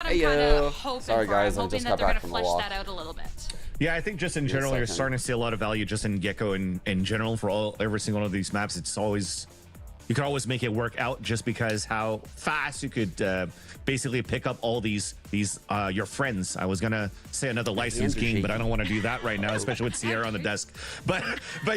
I'm kind of hoping Sorry guys, I'm I hoping just that got they're back going to from a flesh walk. that out a little bit. Yeah, I think just in general, you're starting to see a lot of value just in Gecko in general for every single one of these maps. It's always, you can always make it work out just because how fast you could basically pick up all these your friends. I was gonna say another license game, but I don't want to do that right now, especially with Sierra on the desk. But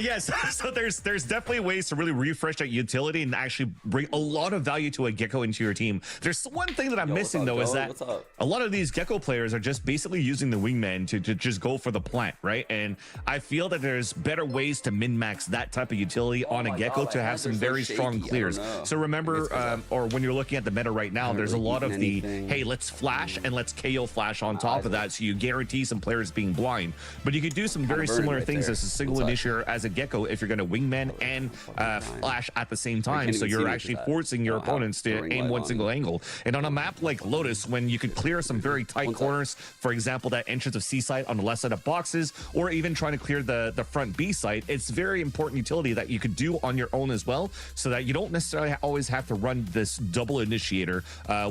yes, so there's definitely ways to really refresh that utility and actually bring a lot of value to a Gecko into your team. There's one thing that I'm missing though, is that a lot of these Gecko players are just basically using the wingman to just go for the plant, right? And I feel that there's better ways to min-max that type of utility on a Gecko to have some very strong clears. So remember, or when you're looking at the meta right now, there's a lot of the, hey, let's flash and let's KO flash on top of that, so you guarantee some players being blind. But you could do some very similar things as a single initiator as a Gecko if you're going to wingman and flash at the same time, so you're actually forcing your opponents to aim one single angle. And on a map like Lotus, when you could clear some very tight corners, for example, that entrance of C site on the left side of boxes, or even trying to clear the front B site, it's very important utility that you could do on your own as well, so that you don't necessarily always have to run this double initiator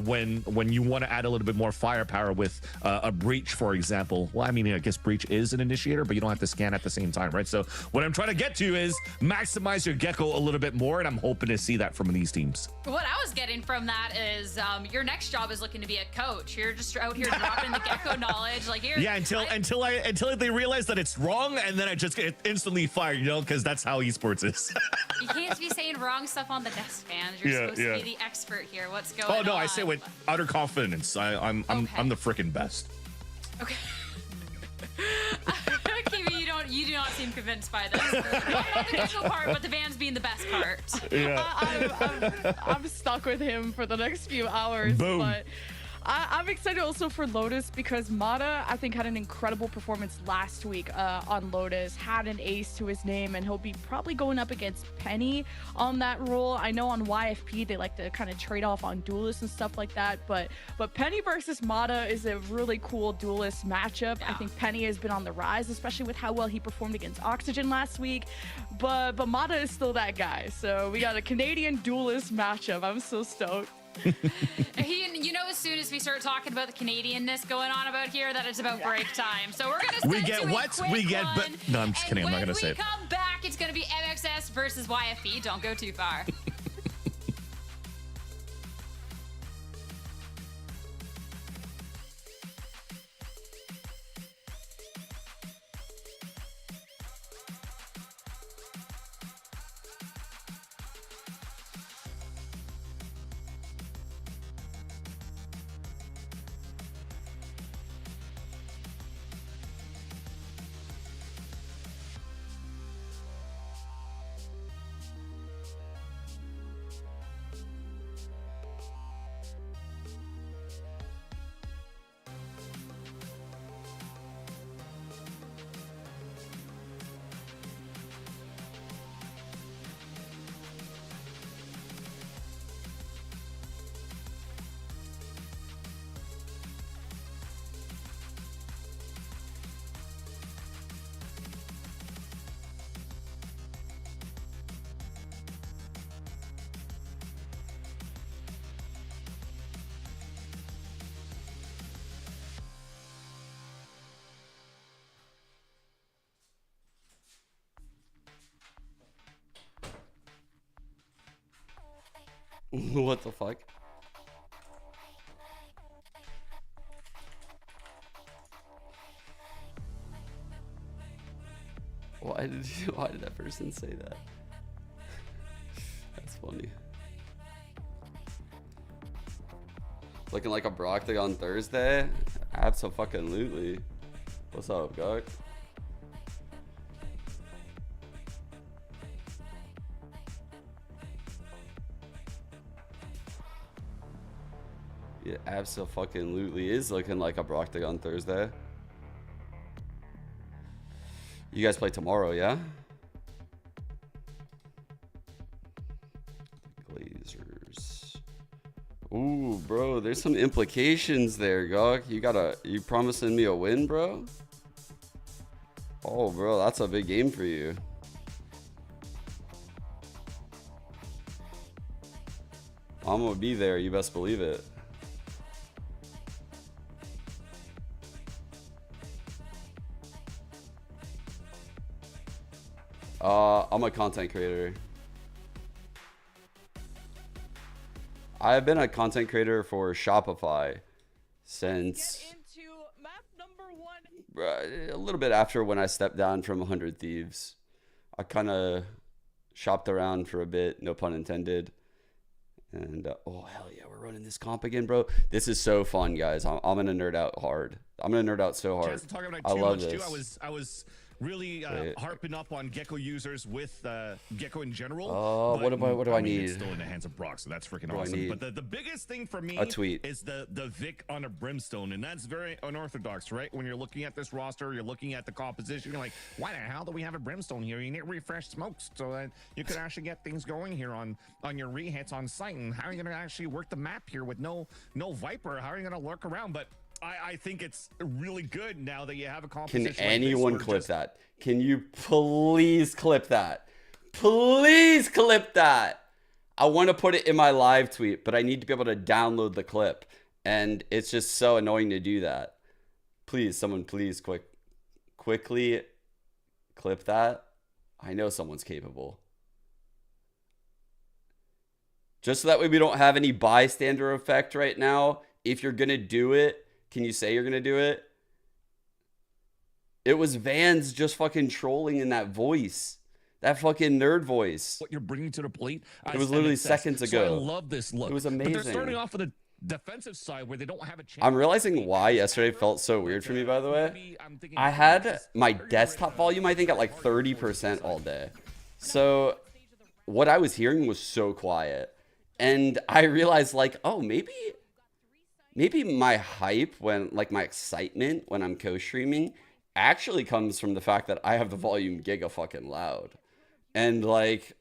when you want to add a little bit more firepower with a breach, for example. Well, I mean, I guess breach is an initiator, but you don't have to scan at the same time, right? So what I'm trying to get to is maximize your Gecko a little bit more, and I'm hoping to see that from these teams. What I was getting from that is your next job is looking to be a coach. You're just out here dropping the Gecko knowledge, like here. Yeah, until they realize that it's wrong, and then I just get instantly fired, you know, because that's how esports is. You can't be saying wrong stuff on the desk, fans. You're supposed to be the expert here. What's going on? Oh no, I say with utter confidence. I'm the freaking best. Okay. Kiwi, you do not seem convinced by this. Not the Gecko part, but the Vans being the best part. Yeah. I'm stuck with him for the next few hours. Boom. But I'm excited also for Lotus because Mata, I think, had an incredible performance last week on Lotus, had an ace to his name, and he'll be probably going up against Penny on that role. I know on YFP they like to kind of trade off on duelists and stuff like that, but Penny versus Mata is a really cool duelist matchup. I think Penny has been on the rise, especially with how well he performed against Oxygen last week, but Mata is still that guy. So we got a Canadian duelist matchup. I'm so stoked. You know, as soon as we start talking about the Canadianness going on about here, that it's about break time. So we're gonna we get what we get, but no, I'm just kidding. I'm not gonna say it. When we come back, it's gonna be MXS versus YFE. Don't go too far. What the fuck? Why did that person say that? That's funny. Looking like a Brocktig on Thursday? Abso-fucking-lutely. What's up, Gok? Yeah, abso-fucking-lutely is looking like a Brocktig on Thursday. You guys play tomorrow, yeah? Glazers. Ooh, bro, there's some implications there, Gok. You promising me a win, bro? Oh, bro, that's a big game for you. I'm gonna be there, you best believe it. I'm a content creator. I've been a content creator for Shopify since Get into map number 1. a little bit after when I stepped down from 100 Thieves. I kind of shopped around for a bit, no pun intended. And oh hell yeah, we're running this comp again, bro. This is so fun, guys. I'm gonna nerd out hard. I'm gonna nerd out so hard. I love this. I was really harping up on Gecko users with Gecko in general. Oh, what do I need? It's still in the hands of Brock, so that's freaking awesome. But the biggest thing for me is the Vic on a Brimstone, and that's very unorthodox, right? When you're looking at this roster, you're looking at the composition, you're like, why the hell do we have a Brimstone here? You need refreshed smokes so that you can actually get things going here on your rehits on site. And how are you going to actually work the map here with no Viper? How are you going to lurk around? But I think it's really good now that you have a composition. Can anyone clip that? Can you please clip that? Please clip that. I want to put it in my live tweet, but I need to be able to download the clip. And it's just so annoying to do that. Please, someone please quickly clip that. I know someone's capable. Just so that way we don't have any bystander effect right now. If you're going to do it, can you say you're going to do it? It was Vans just fucking trolling in that voice. That fucking nerd voice. What you're bringing to the plate. It was literally seconds ago. So I love this look. It was amazing. But they're starting off with a defensive side where they don't have a chance. I'm realizing why yesterday felt so weird for me, by the way. I had my desktop volume, I think, at like 30% all day. So what I was hearing was so quiet. And I realized, like, oh, maybe my hype when, like, my excitement when I'm co-streaming actually comes from the fact that I have the volume giga fucking loud. And, like,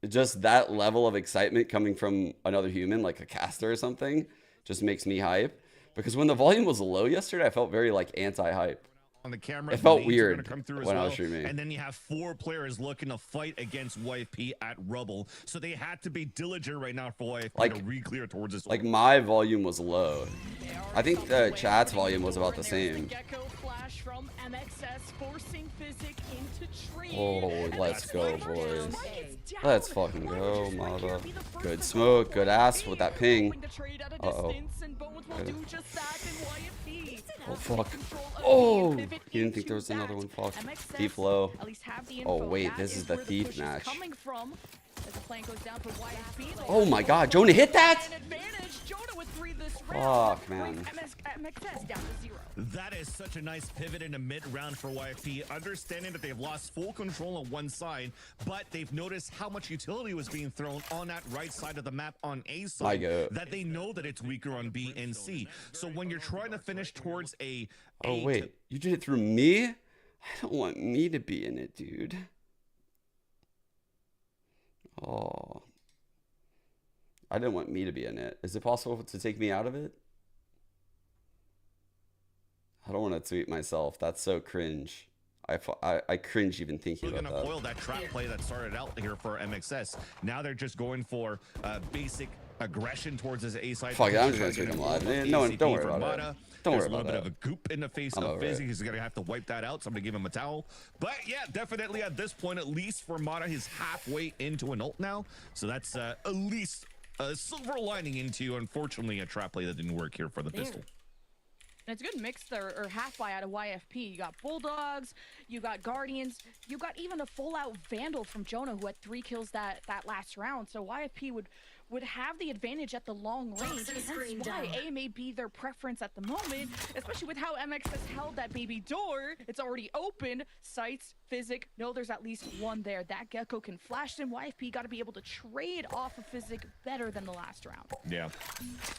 just that level of excitement coming from another human, like a caster or something, just makes me hype. Because when the volume was low yesterday, I felt very, like, anti-hype. On the camera, it felt weird when I was streaming. And then you have 4 players looking to fight against YFP at Rubble. So they had to be diligent right now for YFP to re-clear towards this. Like, my volume was low. I think the chat's volume was about the same. Oh, let's go, boys. Let's fucking go, mother. Good smoke, good ass with that ping. Uh-oh. Oh, fuck. Oh! He didn't think there was another one. Fuck. Thief low. Oh, wait. This is the Thief match. Oh, my God. Jonah hit that? Fuck, man. That is such a nice pivot in a mid-round for YFP, understanding that they've lost full control on one side, but they've noticed how much utility was being thrown on that right side of the map on A side, that they know that it's weaker on B and C. So when you're trying to finish towards a... Oh, wait. You did it through me? I don't want me to be in it, dude. Oh. I didn't want me to be in it. Is it possible to take me out of it? I don't want to tweet myself. That's so cringe. I cringe even thinking about that. We're going to foil that trap play that started out here for MXS. Now they're just going for basic aggression towards his A side. Fuck it, I'm just going to tweet him live. No, don't worry about it. Don't worry about that. There's a little bit of a goop in the face of Fizzy. He's going to have to wipe that out. Somebody give him a towel. But yeah, definitely at this point, at least for Mata, he's halfway into an ult now. So that's at least a silver lining into, unfortunately, a trap play that didn't work here for the pistol. And it's a good mix there, or half buy out of YFP. You got Bulldogs, you got Guardians, you got even a full-out Vandal from Jonah who had 3 kills that last round. So YFP would have the advantage at the long range. Hence why A may be their preference at the moment, especially with how MX has held that baby door. It's already open. Sights, Physic, no, there's at least one there. That Gecko can flash in. YFP got to be able to trade off of Physic better than the last round. Yeah.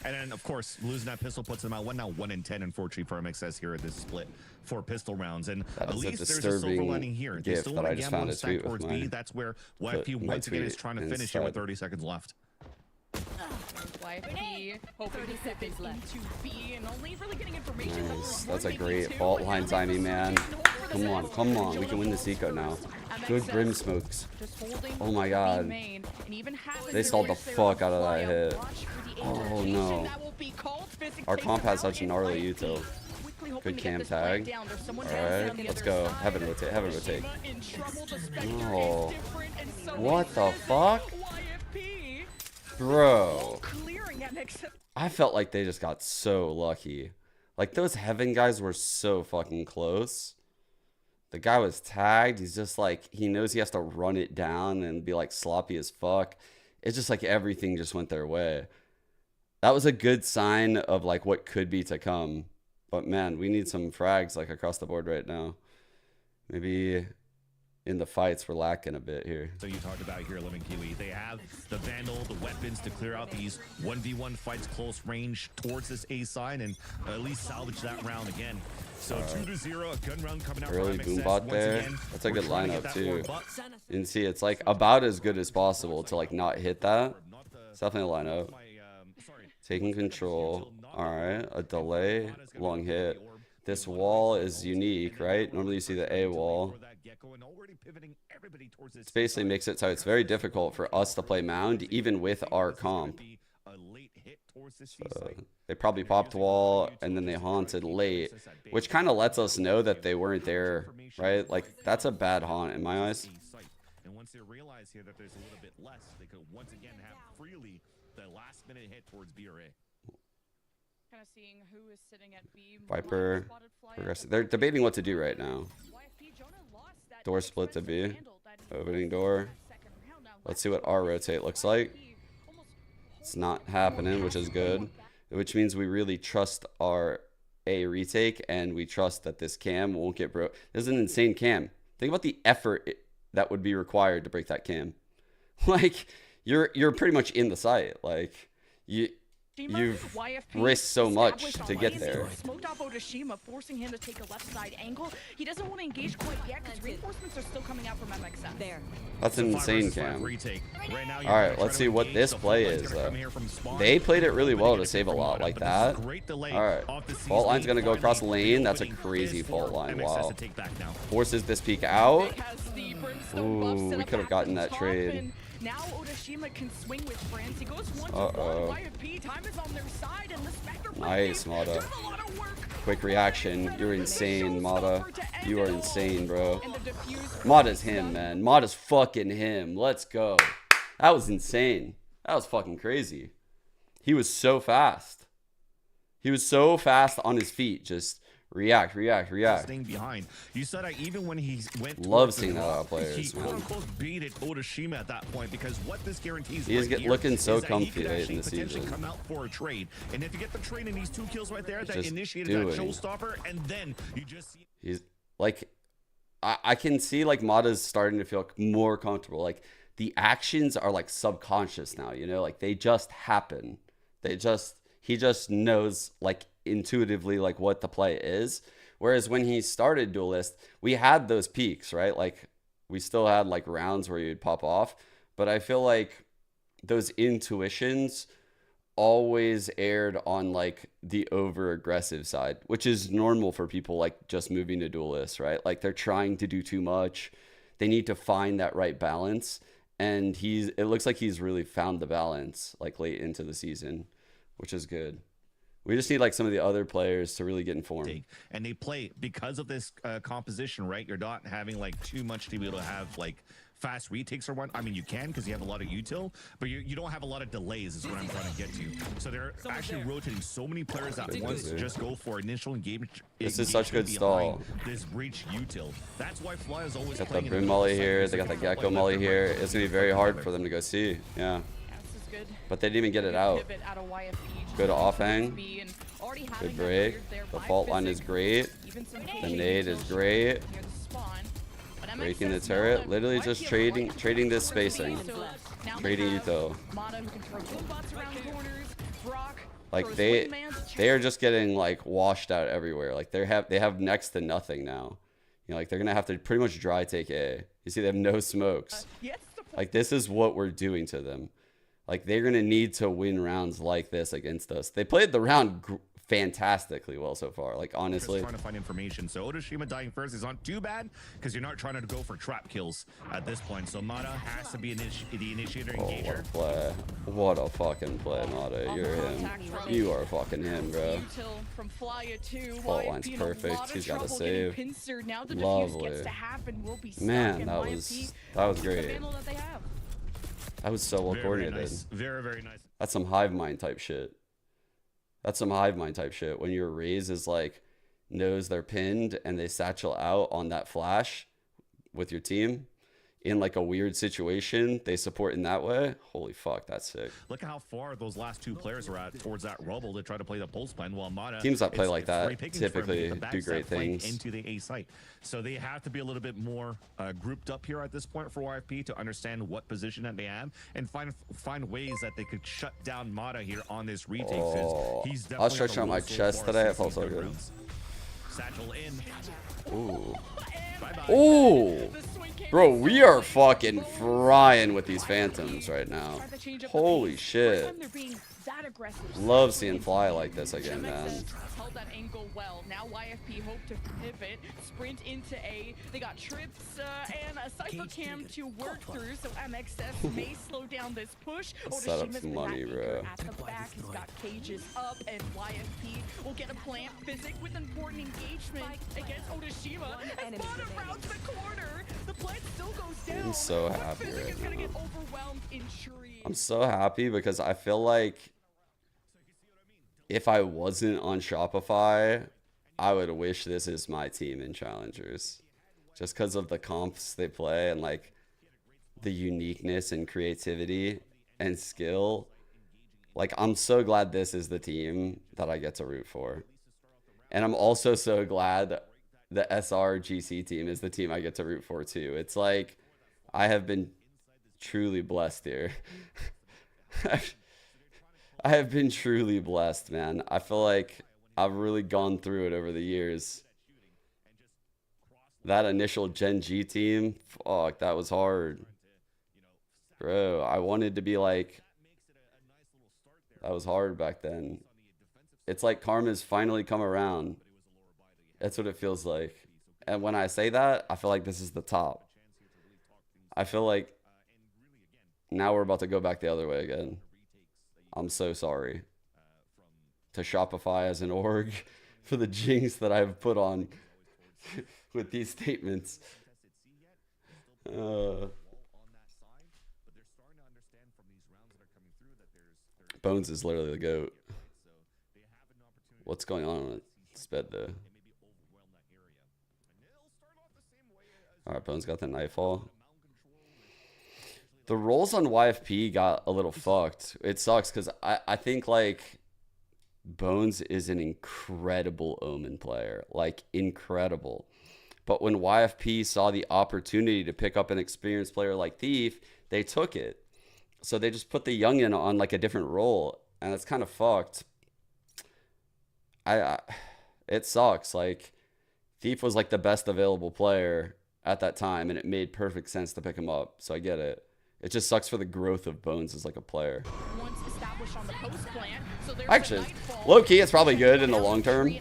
And then, of course, losing that pistol puts them out 1-in-10, unfortunately, for MXS here at this split for pistol rounds. And at least there's a silver lining here. They still want to gamble and stack towards B. That's where YFP once again is trying to finish here with 30 seconds left. YFP hoping to step into B and only really getting information. Nice. That's a great fault line timing, man. Come on, come on. We can win this eco now. Good brim smokes. Oh my god. They stalled the fuck out of that hit. Oh no. Our comp has such a gnarly util. hoping Good to get cam this flag tag. down. There's someone All dancing right, on the let's other go. side. Heaven rotate. Heaven rotate. Shima in trouble. The Spectre No. is different, and so What is the Fizzy. fuck? YFP Bro. clearing MX. I felt like they just got so lucky. Like, those Heaven guys were so fucking close. The guy was tagged. He's just like, he knows he has to run it down and be like sloppy as fuck. It's just like everything just went their way. That was a good sign of like what could be to come. But man, we need some frags like across the board right now. Maybe in the fights we're lacking a bit here. So you talked about here, Lemon Kiwi. They have the Vandal, the weapons to clear out these 1v1 fights close range towards this A side and at least salvage that round again. So 2-0, a gun round coming out. Early from boom MXS. bot Once there. again, That's a we're good trying to get lineup that too. forward, but And see, it's like about as good as possible to like not hit that. It's definitely a lineup. Taking control. All right, a delay, long hit. This wall is unique, right? Normally you see the A wall. This basically makes it so it's very difficult for us to play mound, even with our comp. They probably popped wall and then they haunted late, which kind of lets us know that they weren't there, right? Like, that's a bad haunt in my eyes. And once they realize here that there's a little bit less, they could once again have freely the last minute hit towards BRA. Kind of seeing who is sitting at B. Viper, progressive. They're debating what to do right now. Door split to B. Opening door. Let's see what our rotate looks like. It's not happening, which is good. Which means we really trust our A retake, and we trust that this cam won't get broke. This is an insane cam. Think about the effort that would be required to break that cam. Like, you're pretty much in the site. Like, you've risked so much to get there. Smoked off Shima, forcing him to take a left side angle. He doesn't want to engage quite yet because reinforcements are still coming out from MXS. There. That's an insane cam. Right now, All right, let's see what this play is, though. They played it really well to save a lot like that. All right, fault line's going to go across the lane. That's a crazy fault line. Wow. Forces this peak out. Ooh, we could have gotten that trade. Now Odashima can swing with France. He goes 1-1. YFP, time is on their side, and the Spectre nice, Mata. Quick reaction. You're insane, Mata. You are insane, bro. Mata's him, man. Mata's fucking him. Let's go. That was insane. That was fucking crazy. He was so fast. He was so fast on his feet. Just react. Staying behind. You said that even when he went, love seeing that out of players. He quote unquote baited Odashima at that point, because what this guarantees he is right looking so is comfy late in the season. Come out for a trade, and if you get the trade and these 2 kills right there, that initiated that showstopper, and then you just see. He's like, I can see like Mata's starting to feel more comfortable. Like, the actions are like subconscious now, you know, like they just happen. He just knows like intuitively like what the play is. Whereas when he started Duelist, we had those peaks, right? Like, we still had like rounds where you'd pop off, but I feel like those intuitions always aired on like the over aggressive side, which is normal for people like just moving to Duelist, right? Like, they're trying to do too much. They need to find that right balance, and it looks like he's really found the balance like late into the season, which is good. We just need like some of the other players to really get in form. And they play because of this composition, right? You're not having like too much to be able to have like fast retakes or one. I mean, you can because you have a lot of util, but you don't have a lot of delays is what I'm trying to get to. So they're actually rotating so many players at once to just go for initial engagement. This is such good stall. This breach util. That's why Fly is always got the Brim Molly here. They got the Gecko Molly here. It's going to be very hard for them to go see. Yeah. But they didn't even get it out. Good offhang. Good break. The fault line is great. The nade is great. Breaking the turret. Literally just trading this spacing. Trading Yuto. Like, they are just getting like washed out everywhere. Like, they have next to nothing now. You know, like, they're gonna have to pretty much dry take A. You see, they have no smokes. Like, this is what we're doing to them. Like, they're going to need to win rounds like this against us. They played the round fantastically well so far. Like, honestly. Just trying to find information. So Otoshima dying first is not too bad because you're not trying to go for trap kills at this point. So Mata has to be the initiator engager. What a play. What a fucking play, Mata. You're him. You are fucking him, bro. Fault line's perfect. He's got a save. Lovely. Man, that was great. That was so well coordinated. Nice. Very, very nice. That's some hive mind type shit. That's some hive mind type shit. When your Raze is like, knows they're pinned and they satchel out on that flash with your team in like a weird situation, they support in that way. Holy fuck, that's sick. Look at how far those last two players are at towards that rubble to try to play the pulse plan, while Mata, teams that play like that typically do great things into the A site. So they have to be a little bit more grouped up here at this point for YFP to understand what position that they have and find ways that they could shut down Mata here on this retake. Oh, he's I'll stretch out my chest today. It felt so good. Satchel in. Ooh. Bye-bye. Ooh. Bro, we are fucking frying with these phantoms right now. Holy shit. Love seeing fly like this again, man. Held that angle well. Now YFP hope to pivot, sprint into A. They got trips and a Cypher Cam to work through, so MXS may slow down this push. Set up some money, bro. At the back, he's got cages up, and YFP will get a plant physic with important engagement against Otoshima. And Mata rounds the corner. The plant still goes down. I'm so happy right now. Get overwhelmed in Tree. I'm so happy because I feel like if I wasn't on Shopify, I would wish this is my team in Challengers. Just because of the comps they play and like the uniqueness and creativity and skill. Like, I'm so glad this is the team that I get to root for. And I'm also so glad the SRGC team is the team I get to root for too. It's like, I have been truly blessed here. I have been truly blessed, man. I feel like I've really gone through it over the years. That initial Gen G team, fuck, that was hard. Bro, I wanted to be like, that was hard back then. It's like karma's finally come around. That's what it feels like. And when I say that, I feel like this is the top. I feel like now we're about to go back the other way again. I'm so sorry to Shopify as an org for the jinx that I've put on with these statements. Bones is literally the GOAT. What's going on with Sped though? Alright, Bones got the nightfall. The rolls on YFP got a little fucked. It sucks because I think like Bones is an incredible Omen player. Like, incredible. But when YFP saw the opportunity to pick up an experienced player like Thief, they took it. So they just put the youngin on like a different role. And it's kind of fucked. It sucks. Like, Thief was like the best available player at that time. And it made perfect sense to pick him up. So I get it. It just sucks for the growth of Bones as like a player. Actually, low-key, it's probably good in the long term.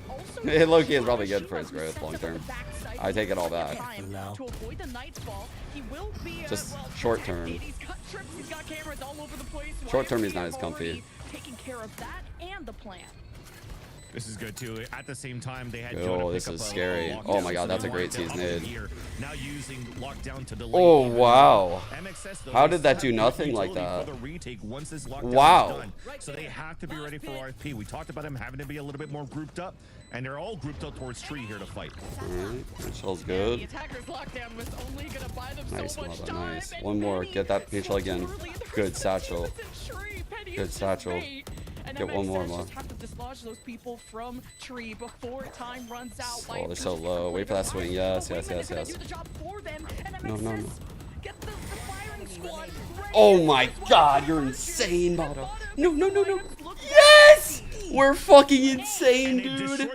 Low-key is probably good for his growth long term. I take it all back. Just short term. Short term, he's not as comfy. This is good too. At the same time, they had. Oh, this is scary. Oh my god, that's a great tease nade. Now using lockdown to delay. Oh wow. How did that do nothing like that? Wow. So they have to be ready for RFP. We talked about them having to be a little bit more grouped up, and they're all grouped up towards Tree here to fight. Alright, Mitchell's good. Nice, Mata, nice. One more. Get that Mitchell again. Good satchel. Good satchel. Get one more, Mo. Oh, they're so low. Wait for that swing. Yes, yes, yes, yes. No, no, no. Oh my god, you're insane, Mata. No, no, no, no. Yes! We're fucking insane, dude.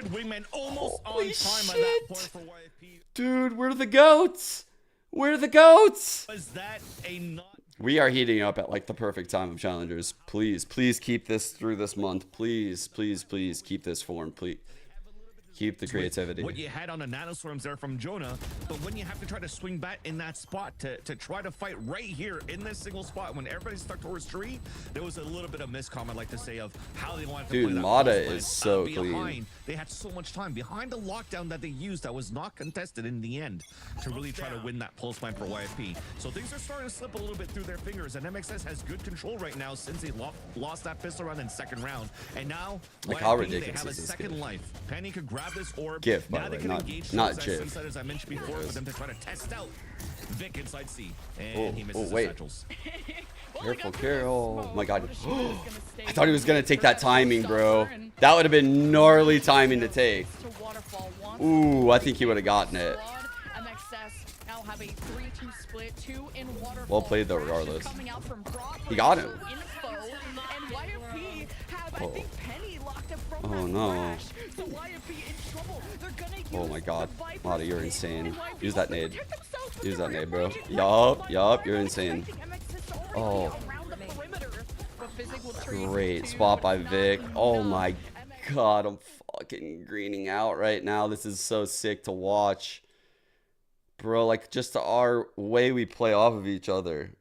Holy shit. Dude, we're the GOATs. We're the GOATs. We are heating up at like the perfect time of challengers. Please, please keep this through this month. Please, please, please keep this form. Please keep the creativity. What you had on the nanoswarms there from Jonah, but when you have to try to swing back in that spot to try to fight right here in this single spot when everybody's stuck towards tree, there was a little bit of miscom, I'd like to say, of how they wanted to play that. Mata is so behind, clean. They had so much time behind the lockdown that they used that was not contested in the end to really try to win that pulse plan for YFP. So things are starting to slip a little bit through their fingers, and MXS has good control right now since they lost that pistol round in second round. And now like YFP, how they ridiculous have a is this second game? life. Penny could grab this orb. GIF, by Now the they way, can not engage not that GIF. C-side, as I mentioned before, for them to try to test out Vic inside C. And he misses the wait. satchels. Careful, careful. Oh my god. I thought he was going to take that timing, bro. That would have been gnarly timing to take. Ooh, I think he would have gotten it. Well played, though, regardless. He got him. Oh, oh no. Oh my god. Mata, you're insane. Use that nade. Use that nade, bro. Yup, you're insane. Oh. Great spot by Vic. Oh my god, I'm fucking greening out right now. This is so sick to watch. Bro, like, just our way we play off of each other.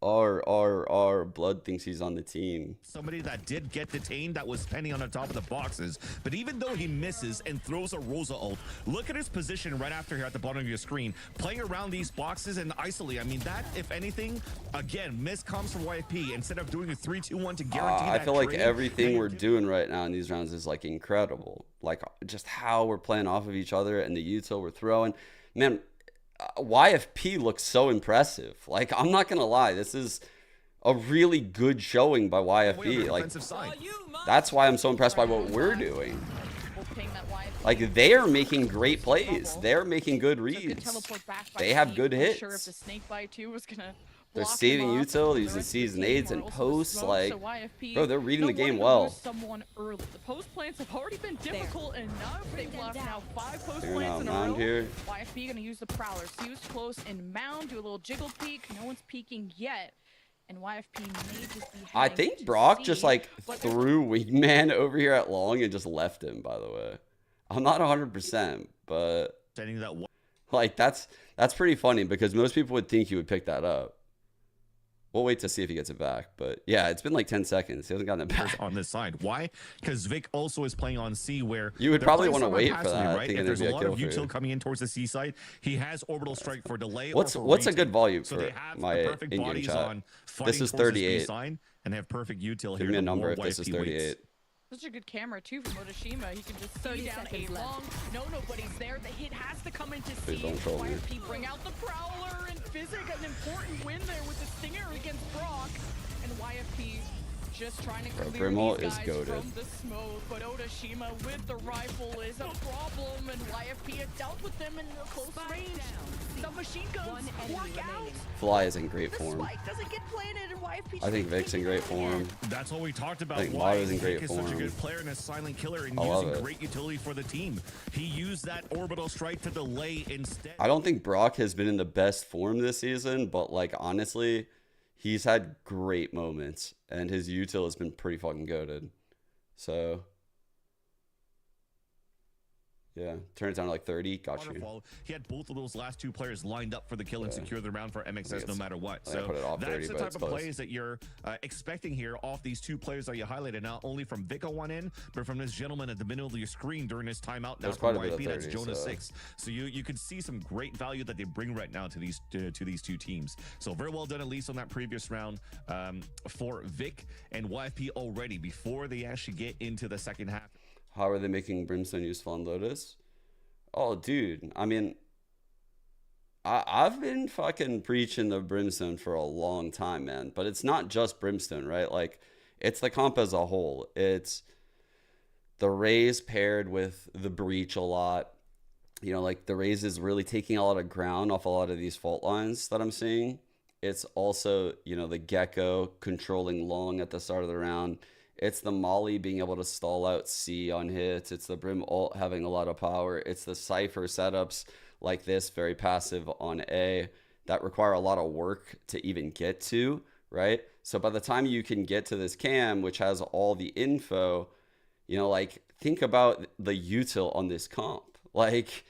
Our blood thinks he's on the team. Somebody that did get detained, that was Penny on the top of the boxes. But even though he misses and throws a Rosa ult, look at his position right after here at the bottom of your screen. Playing around these boxes and isolate. I mean, that, if anything, again, miscoms from YFP. Instead of doing a 3-2-1 to guarantee I that feel like trade, everything we're doing right now in these rounds is, like, incredible. Like, just how we're playing off of each other and the util we're throwing. Man, YFP looks so impressive. Like, I'm not gonna lie, this is a really good showing by YFP. Like, that's why I'm so impressed by what we're doing. Like, they are making great plays. They're making good reads. They have good hits. They're saving util, using C's, nades, and posts. Like, bro, they're reading the game well. Someone early. The post plants have already been difficult enough. They've left now 5 post Figuring plants out in a mound row. here. YFP gonna use the prowler. Fuse close and mound. Do a little jiggle peek. No one's peeking yet. And YFP may just be I heading think to Brock C, just, like, but threw Wingman over here at long and just left him, by the way. I'm not 100%, but, like, that's pretty funny because most people would think he would pick that up. We'll wait to see if he gets it back. But yeah, it's been like 10 seconds. He hasn't gotten it back. On this side. Why? Because Vic also is playing on C, where you would probably want to wait for that. Right? If there's a lot of util coming in towards the C side, he has orbital strike for delay. What's a good volume for my in-game chat? This is 38. And they have perfect util here. Give me a number if this is 38. Such a good camera too from Otashima. He can just see down A long. No, nobody's there. The hit has to come into C. YFP bring out the prowler and Physic, an important win there with the stinger against Brock. And YFP just trying to clear these guys from the smoke. But Otashima with the rifle is a problem, and YFP had dealt with them in a close range. The machine guns work out. Fly is in great form. Doesn't get planted, and YFP I think Vic's in great form. That's what we talked about. I think Mata's in great Vic form. is such a good player and a silent killer and I love using it. great utility for the team. He used that orbital strike to delay instead. I don't think Brock has been in the best form this season, but, like, honestly, he's had great moments, and his util has been pretty fucking goated. So, yeah, turn it down to like 30. Got you. He had both of those last two players lined up for the kill and secure the round for MXS no matter what. So put it off 30, that's the type of plays that you're expecting here off these two players that you highlighted, not only from Vic on one end, but from this gentleman at the middle of your screen during his timeout now from YP. That's Jonah 6. So you can see some great value that they bring right now to these two teams. So very well done, at least on that previous round for Vic and YP already before they actually get into the second half. How are they making Brimstone useful on Lotus? Oh, dude. I mean, I've been fucking preaching the Brimstone for a long time, man. But it's not just Brimstone, right? Like, it's the comp as a whole. It's the Raze paired with the Breach a lot. You know, like, the Raze is really taking a lot of ground off a lot of these fault lines that I'm seeing. It's also, you know, the Gecko controlling long at the start of the round. It's the Molly being able to stall out C on hits. It's the Brim ult having a lot of power. It's the Cypher setups like this, very passive on A, that require a lot of work to even get to, right? So by the time you can get to this cam, which has all the info, you know, like think about the util on this comp. Like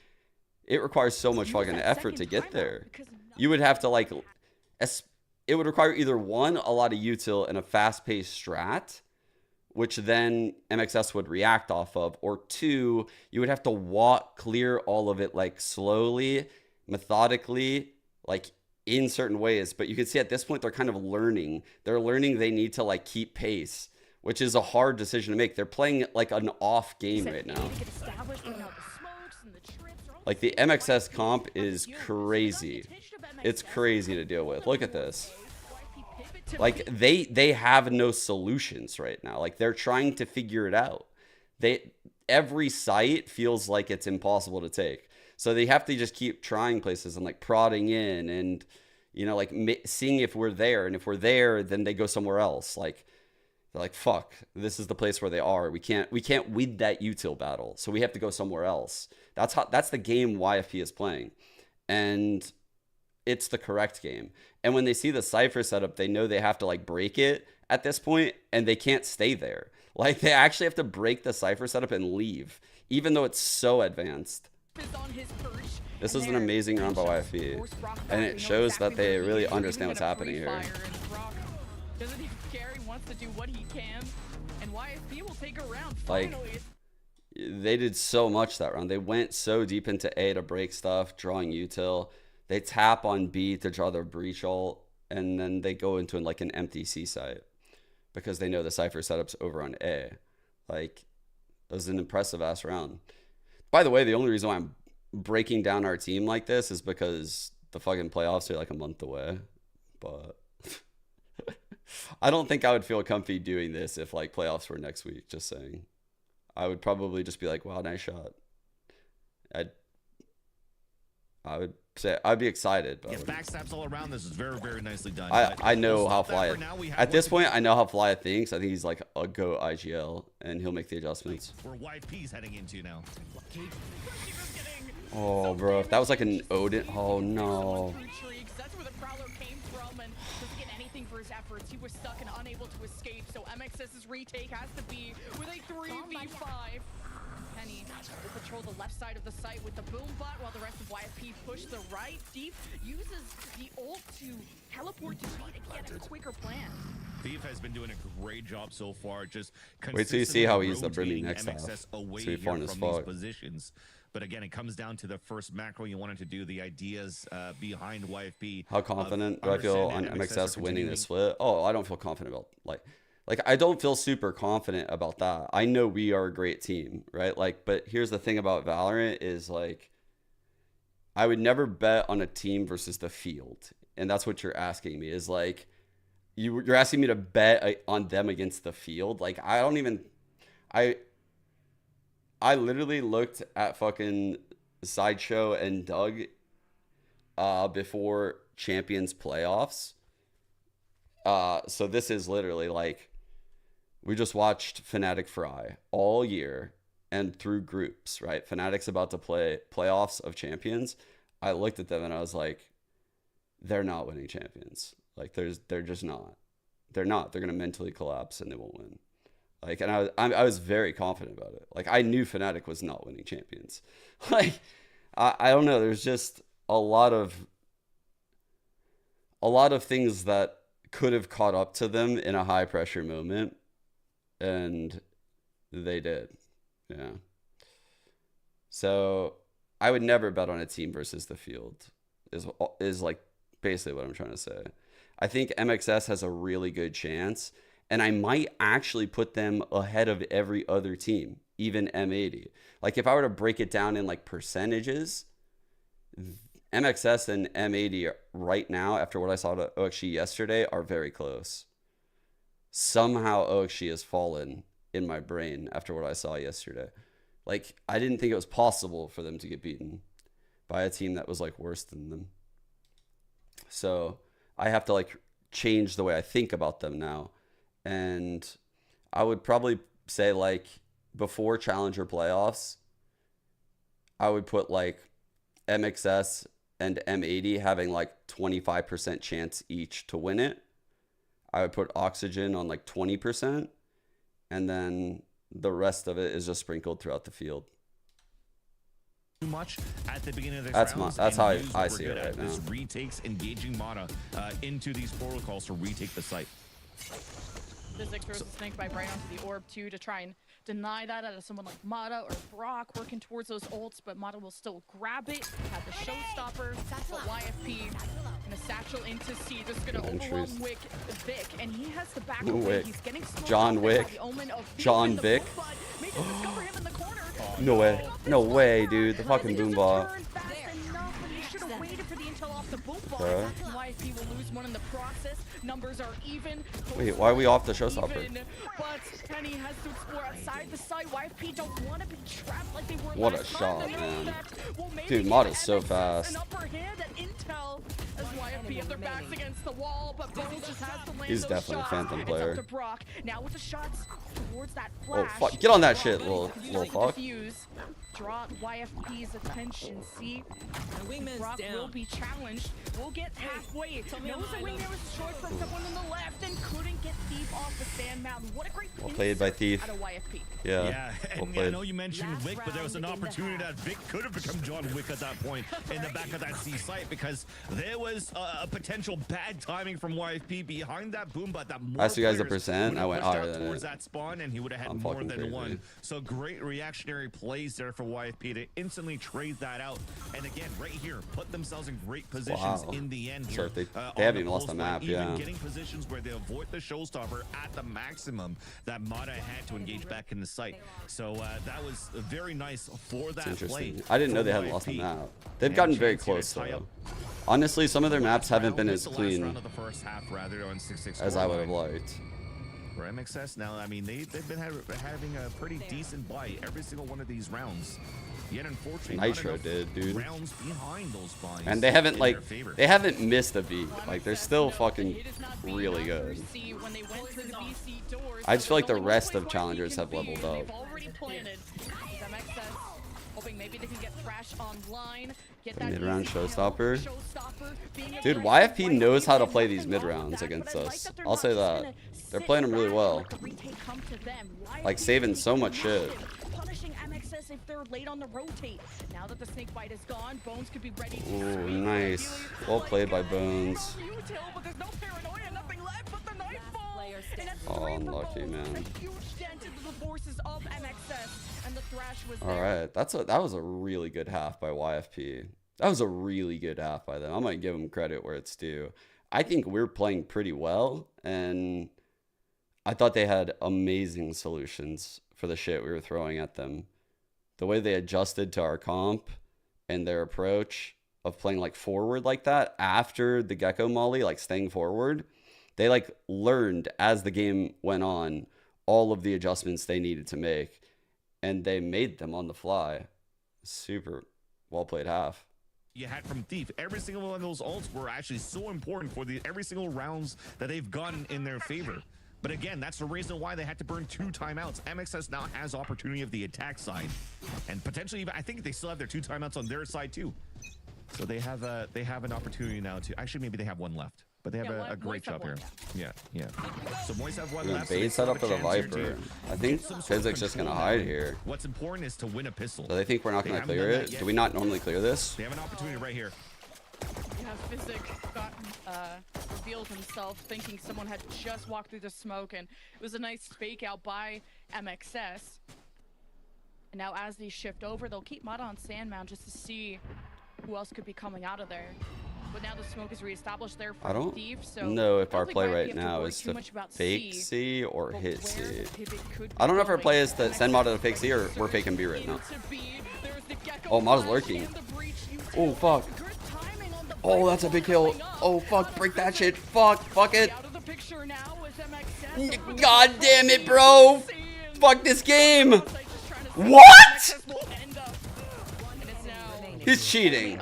it requires so much fucking effort to get there. You would have to like, it would require either one, a lot of util and a fast-paced strat, which then MXS would react off of, or two, you would have to walk clear all of it like slowly, methodically, like in certain ways. But you can see at this point, they're kind of learning. They're learning they need to like keep pace, which is a hard decision to make. They're playing like an off game right now. Like the MXS comp is crazy. It's crazy to deal with. Look at this. Like they have no solutions right now. Like they're trying to figure it out. Every site feels like it's impossible to take. So they have to just keep trying places and like prodding in and, you know, like seeing if we're there. And if we're there, then they go somewhere else. Like they're like, fuck, this is the place where they are. We can't win that util battle. So we have to go somewhere else. That's the game YFP is playing. And it's the correct game. And when they see the Cypher setup, they know they have to like break it at this point, and they can't stay there. Like they actually have to break the Cypher setup and leave, even though it's so advanced. This is an amazing round by YFP, and it shows that they really understand what's happening here. Doesn't even care, he wants to do what he can, and YFP will take a round finally. Like, they did so much that round. They went so deep into A to break stuff, drawing util. They tap on B to draw their breach ult, and then they go into like an empty C site because they know the Cypher setup's over on A. Like, it was an impressive ass round. By the way, the only reason why I'm breaking down our team like this is because the fucking playoffs are like a month away. But I don't think I would feel comfy doing this if like playoffs were next week, just saying. I would probably just be like, wow, nice shot. I would say I'd be excited. But backstabs all around. This is very, very nicely done. I know how Fly at this point. I know how Fly thinks. I think he's like a go IGL, and he'll make the adjustments. Where YP's heading into now. Oh, bro, if that was like an Odin. Oh no. That's where the Prowler came from, and doesn't get anything for his efforts. He was stuck and unable to escape. So MXS's retake has to be with a 3v5. Penny will patrol the left side of the site with the boom bot while the rest of YFP push the right. Thief uses the ult to teleport to speed again, a quicker plan. Thief has been doing a great job so far. Just wait till you see how he uses the Brimmy next half. Away so he from these positions. But again, it comes down to the first macro you wanted to do, the ideas behind YFP. How confident do I feel on MXS winning this split? Oh, I don't feel confident about like I don't feel super confident about that. I know we are a great team, right? Like, but here's the thing about Valorant is like, I would never bet on a team versus the field. And that's what you're asking me is like, you're asking me to bet on them against the field. Like, I don't even, I literally looked at fucking Sideshow and Doug before Champions playoffs. So this is literally like, we just watched Fnatic Fry all year and through groups, right? Fnatic's about to play playoffs of Champions. I looked at them and I was like, they're not winning Champions. Like they're just not. They're not. They're gonna mentally collapse and they won't win. Like, and I was very confident about it. Like I knew Fnatic was not winning Champions. Like I don't know. There's just a lot of things that could have caught up to them in a high pressure moment, and they did. Yeah. So I would never bet on a team versus the field is like basically what I'm trying to say. I think MXS has a really good chance, and I might actually put them ahead of every other team, even M80. Like if I were to break it down in like percentages, MXS and M80 right now, after what I saw to OXG yesterday, are very close. Somehow OXG has fallen in my brain after what I saw yesterday. Like, I didn't think it was possible for them to get beaten by a team that was like worse than them. So I have to like change the way I think about them now. And I would probably say like before Challenger playoffs, I would put like MXS and M80 having like 25% chance each to win it. I would put Oxygen on like 20%, and then the rest of it is just sprinkled throughout the field. Too much at the beginning of this That's how I see it right now. This retakes engaging Mata into these protocols to retake the site. Physics throws the snake bite right onto the orb too to try and deny that out of someone like Mata or Brock working towards those ults, but Mata will still grab it. Had the showstopper, but YFP and a satchel into C, just gonna overwhelm Vic, and he has the back away. He's getting John Wick. John Vic. No way. No way, dude. The fucking Boombot. Okay. YFP will lose one in the process. Numbers are even. Wait, why are we off the showstopper? But Penny has to explore outside the site. YFP don't want to be trapped like they were What a last shot, time. man. Dude, Mata's so fast. An upper hand at Intel as YFP have their backs against the wall, but Bones just has to land He's those definitely a shots. Phantom It's player. up to Brock. Now with the shots towards that Oh, flash. fuck. Get on that shit, little fuck. Draw YFP's attention. See, Brock will be challenged. We'll get halfway. Knows the wing there was destroyed from someone on the left and couldn't get Thief off the sand mountain. What a great Well played by Thief. out of YFP. Yeah. And Well played. I know you mentioned Wick, but there was an opportunity that Vic could have become John Wick at that point in the back of that C site, because there was a potential bad timing from YFP behind that boom, but that more Asked you guys a players percent, would I have went pushed higher out than towards it. that spawn, and he would have had I'm more fucking than crazy. one. So great reactionary plays there for YFP to instantly trade that out, and again, right here, put themselves in great positions in the end here. So they on haven't the even lost close the line, map, even yeah. getting positions where they avoid the showstopper at the maximum that Mata had to engage back in the site. So that was very nice for that It's play. interesting. I didn't know from they hadn't lost the YFP. map. They've And gotten very chance here to close tie though. up. Honestly, some of their maps haven't been as It's the last round clean of the first half, rather, on 6-6 as I would have scoreline. liked. For MXS now, I mean, they've been having a pretty decent buy every single one of these rounds. Yet unfortunately, not Nitro enough did, dude. rounds behind those buys And they haven't in like their favor. they haven't missed a beat. Like they're still fucking really good. I just feel like the rest of challengers have leveled up. Maybe they can get Thrash online, get The that mid-round easy showstopper. being Dude, able to YFP fight knows how to and play nothing these wrong with mid-rounds that, against but I like us. that they're I'll not say just that. gonna They're sit playing them really back and well. let the retake come to them. Like, YFP saving so much is shit. punishing MXS if they're late on the rotate. Now that the snake bite is gone, Bones could be ready to Ooh, sweep. nice. Ideally, Well like, played by hey, Bones. you tell, but there's no paranoia, nothing left but the nightfall. And that's Oh, three for unlucky, Bones. man. A huge dent into the forces of MXS, and the Thrash was All there. right, that was a really good half by YFP. That was a really good half by them. I'm gonna give them credit where it's due. I think we're playing pretty well, and I thought they had amazing solutions for the shit we were throwing at them. The way they adjusted to our comp and their approach of playing like forward like that after the Gecko Molly, like staying forward, they like learned as the game went on all of the adjustments they needed to make, and they made them on the fly. Super well played half. You had from Thief. Every single one of those ults were actually so important for every single rounds that they've gotten in their favor. But again, that's the reason why they had to burn 2 timeouts. MXS now has opportunity of the attack side, and potentially even, I think they still have their 2 timeouts on their side too. So they have an opportunity now to actually, maybe they have 1 left, but they have a great job here. Yeah. So Moist have 1 left. So they Bait set still up have for a the chance here Viper. to I think get some sort of Physics just gonna control hide now. here. What's important is to win a pistol. So they think we're not They gonna haven't clear done that it? yet. Do we not normally clear this? They have an opportunity right here. Yeah, Physic got revealed himself thinking someone had just walked through the smoke, and it was a nice fake out by MXS. And now as these shift over, they'll keep Mata on Sandmound just to see who else could be coming out of there. But now the smoke is reestablished there for I don't Thief, so know if I our don't think play YFP right have to now worry is too to much about fake C or but hit where C. the pivot could I don't know be if our play is to going. send Mata to fake C or we're faking B right now. Oh, Mata's lurking. Oh, fuck. Oh, that's a big kill. Oh, fuck. Break that shit. Fuck it. God damn it, bro. Fuck this game. What? He's cheating.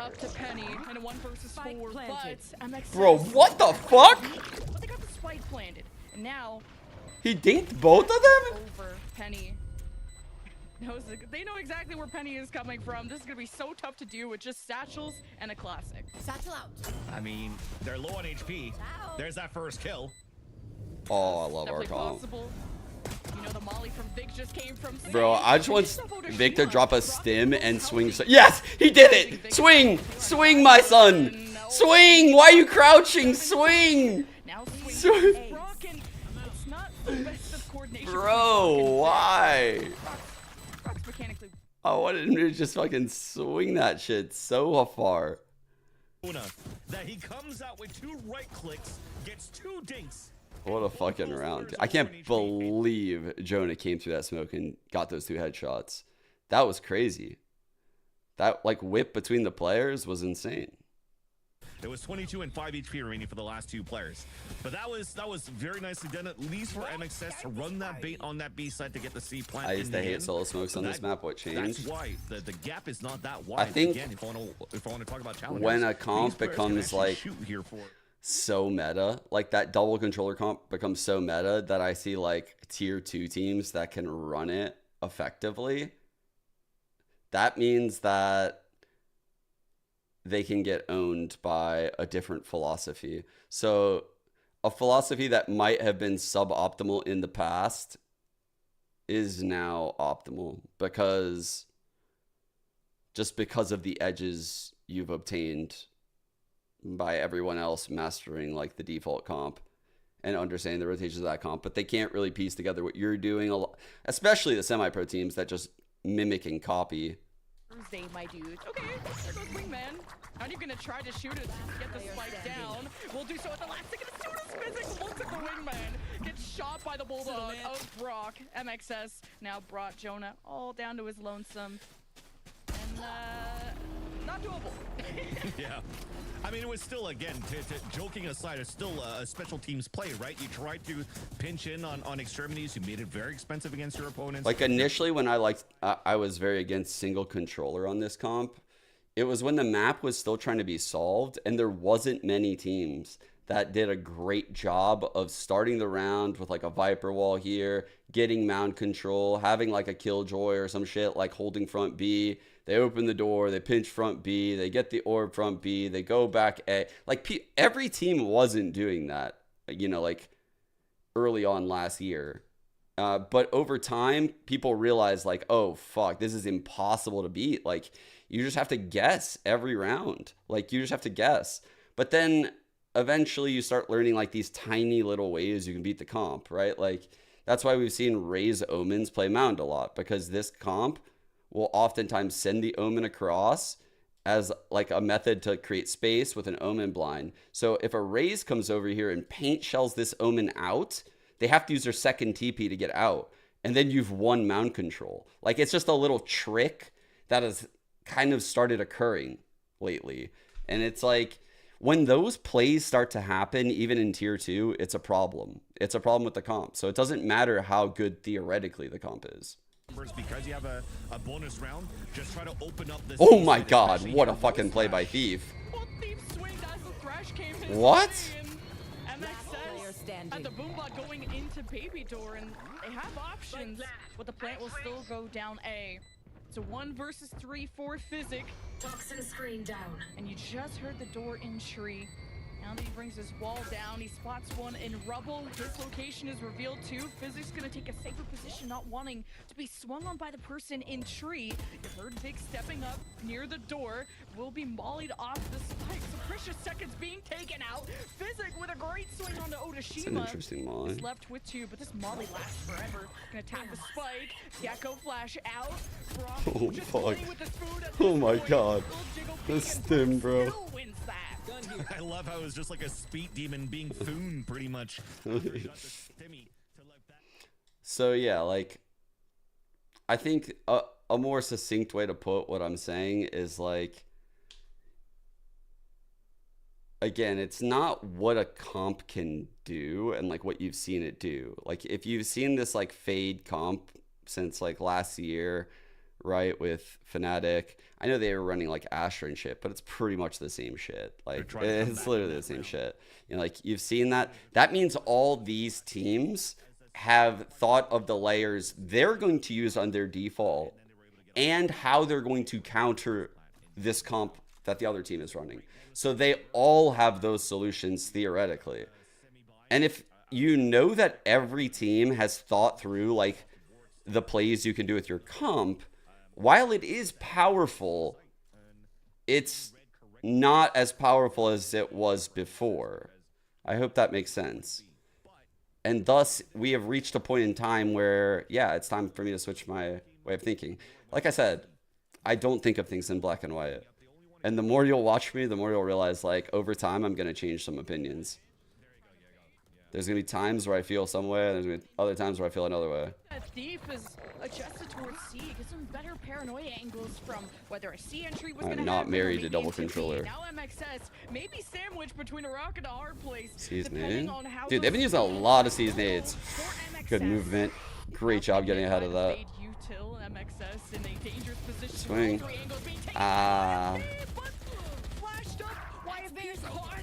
Bro, what the fuck? But they got the spike planted. And now He dinked both of them? over Penny. They know exactly where Penny is coming from. This is gonna be so tough to do with just satchels and a classic. Satchel out. I mean, they're low on HP. There's that first kill. Oh, I love our Definitely comp. possible. You know, the molly from Vic just came from Bro, I just want Vic to drop a Drop stim the and ball swing. out. Yes, he did it. Swing, swing, my son. Swing. Why are you crouching? Swing. Now Swing. swing. Rockin'. It's not the best of coordination. Bro, why? Rock's mechanically. I wanted him to just fucking swing that shit so far. That he comes out with 2 right clicks, gets 2 dinks. What a fucking round. I can't believe Jonah came through that smoke and got those 2 headshots. That was crazy. That like whip between the players was insane. There was 22 and 5 HP remaining for the last 2 players. But that was very nicely done, at least for MXS to run that bait on that B side to get the C plant. I used to hate solo smokes on this map. What changed? That's why the gap is not that wide. I think again, if I want to talk about challengers, when a comp becomes like shoot here for so meta, like that double controller comp becomes so meta that I see like tier 2 teams that can run it effectively. That means that they can get owned by a different philosophy. So a philosophy that might have been suboptimal in the past is now optimal because of the edges you've obtained by everyone else mastering like the default comp and understanding the rotations of that comp. But they can't really piece together what you're doing, especially the semi-pro teams that just mimic and copy. Thursday, my dude. Okay, there goes Wingman. Not even gonna try to shoot it, get the spike down. We'll do so at the last second. Physics looks at the Wingman. Gets shot by the Bulldog of Brock. MXS now brought Jonah all down to his lonesome. And, not doable. yeah. I mean, it was still, again, joking aside, it's still a special teams play, right? You tried to pinch in on extremities. You made it very expensive against your opponents. Like initially when I was very against single controller on this comp, it was when the map was still trying to be solved and there wasn't many teams that did a great job of starting the round with like a Viper wall here, getting mound control, having like a Killjoy or some shit, like holding front B. They open the door, they pinch front B, they get the orb front B, they go back A. Like every team wasn't doing that, you know, like early on last year. But over time, people realized like, oh, fuck, this is impossible to beat. Like, you just have to guess every round. Like, you just have to guess. But then eventually you start learning like these tiny little ways you can beat the comp, right? Like, that's why we've seen Raise Omens play Mound a lot, because this comp will oftentimes send the Omen across as like a method to create space with an Omen blind. So if a Raise comes over here and paint shells this Omen out, they have to use their second TP to get out. And then you've won mound control. Like, it's just a little trick that has kind of started occurring lately. And it's like, when those plays start to happen, even in tier 2, it's a problem. It's a problem with the comp. So it doesn't matter how good theoretically the comp is. Because you have a bonus round, just try to open up this. Oh my god, what a fucking play by Thief. Well, Thief swinged as the Thresh came his What? way, and MXS had the Boombot going into Baby Door, and they have options, but the plant will still go down A. It's a 1 versus 3 for Physic. Toxin screen down. And you just heard the door in tree. Now that he brings his wall down, he spots one in rubble. His location is revealed too. Physic's gonna take a safer position, not wanting to be swung on by the person in tree. You heard Vic stepping up near the door. Will be mollied off the spike. So precious seconds being taken out. Physic with a great swing onto Odashima. It's an interesting molly. He's left with 2, but this molly lasts forever. Gonna tap the spike. Gecko flash out. Brock Oh, just fuck. playing with the spoon at Oh this my point. god. Little jiggle The peek, and stim, Brock bro. still wins that. I love how it was just like a speed demon being foon, pretty much. So yeah, like, I think a more succinct way to put what I'm saying is like, again, it's not what a comp can do and like what you've seen it do. Like, if you've seen this like fade comp since like last year, right, with Fnatic, I know they were running like Astra and shit, but it's pretty much the same shit. Like, it's literally the same shit. You know, like, you've seen that. That means all these teams have thought of the layers they're going to use on their default and how they're going to counter this comp that the other team is running. So they all have those solutions theoretically. And if you know that every team has thought through like the plays you can do with your comp, while it is powerful, it's not as powerful as it was before. I hope that makes sense. And thus, we have reached a point in time where, yeah, it's time for me to switch my way of thinking. Like I said, I don't think of things in black and white. And the more you'll watch me, the more you'll realize, like, over time, I'm going to change some opinions. There's going to be times where I feel some way, and there's going to be other times where I feel another way. Thief is adjusted towards C, gets some better paranoia angles from whether a C entry was I'm gonna not happen, married or to maybe double into B. controller. Now MXS may be sandwiched between a rock and a hard place. Sees me. Depending on how Dude, they've been using a lot of C's nades. for Good MXS. movement. Great job getting ahead of that. Util MXS in a dangerous position. Swing. All three angles being taken Ah. by YFP, but flashed up. YFP caught.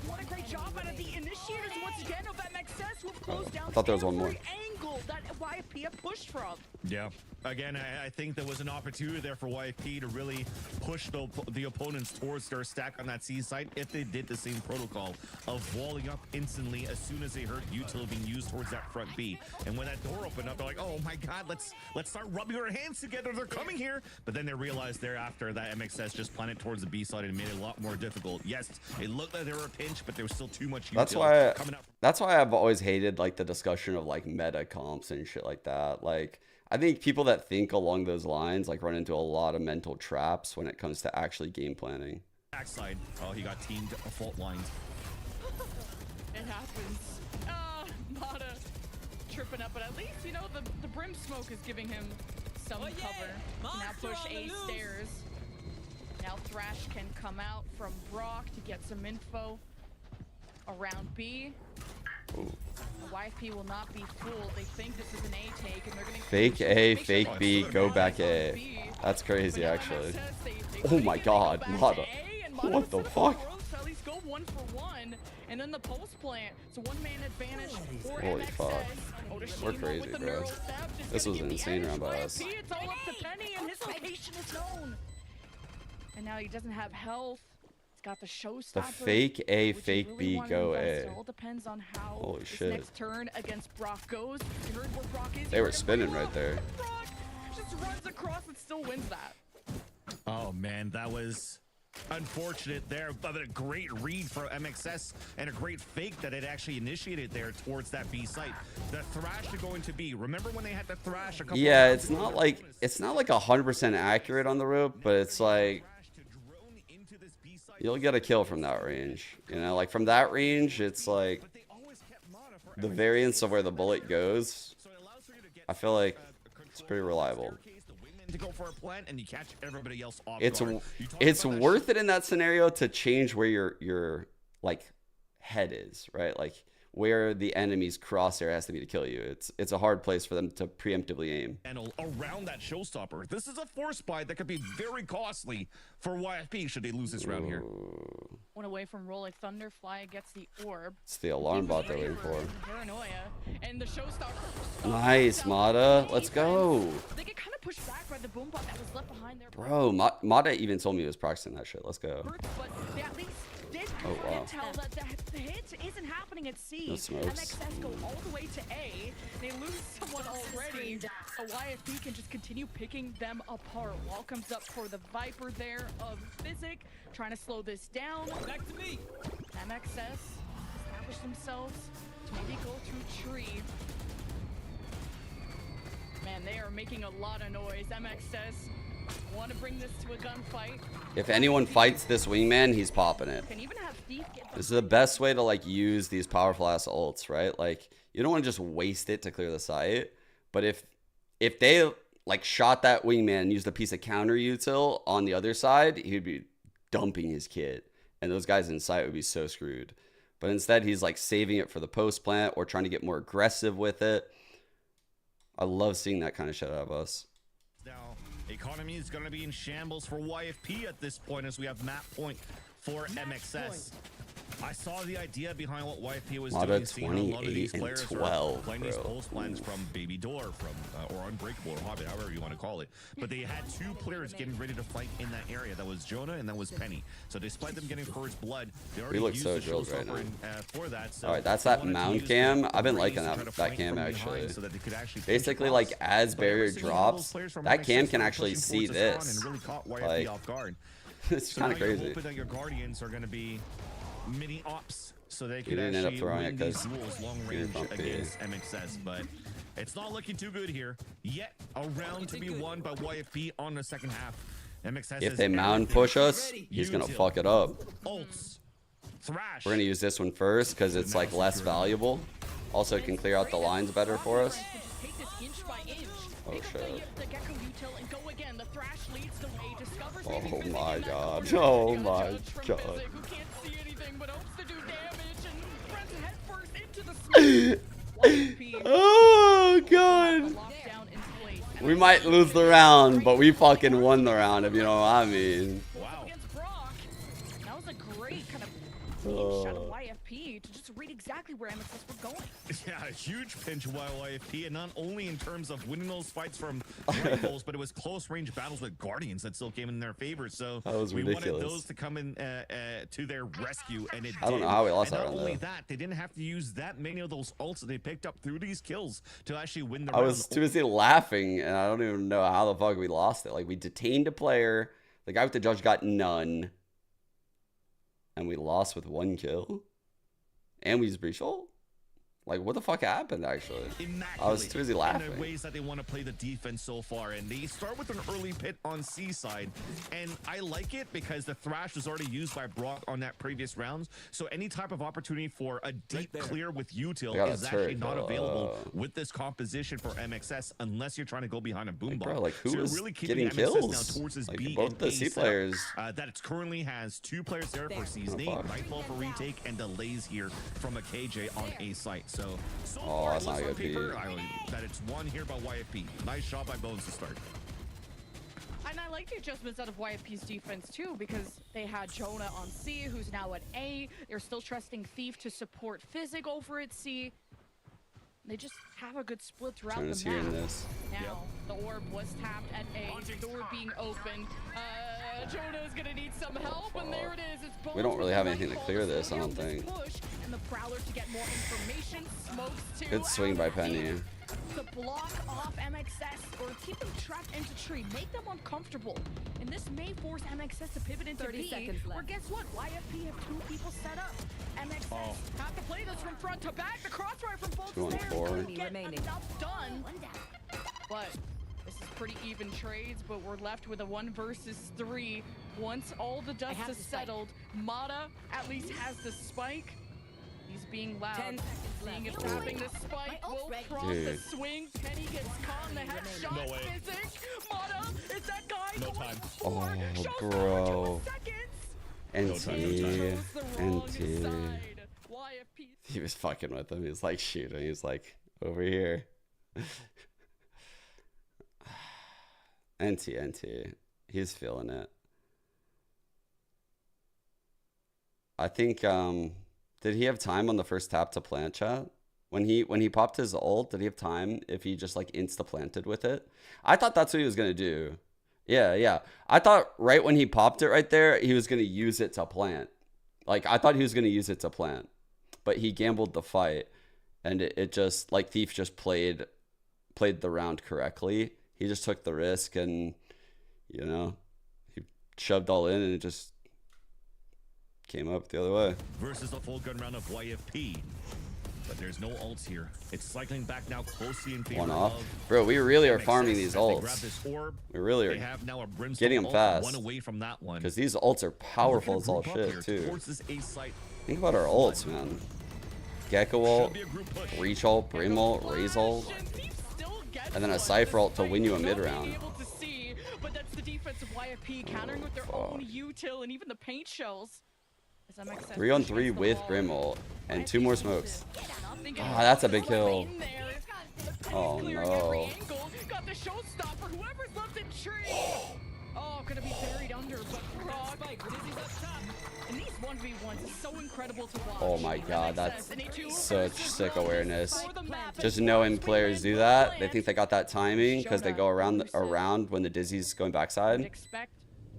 What a great job out of the initiators once again of MXS who have closed down I thought there was one every more. angle that YFP had pushed from. Yeah. Again, I think there was an opportunity there for YFP to really push the opponents towards their stack on that C site if they did the same protocol of walling up instantly as soon as they heard util being used towards that front B. And when that door opened up, they're like, oh my god, let's start rubbing our hands together. They're coming here. But then they realized thereafter that MXS just planted towards the B side and made it a lot more difficult. Yes, it looked like they were a pinch, but there was still too much util coming up. That's why I've always hated like the discussion of like meta comps and shit like that. Like, I think people that think along those lines like run into a lot of mental traps when it comes to actually game planning. Backside. Oh, he got teamed fault lines. It happens. Mata tripping up, but at least, you know, the brim smoke is giving him some cover. Can now push A stairs. Now Thrash can come out from Brock to get some info around B. Ooh. The YFP will not be fooled. They think this is an A take, and they're gonna Fake A, make fake sure B, it's go on back B. A. That's crazy, But now actually. MXS, they Oh my go god, back to Mata. A, and Mata What the set up fuck? the ropes to at least go 1-for-1, and then the post plant. It's a one-man advantage for Holy MXS. fuck. Otoshima We're crazy, with the bro. neural theft is This gonna was get an the insane edge. round by us. YFP, it's all up to Penny, and his location is known. And now he doesn't have health. He's got the showstopper. The fake A, which he fake really B, wanted go to invest. A. It all depends on how Holy this shit. next turn against Brock goes. You heard where Brock is. They You were heard him spinning bring right up. there. Brock just runs across and still wins that. Oh man, that was unfortunate there, but a great read for MXS and a great fake that it actually initiated there towards that B site. The thrash to go into B. Remember when they had the thrash a couple Yeah, of it's not like 100% accurate on the rope, but it's like you'll get a kill from that range. You know, like from that range, it's like the variance of where the bullet goes. I feel like it's pretty reliable. to go for a plant and you catch everybody else off It's guard. You talk it's about that worth it in that scenario to change where your like head is, right? Like where the enemy's crosshair has to be to kill you. It's a hard place for them to preemptively aim. channel around that showstopper. This is a force buy that could be very costly for YFP should they lose this round here. One away from Rolling Thunder. Fly gets the orb. It's the alarm bot they're waiting for. Paranoia. And the showstopper. Nice, Mata. Let's go. They get kind of pushed back by the boom bot that was left behind there. Bro, Mata even told me he was practicing that shit. Let's go. But they at least did Oh, wow. tell that the hit isn't happening at C. No smokes. MXS go all the way to A. They lose someone already. So YFP can just continue picking them apart. Wall comes up for the Viper there of Physic, trying to slow this down. Back to me. MXS establish themselves to maybe go to tree. Man, they are making a lot of noise. MXS want to bring this to a gunfight. If anyone fights this wingman, he's popping it. Can even have Thief get This is the best way to like use these powerful ass ults, right? Like you don't want to just waste it to clear the site, but if they like shot that wingman and used a piece of counter util on the other side, he'd be dumping his kit, and those guys in sight would be so screwed. But instead, he's like saving it for the post plant or trying to get more aggressive with it. I love seeing that kind of shit out of us. Now, economy is going to be in shambles for YFP at this point as we have map point for MXS. I saw the idea behind what YFP was Mata doing. Seeing how a lot of 28 these and players 12, are playing these bro. pulse plans from Baby Door, from or Unbreakable or Hobbit, however you want to call it. But they had two players getting ready to fight in that area. That was Jonah and that was Penny. So despite them getting first blood, they already look used so the drilled right showstopper now. for that. So All right, that's they that wanted to mound use cam. the I've been raise liking to try to that fight cam from behind actually. so that they could actually pinch Basically, across. like as But barrier every single one of those drops, players from that MXS cam can were actually pushing see towards the spawn this. and really caught YFP Like, off guard. it's So kind now of you're crazy. hoping that your Guardians are going to be mini ops, so they could didn't end up actually throwing win it these 'cause duels long you range didn't bump against MXS. But it's not looking too good here. Yet a round to be won by YFP on the second half. MXS If has they mound everything. push us, he's gonna Util, fuck it up. ults, thrash. We're gonna use this one first because it's like less valuable. Also, it can clear out the lines better for us. Take this inch by inch. Oh, Pick up shit. the Gecko util and go again. The thrash leads the way. Discovers Oh maybe Physic my in that god. corner. Oh You got a my judge from god. Physic who can't see anything but hopes to do damage and runs headfirst into the smoke. YFP Oh god. lockdown in place. And We might lose the round, but we fucking won the round, if you know what I mean. Wow. against Brock. That was a great kind of Oh. shot of YFP to just read exactly where MXS were going. Yeah, a huge pinch by YFP, and not only in terms of winning those fights from rifles, but it was close range battles with Guardians that still came in their favor. So That was we ridiculous. wanted those to come in to their rescue, and it I don't did. know how we lost and that not round, only though. that, they didn't have to use that many of those ults that they picked up through these kills to actually win the I round. was too busy laughing, and I don't even know how the fuck we lost it. Like, we detained a player, the guy with the judge got none, and we lost with 1 kill, and we used breach ult? Like, what the fuck happened, actually? I was too busy In laughing. the ways that they want to play the defense so far, and they start with an early pit on C side, and I like it because the thrash was already used by Brock on that previous round. So any type of opportunity for a deep clear with util They got a is actually turret, not though. available with this composition for MXS unless you're trying to go behind a boom Like, bomb. bro, like, who so you're was really keeping getting MXS kills? now towards this Like, B both and the A C setup, players. that it currently has 2 players there for C's. Nate, fuck? Nightfall for retake, and delays here from a KJ on A site. So Oh, far, that's it not looks a on good paper, beat. that it's won here by YFP. Nice shot by Bones to start. And I like the adjustments out of YFP's defense too, because they had Jonah on C, who's now at A. They're still trusting Thief to support Physic over at C. They just have a good split throughout Turner's the here map. in this. Now, the orb was tapped at A, door being opened. Jonah is gonna need some help, and there it is. It's Bones We don't really with have the anything to Nightfall clear this, I slow don't down think. push, and the Prowler to get more information. Smokes too. Good swing by Penny. To block off MXS or keep them trapped into tree, make them uncomfortable. And this may force MXS to pivot into 30 B, seconds left. where guess what? YFP have 2 people set up. MXS have to play this from front to back. The crossfire from both 2 on stairs 4. couldn't get Remaining. enough done. But this is pretty even trades, but we're left with a 1 versus 3. Once all the dust have is the spike. settled, Mata at least has the spike. He's being loud. 10 seconds Seeing if left. tapping the spike My ult's will ready. cross the Dude. swing. Penny gets caught in the headshot. No way. Physic. Mata is that guy No going time. for Oh, showstopper bro. 2 seconds. NT. Chose the wrong NT. side. YFP. He was fucking with him. He was like shooting. He was like, over here. NT. He's feeling it. I think, did he have time on the first tap to plant, chat? When he popped his ult, did he have time if he just like insta-planted with it? I thought that's what he was going to do. Yeah. I thought right when he popped it right there, he was going to use it to plant. Like, I thought he was going to use it to plant. But he gambled the fight. And it just, like, Thief just played the round correctly. He just took the risk and, you know, he shoved all in and it just came up the other way. Versus a full gun round of YFP. But there's no ults here. It's cycling back now closely in favor One off. of Bro, we really are MXS farming as these they grab ults. this orb. We really They are have now a Brimstone getting them ult, fast. one away from that one. Because these ults are powerful as all Group up here shit, too. towards this A site. Think about our ults, man. Gecko ult, Should be a group push. Reach ult, Brim ult, Raze ult. And then a Cypher ult to win you a mid-round. But that's the defense of YFP countering with their own util and even the paint shells. As MXS 3 on push 3 against the with wall. Brim ult. And 2 more smokes. Nothing Ah, that's a big kill. in there. Oh, Clearing no. every angle. Got the showstopper. Whoever's left in tree. Oh, gonna be buried under, but Brock, and these 1v1s is so incredible to watch. Oh my god, that's MXS, such sick awareness. Just knowing players do that, they think they got that timing because they go around when the Dizzy's going backside. Expect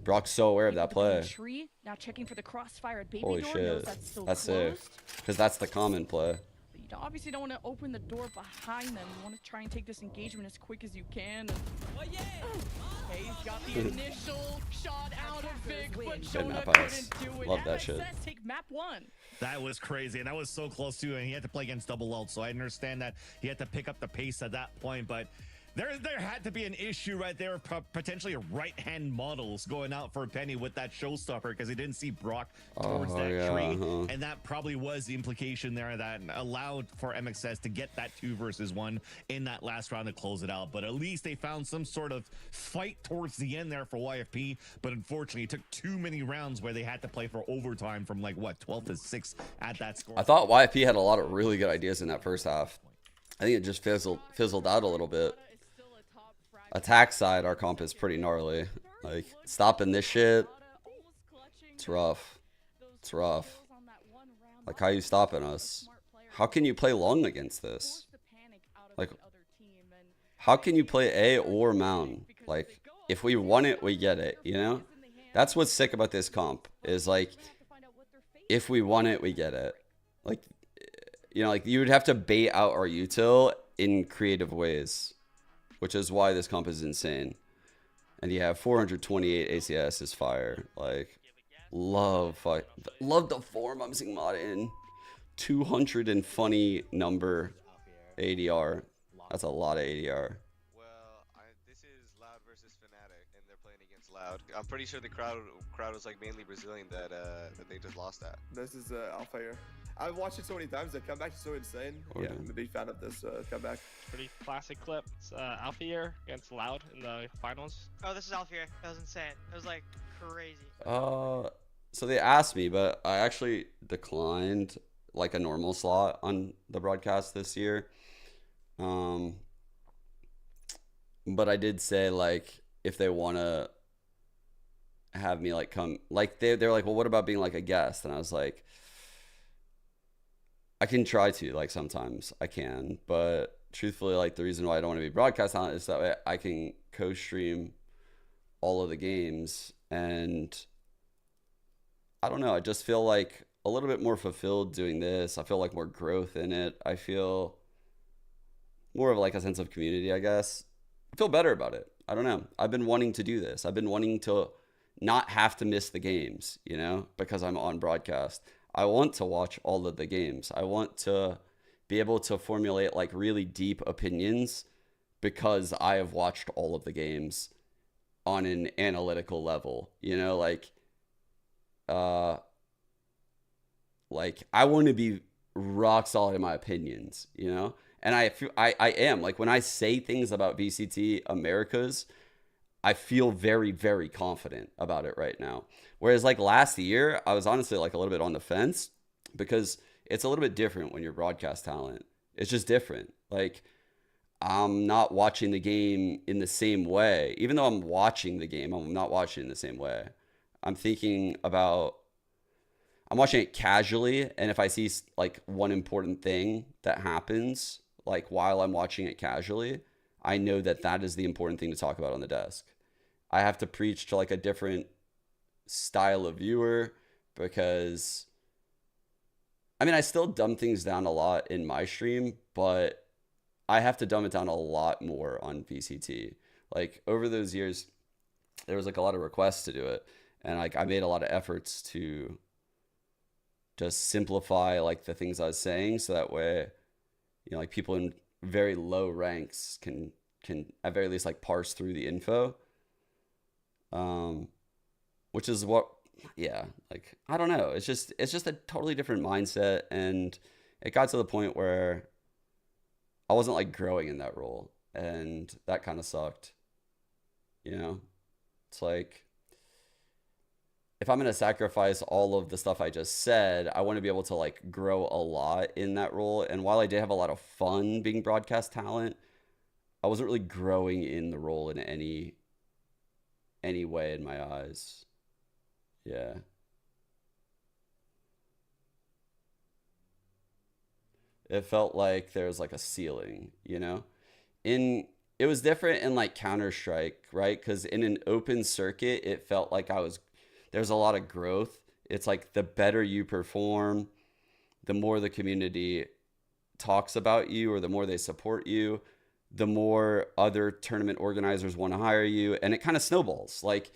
Brock's so aware of that play. tree, now checking for the crossfire at baby Holy door, shit, knows that's still that's sick. closed. Because that's the common play. But you obviously don't want to open the door behind them. You want to try and take this engagement as quick as you can. He's got the initial shot out of Vic, but Jonah map pass. couldn't do it. Love that shit. MXS take map 1. That was crazy, and that was so close too. And he had to play against double ult, so I understand that he had to pick up the pace at that point. But there had to be an issue right there, potentially right-hand models going out for Penny with that showstopper because he didn't see Brock towards that tree, and that probably was the implication there that allowed for MXS to get that 2 versus 1 in that last round to close it out. But at least they found some sort of fight towards the end there for YFP. But unfortunately, it took too many rounds where they had to play for overtime from like what 12 to 6 at that score. I thought YFP had a lot of really good ideas in that first half. I think it just fizzled out a little bit. Attack side, our comp is pretty gnarly. Like, stopping this shit, it's rough. It's rough. Like, how are you stopping us? How can you play long against this? Like, how can you play A or Mountain? Like, if we want it, we get it, you know? That's what's sick about this comp, is like, if we want it, we get it. Like, you know, like, you would have to bait out our util in creative ways, which is why this comp is insane. And you have 428 ACS is fire. Like, love the form I'm seeing mod in. 200 and funny number ADR. That's a lot of ADR. Well, this is Loud versus Fnatic, and they're playing against Loud. I'm pretty sure the crowd was like mainly Brazilian that they just lost that. This is Alpha here. I've watched it so many times. The comeback is so insane. Oh, Yeah, damn. I'm a big fan of this comeback. Pretty classic clip. It's Alpha Year against Loud in the finals. Oh, this is Alpha Year. That was insane. It was like crazy. So they asked me, but I actually declined like a normal slot on the broadcast this year. But I did say, like, if they want to have me like come, like they're like, well, what about being like a guest? And I was like, I can try to, like, sometimes I can, but truthfully, like, the reason why I don't want to be broadcast talent is that way I can co-stream all of the games, and I don't know, I just feel like a little bit more fulfilled doing this. I feel like more growth in it. I feel more of like a sense of community, I guess. I feel better about it. I don't know. I've been wanting to do this. I've been wanting to not have to miss the games, you know, because I'm on broadcast. I want to watch all of the games. I want to be able to formulate like really deep opinions because I have watched all of the games on an analytical level, you know, like I want to be rock solid in my opinions, you know? And I feel I am, like, when I say things about VCT Americas, I feel very, very confident about it right now. Whereas like last year, I was honestly like a little bit on the fence because it's a little bit different when you're broadcast talent. It's just different. Like, I'm not watching the game in the same way. Even though I'm watching the game, I'm not watching it in the same way. I'm watching it casually, and if I see like one important thing that happens, like while I'm watching it casually, I know that that is the important thing to talk about on the desk. I have to preach to like a different style of viewer because, I mean, I still dumb things down a lot in my stream, but I have to dumb it down a lot more on VCT. Like, over those years, there was like a lot of requests to do it, and like I made a lot of efforts to just simplify like the things I was saying, so that way, you know, like people in very low ranks can at very least like parse through the info. Which is what, yeah, like, I don't know. It's just a totally different mindset, and it got to the point where I wasn't like growing in that role, and that kind of sucked. You know, it's like, if I'm going to sacrifice all of the stuff I just said, I want to be able to like grow a lot in that role. And while I did have a lot of fun being broadcast talent, I wasn't really growing in the role in any way in my eyes. Yeah. It felt like there was like a ceiling, you know? In It was different in like Counter-Strike, right? Because in an open circuit, it felt like there's a lot of growth. It's like the better you perform, the more the community talks about you or the more they support you, the more other tournament organizers want to hire you. And it kind of snowballs. Like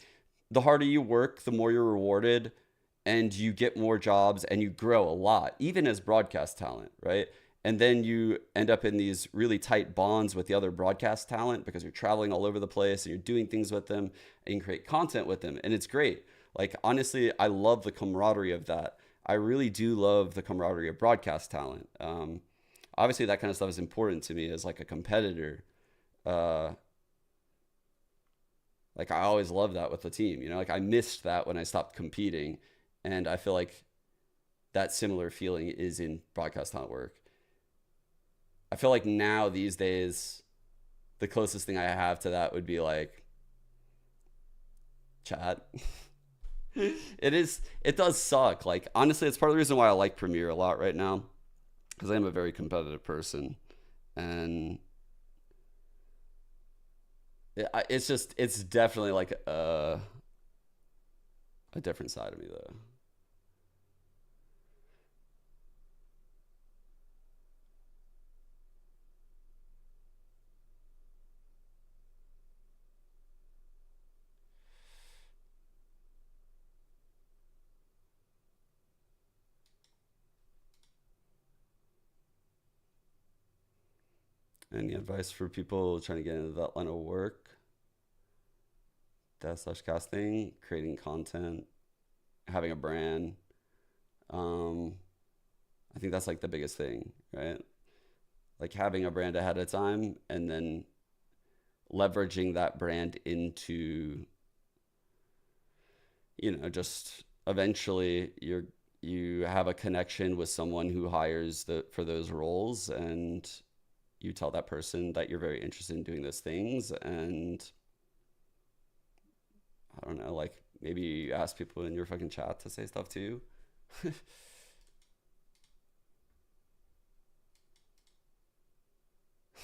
the harder you work, the more you're rewarded and you get more jobs and you grow a lot, even as broadcast talent, right? And then you end up in these really tight bonds with the other broadcast talent because you're traveling all over the place and you're doing things with them and you create content with them. And it's great. Like, honestly, I love the camaraderie of that. I really do love the camaraderie of broadcast talent. Obviously, that kind of stuff is important to me as like a competitor. Like, I always love that with the team. You know, like I missed that when I stopped competing. And I feel like that similar feeling is in broadcast talent work. I feel like now these days, the closest thing I have to that would be like chat. It does suck. Like, honestly, it's part of the reason why I like Premiere a lot right now, because I am a very competitive person. And it's definitely like a different side of me though. Any advice for people trying to get into that line of work? Dev/casting, creating content, having a brand. I think that's like the biggest thing, right? Like having a brand ahead of time and then leveraging that brand into, you know, just eventually you have a connection with someone who hires for those roles, and you tell that person that you're very interested in doing those things. And I don't know, like maybe you ask people in your fucking chat to say stuff too.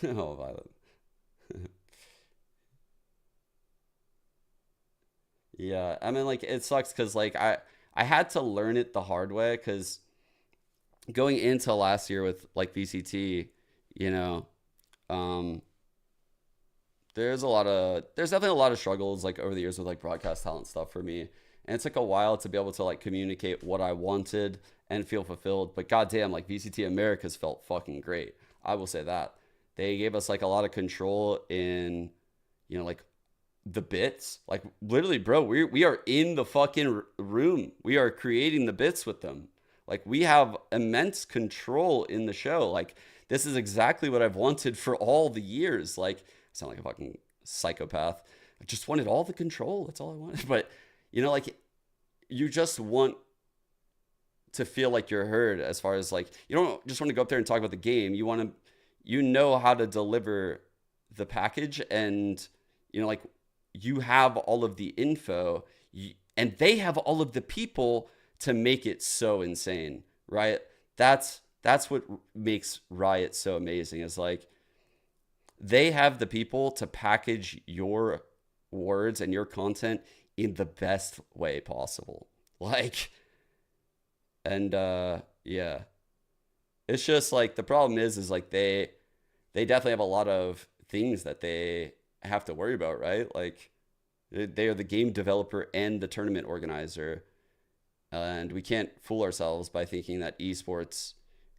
Oh, Violet. Yeah, I mean, like it sucks because like I had to learn it the hard way, because going into last year with like VCT, you know, there's definitely a lot of struggles like over the years with like broadcast talent stuff for me. And it took a while to be able to like communicate what I wanted and feel fulfilled. But goddamn, like VCT Americas felt fucking great. I will say that. They gave us like a lot of control in, you know, like the bits. Like literally, bro, we are in the fucking room. We are creating the bits with them. Like we have immense control in the show. Like this is exactly what I've wanted for all the years. Like I sound like a fucking psychopath. I just wanted all the control. That's all I wanted. But you know, like you just want to feel like you're heard, as far as like, you don't just want to go up there and talk about the game. You want to, you know how to deliver the package, and you know, like you have all of the info, and they have all of the people to make it so insane, right? That's what makes Riot so amazing, is like they have the people to package your words and your content in the best way possible. Like, and yeah, it's just like the problem is like they definitely have a lot of things that they have to worry about, right? Like they are the game developer and the tournament organizer, and we can't fool ourselves by thinking that esports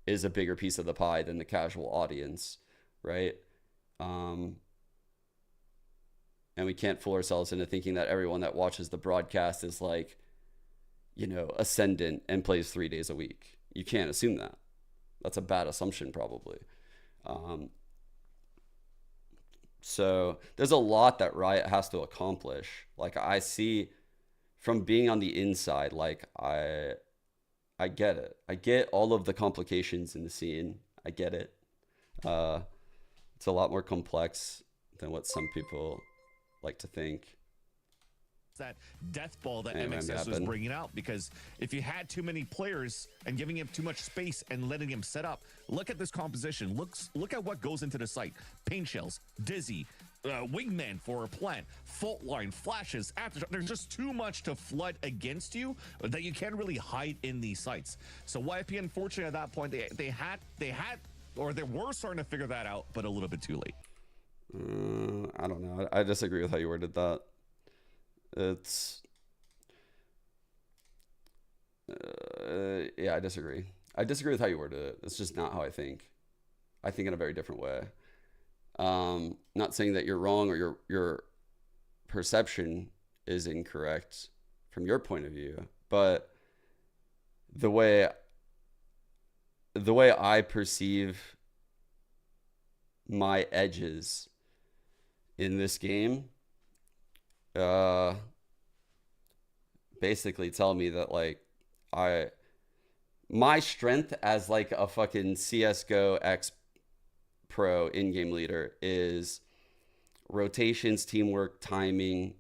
is a bigger piece of the pie than the casual audience, right? And we can't fool ourselves into thinking that everyone that watches the broadcast is like, you know, ascendant and plays 3 days a week. You can't assume that. That's a bad assumption, probably. So there's a lot that Riot has to accomplish. Like I see from being on the inside, like I get it. I get all of the complications in the scene. I get it. It's a lot more complex than what some people like to think. that death ball that Anyway, MXS was happen. bringing out, because if you had too many players and giving him too much space and letting him set up, look at this composition. Look at what goes into the site. Pain shells, Dizzy, wingman for a plant, fault line, flashes, after. There's just too much to flood against you that you can't really hide in these sites. So YFP, unfortunately, at that point, they were starting to figure that out, but a little bit too late. I don't know. I disagree with how you worded that. It's yeah, I disagree. I disagree with how you worded it. It's just not how I think. I think in a very different way. Not saying that you're wrong or your perception is incorrect from your point of view, but the way I perceive my edges in this game basically tell me that like my strength as like a fucking CSGO X pro in-game leader is rotations, teamwork, timing,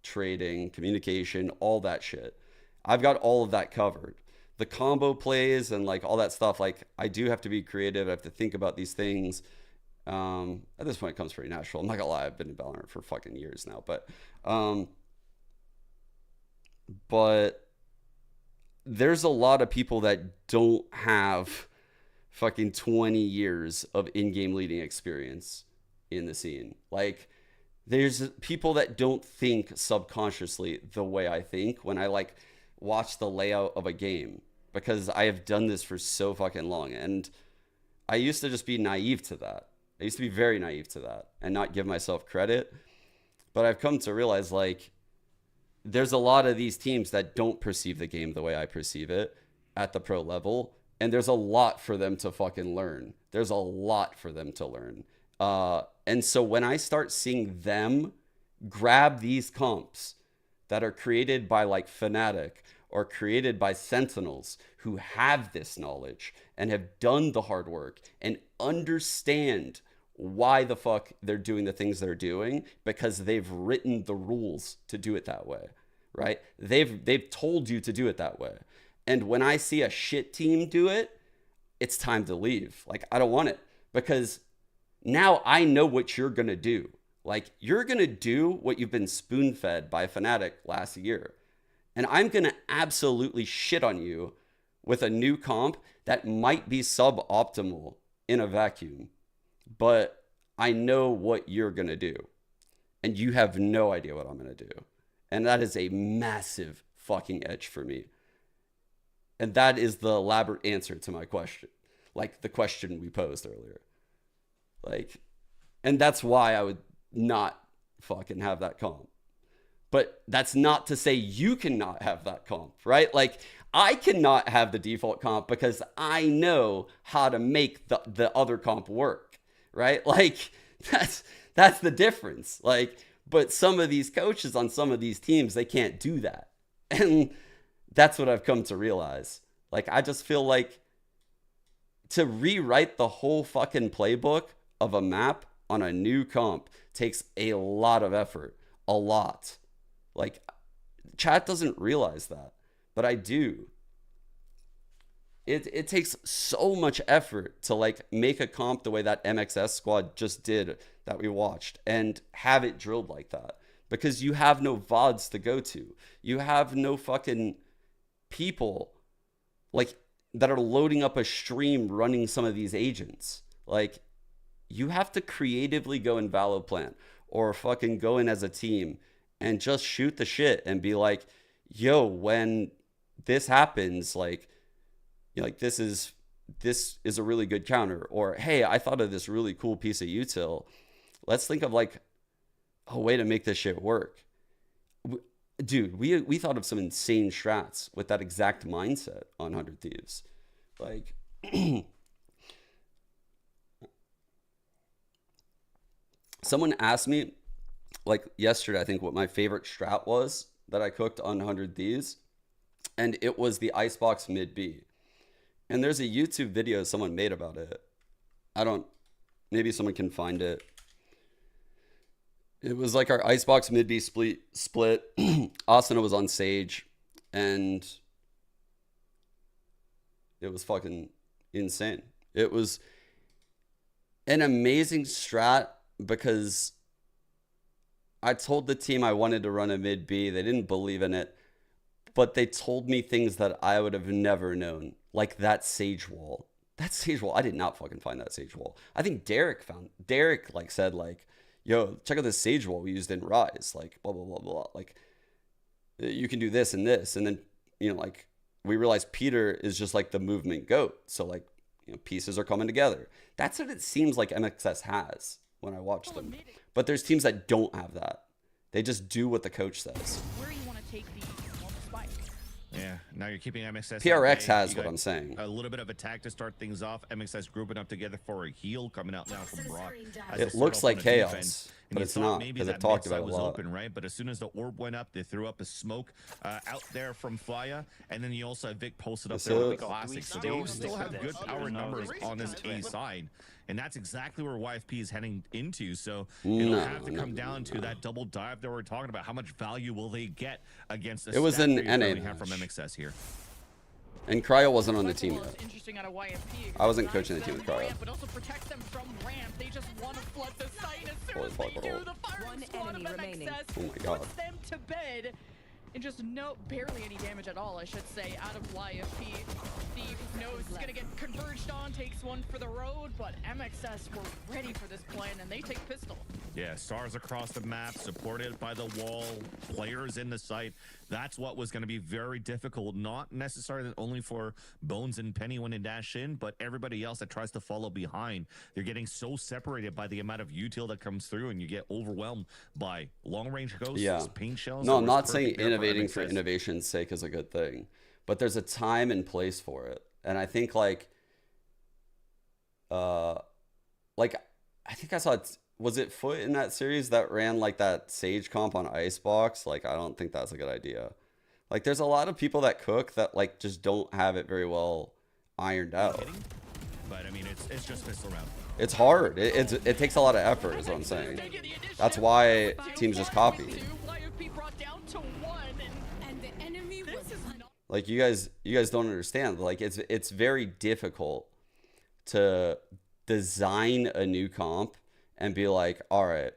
trading, communication, all that shit. I've got all of that covered. The combo plays and like all that stuff, like I do have to be creative. I have to think about these things. At this point it comes pretty natural. I'm not gonna lie, I've been in Valorant for fucking years now, but there's a lot of people that don't have fucking 20 years of in-game leading experience in the scene. Like there's people that don't think subconsciously the way I think when I like watch the layout of a game, because I have done this for so fucking long. And I used to just be naive to that. I used to be very naive to that and not give myself credit. But I've come to realize like there's a lot of these teams that don't perceive the game the way I perceive it at the pro level. And there's a lot for them to fucking learn. There's a lot for them to learn. And so when I start seeing them grab these comps that are created by like Fnatic or created by Sentinels who have this knowledge and have done the hard work and understand why the fuck they're doing the things they're doing, because they've written the rules to do it that way, right? They've told you to do it that way. And when I see a shit team do it, it's time to leave. Like, I don't want it, because now I know what you're going to do. Like, you're going to do what you've been spoon-fed by Fnatic last year. And I'm going to absolutely shit on you with a new comp that might be suboptimal in a vacuum. But I know what you're going to do. And you have no idea what I'm going to do. And that is a massive fucking edge for me. And that is the elaborate answer to my question. Like the question we posed earlier. Like, and that's why I would not fucking have that comp. But that's not to say you cannot have that comp, right? Like, I cannot have the default comp because I know how to make the other comp work, right? Like, that's the difference. Like, but some of these coaches on some of these teams, they can't do that. And that's what I've come to realize. Like, I just feel like to rewrite the whole fucking playbook of a map on a new comp takes a lot of effort. A lot. Like, chat doesn't realize that, but I do. It takes so much effort to like make a comp the way that MXS squad just did that we watched and have it drilled like that, because you have no VODs to go to. You have no fucking people like that are loading up a stream running some of these agents. Like, you have to creatively go in Valo plant or fucking go in as a team and just shoot the shit and be like, yo, when this happens, like, you know, like this is a really good counter. Or, hey, I thought of this really cool piece of util. Let's think of like a way to make this shit work. Dude, we thought of some insane strats with that exact mindset on 100 Thieves. Like, someone asked me, like yesterday, I think, what my favorite strat was that I cooked on 100 Thieves. And it was the icebox mid B. And there's a YouTube video someone made about it. Maybe someone can find it. It was like our Icebox mid B split. Asuna was on Sage, and it was fucking insane. It was an amazing strat because I told the team I wanted to run a mid B. They didn't believe in it, but they told me things that I would have never known, like that Sage wall. That Sage wall, I did not fucking find that Sage wall. I think Derek like said like, yo, check out this Sage wall we used in Rise, like blah, blah, blah, blah. Like you can do this and this. And then, you know, like we realized Peter is just like the movement goat. So like, you know, pieces are coming together. That's what it seems like MXS has when I watch them. But there's teams that don't have that. They just do what the coach says. Where you want to take the spike? Yeah, now you're keeping MXS. PRX has what I'm saying. A little bit of attack to start things off. MXS grouping up together for a heal coming out now from Brock. It looks like chaos, but it's not, because I've talked about it a lot. Open, right? But as soon as the orb went up, they threw up a smoke out there from Flya, and then you also have Vic posted up there with the classic. So they still have good power numbers on this A side. And that's exactly where YFP is heading into. So it'll have to come down to that double dive that we're talking about. How much value will they get against the it was an NA we have from MXS here? And Cryo wasn't on the team yet. Interesting out of YFP. I wasn't coaching the team with Cryo. But also protect them from ramp. They just want to flood the site as soon Holy as fuck, they do. bro. The firing squad of MXS Oh my God. puts them to bed. And just barely any damage at all, I should say, out of YFP. Steve knows he's gonna get converged on, takes one for the road, but MXS were ready for this plan, and they take pistol. Yeah, stars across the map, supported by the wall, players in the site. That's what was going to be very difficult, not necessarily only for Bones and Penny when they dash in, but everybody else that tries to follow behind. They're getting so separated by the amount of util that comes through, and you get overwhelmed by long-range ghosts, paint shells. No, I'm not saying innovating for innovation's sake is a good thing, but there's a time and place for it. And I think I think I saw was it Foot in that series that ran like that Sage comp on Icebox? Like, I don't think that's a good idea. Like, there's a lot of people that cook that like just don't have it very well ironed out. But I mean, it's just pistol round. It's hard. It takes a lot of effort, is what I'm saying. That's why teams just copy. Like, you guys don't understand. Like, it's very difficult to design a new comp and be like, all right,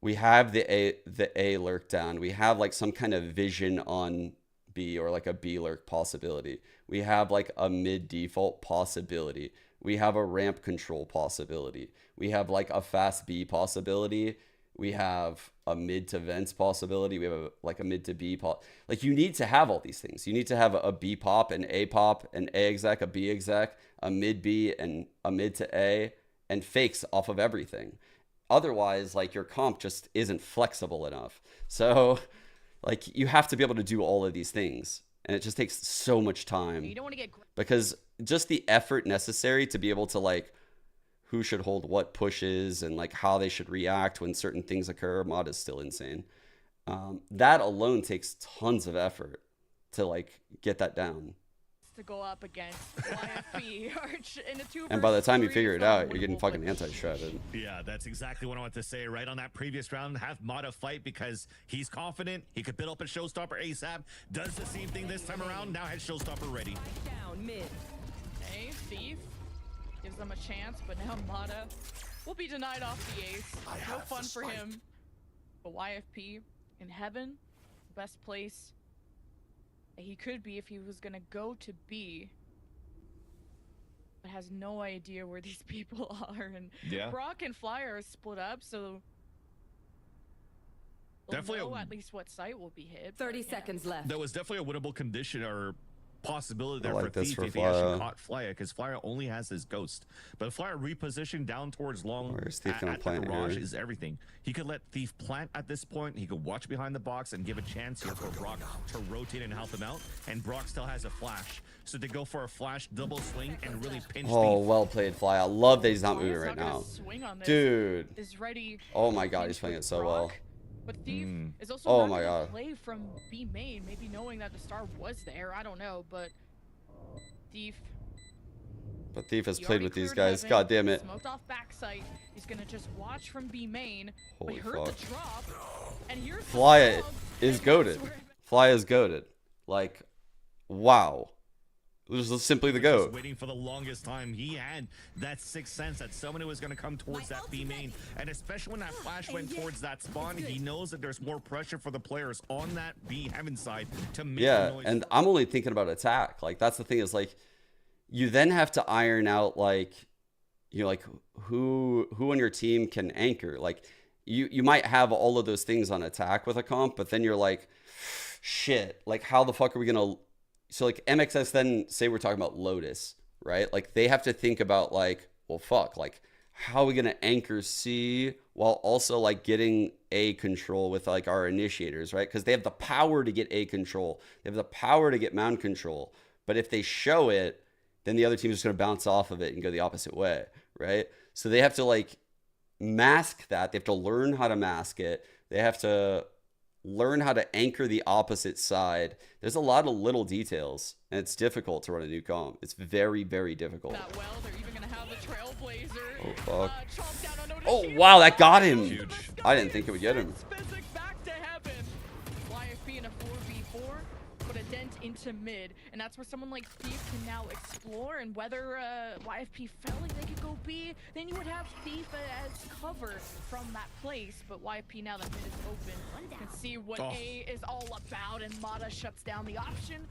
we have the A lurk down. We have like some kind of vision on B, or like a B lurk possibility. We have like a mid default possibility. We have a ramp control possibility. We have like a fast B possibility. We have a mid to vents possibility. We have like a mid to B pop. Like, you need to have all these things. You need to have a B pop, an A pop, an A exec, a B exec, a mid B, and a mid to A, and fakes off of everything. Otherwise, like, your comp just isn't flexible enough. So, like, you have to be able to do all of these things, and it just takes so much time. You don't want to get because just the effort necessary to be able to, like, who should hold what pushes and like how they should react when certain things occur, mod is still insane. That alone takes tons of effort to like get that down. To go up against YFP Arch in a 2 and by the time you figure it out, you're getting fucking anti-shredded. Yeah, that's exactly what I want to say. Right on that previous round, have Mata fight because he's confident he could build up a showstopper ASAP. Does the same thing this time around. Now has showstopper ready. Down mid. Hey, Thief gives them a chance, but now Mata will be denied off the ace. No fun for him. But YFP in heaven, best place he could be if he was gonna go to B, but has no idea where these people are. And Brock and Flyer are split up, so definitely know at least what site will be hit. 30 seconds left. That was definitely a winnable condition or possibility there like for Thief if he Flyer. actually caught Flyer, because Flyer only has his ghost. But Flyer repositioned down towards long Where's Thief gonna at the plant garage here? is everything. He could let Thief plant at this point. He could watch behind the box and give a chance here for Brock to rotate and help him out. And Brock still has a flash. So to go for a flash double swing and really pinch Oh, Thief. well played, Fly. I love that he's not moving right now. Dude. Is ready. Oh my god, he's playing it so well. But Thief is also Oh not my gonna god. play from B main, maybe knowing that the star was there. I don't know, but Thief But Thief has He played already with these cleared guys. heaven, God damn it. Smoked off backside. He's gonna just watch from B main. But Holy he heard fuck. the drop. And here's the Fly dog, is and goated. that's where- Fly is goated. Like, wow. This is simply the Just goat. waiting for the longest time. He had that sixth sense that somebody was going to come towards that B main, and especially when that flash went towards that spawn, he knows that there's more pressure for the players on that B heaven side to make Yeah, noise. and I'm only thinking about attack. Like, that's the thing is, like, you then have to iron out, like, you know, like, who on your team can anchor. Like, you might have all of those things on attack with a comp, but then you're like, shit, like, how the fuck are we going to... So, like, MXS then, say we're talking about Lotus, right? Like, they have to think about, like, well, fuck, like, how are we going to anchor C while also, like, getting A control with, like, our initiators, right? Because they have the power to get A control. They have the power to get mound control. But if they show it, then the other team is just going to bounce off of it and go the opposite way, right? So they have to, like, mask that. They have to learn how to mask it. They have to learn how to anchor the opposite side. There's a lot of little details, and it's difficult to run a new comp. It's very, very difficult. That well, they're even gonna have the Trailblazer. Oh, fuck. Chomp down on Otis Oh, here. wow, that got him. Huge. I didn't think it would get him. Physics back to heaven. YFP in a 4v4, put a dent into mid, and that's where someone like Thief can now explore. And whether YFP felt like they could go B, then you would have Thief as cover from that place. But YFP, now that mid is open, can see what A is all about, and Mata shuts down the option.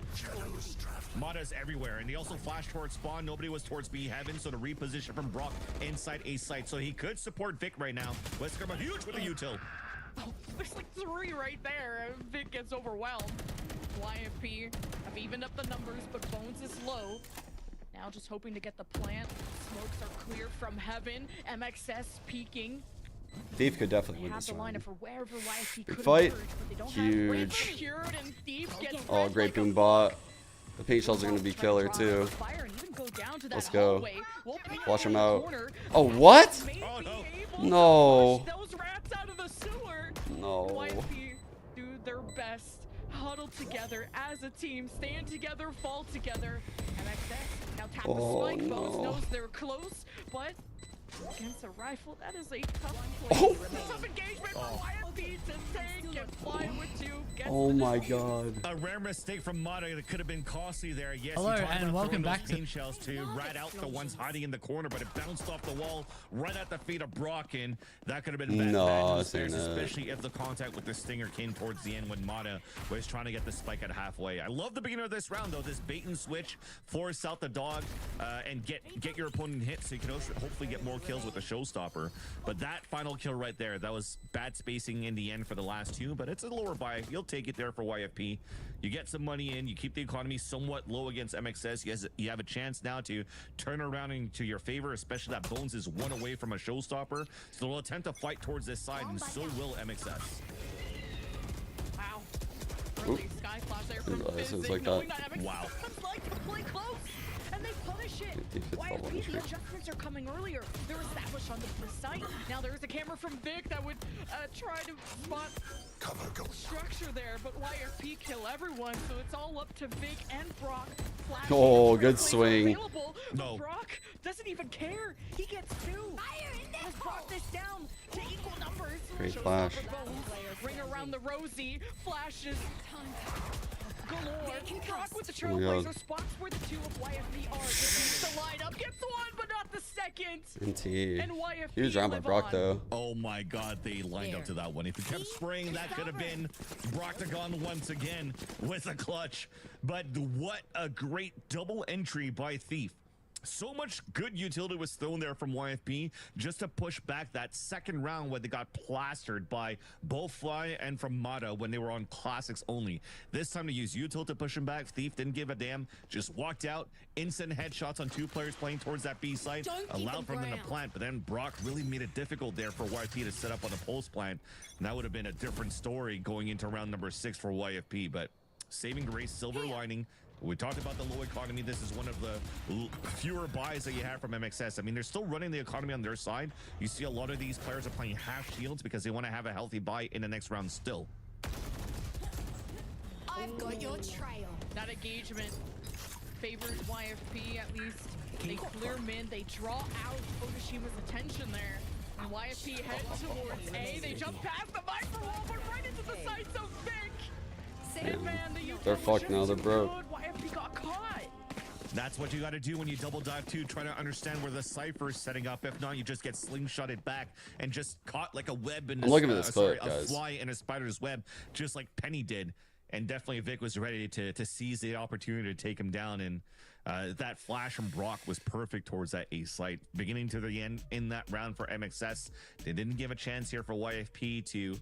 Mata's everywhere, and they also flashed towards spawn. Nobody was towards B heaven, so to reposition from Brock inside A site. So he could support Vic right now. Let's come huge with the util. Oh, there's like 3 right there. Vic gets overwhelmed. YFP have evened up the numbers, but Bones is low. Now just hoping to get the plant. Smokes are clear from heaven. MXS peeking. Thief could definitely They win have this the round. lineup for wherever YFP Big could fight. emerge, but they don't Huge. have secured, and Thief gets Oh, red great like a boom ball. bot. The pink shells are going to be killer, too. Fire and even go down to that Let's go. hallway. We'll peek Watch in him the out. corner. Oh, what? May be Oh, no. able No. to push those rats out of the sewer. No. YFP do their best, huddle together as a team, stand together, fall together. MXS now tap the spike. no. Bones knows they're close, but against a rifle, that is a tough play. Oh. Tough engagement for YFP to take and fly with 2. Gets Oh the my defeat. god. A rare mistake from Mata that could have been costly there. Yes, Hello, he talked and about welcome throwing back those to- paint shells to rat out the ones hiding in the corner, but it bounced off the wall right at the feet of Brock, and that could have been bad No, bad to the I've seen players, that. especially if the contact with the Stinger came towards the end when Mata was trying to get the spike at halfway. I love the beginning of this round, though. This bait and switch, force out the dog, and get your opponent hit so you can also hopefully get more kills with the showstopper. But that final kill right there, that was bad spacing in the end for the last 2, but it's a lower buy. You'll take it there for YFP. You get some money in, you keep the economy somewhat low against MXS. Yes, you have a chance now to turn around into your favor, especially that Bones is 1 away from a showstopper. So they'll attempt to fight towards this side, and so will MXS. Wow. Early sky flash there from Didn't realize it was Physic, like knowing that. MXS Wow. like to play close, and they punish it. Thief hit bubble YFP, entry. the adjustments are coming earlier. They're established on the site. Now there's a camera from Vic that would try to spot structure there, but YFP kill everyone, so it's all up to Vic and Brock. Flash Oh, and good Trailblazer swing. available, but No. Brock doesn't even care. He gets 2. Has brought this down to equal numbers. Great Shows flash. up for Bones. Ring around the Rosie. Flashes. Galore. Brock with the Oh my God. Trailblazer spots where the 2 of YFP are. Just needs to line up. Gets 1, but not the second. NT. And YFP Huge round by live Brock, on. though. Oh my god, they lined up to that one. If he kept spraying, that could have been Broctagon once again with a clutch. But what a great double entry by Thief. So much good utility was thrown there from YFP just to push back that second round where they got plastered by both Fly and from Mata when they were on classics only. This time to use util to push him back. Thief didn't give a damn, just walked out, instant headshots on 2 players playing towards that B site, allowed for them to plant, but then Brock really made it difficult there for YFP to set up on the pulse plant, and that would have been a different story going into round number 6 for YFP. But saving grace, silver lining. We talked about the low economy. This is one of the fewer buys that you have from MXS. I mean, they're still running the economy on their side. You see a lot of these players are playing half shields because they want to have a healthy buy in the next round still. I've got your trail. That engagement favors YFP, at least They clear mid, they draw out Odashima's attention there. And YFP head towards A. They jump past the Viper wall, but right into the sights of Vic. And man, They're fucked now, they're broke. YFP got caught. That's what you got to do when you double dive too. Try to understand where the Cypher is setting up. If not, you just get slingshotted back and just caught like a web in I'm looking at this clip, guys. a fly in a spider's web, just like Penny did. And definitely Vic was ready to seize the opportunity to take him down. And that flash from Brock was perfect towards that A site. Beginning to the end in that round for MXS, they didn't give a chance here for YFP to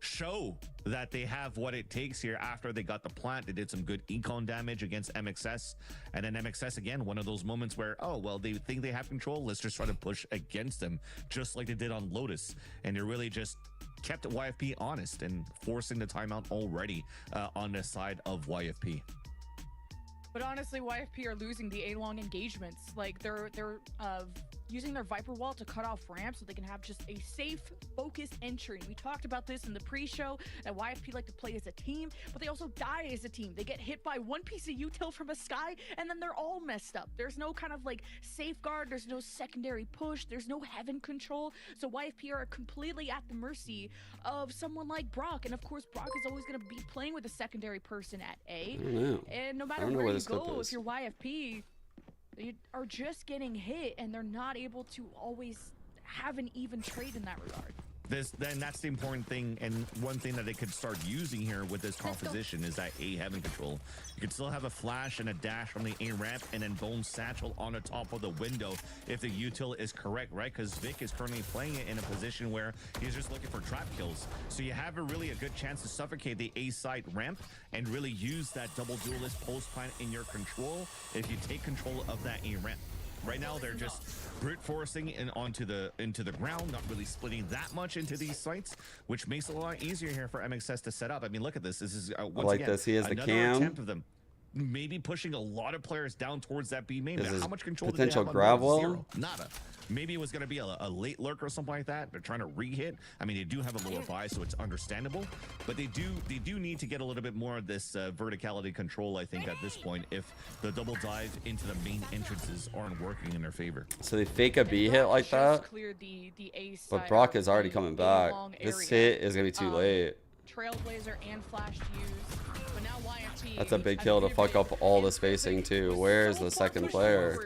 show that they have what it takes here. After they got the plant, they did some good econ damage against MXS, and then MXS again, one of those moments where, oh well, they think they have control, let's just try to push against them, just like they did on Lotus. And they really just kept YFP honest and forcing the timeout already on the side of YFP. But honestly, YFP are losing the A-long engagements. Like they're using their Viper wall to cut off ramps so they can have just a safe, focused entry. And we talked about this in the pre-show that YFP like to play as a team, but they also die as a team. They get hit by one piece of util from a sky, and then they're all messed up. There's no kind of like safeguard. There's no secondary push. There's no heaven control. So YFP are completely at the mercy of someone like Brock. And of course, Brock is always going to be playing with a secondary person at A. I don't know. And no matter where you go, if you're YFP, they are just getting hit, and they're not able to always have an even trade in that regard. Then that's the important thing, and one thing that they could start using here with this composition is that A heaven control. You could still have a flash and a dash from the A ramp, and then Bone Satchel on the top of the window if the util is correct, right? Because Vic is currently playing it in a position where he's just looking for trap kills. So you have a really good chance to suffocate the A side ramp and really use that double duelist post plant in your control if you take control of that A ramp. Right now, they're just brute forcing into the ground, not really splitting that much into these sites, which makes it a lot easier here for MXS to set up. I mean, look at this. This is once like again, this. He has the another cam. attempt of them. Maybe pushing a lot of players down towards that B main. But how much control potential did they have grab on well? Zero? Nada. Maybe it was going to be a late lurk or something like that. They're trying to re-hit. I mean, they do have a lower buy, so it's understandable. But they do need to get a little bit more of this verticality control, I think, at this point, if the double dive into the main entrances aren't working in their favor. So they fake a B hit like that, but Brock is already coming back. This hit is going to be too late. Trailblazer and Flash to use, but now YFP. That's a big kill to fuck up all the spacing too. Where's the second player?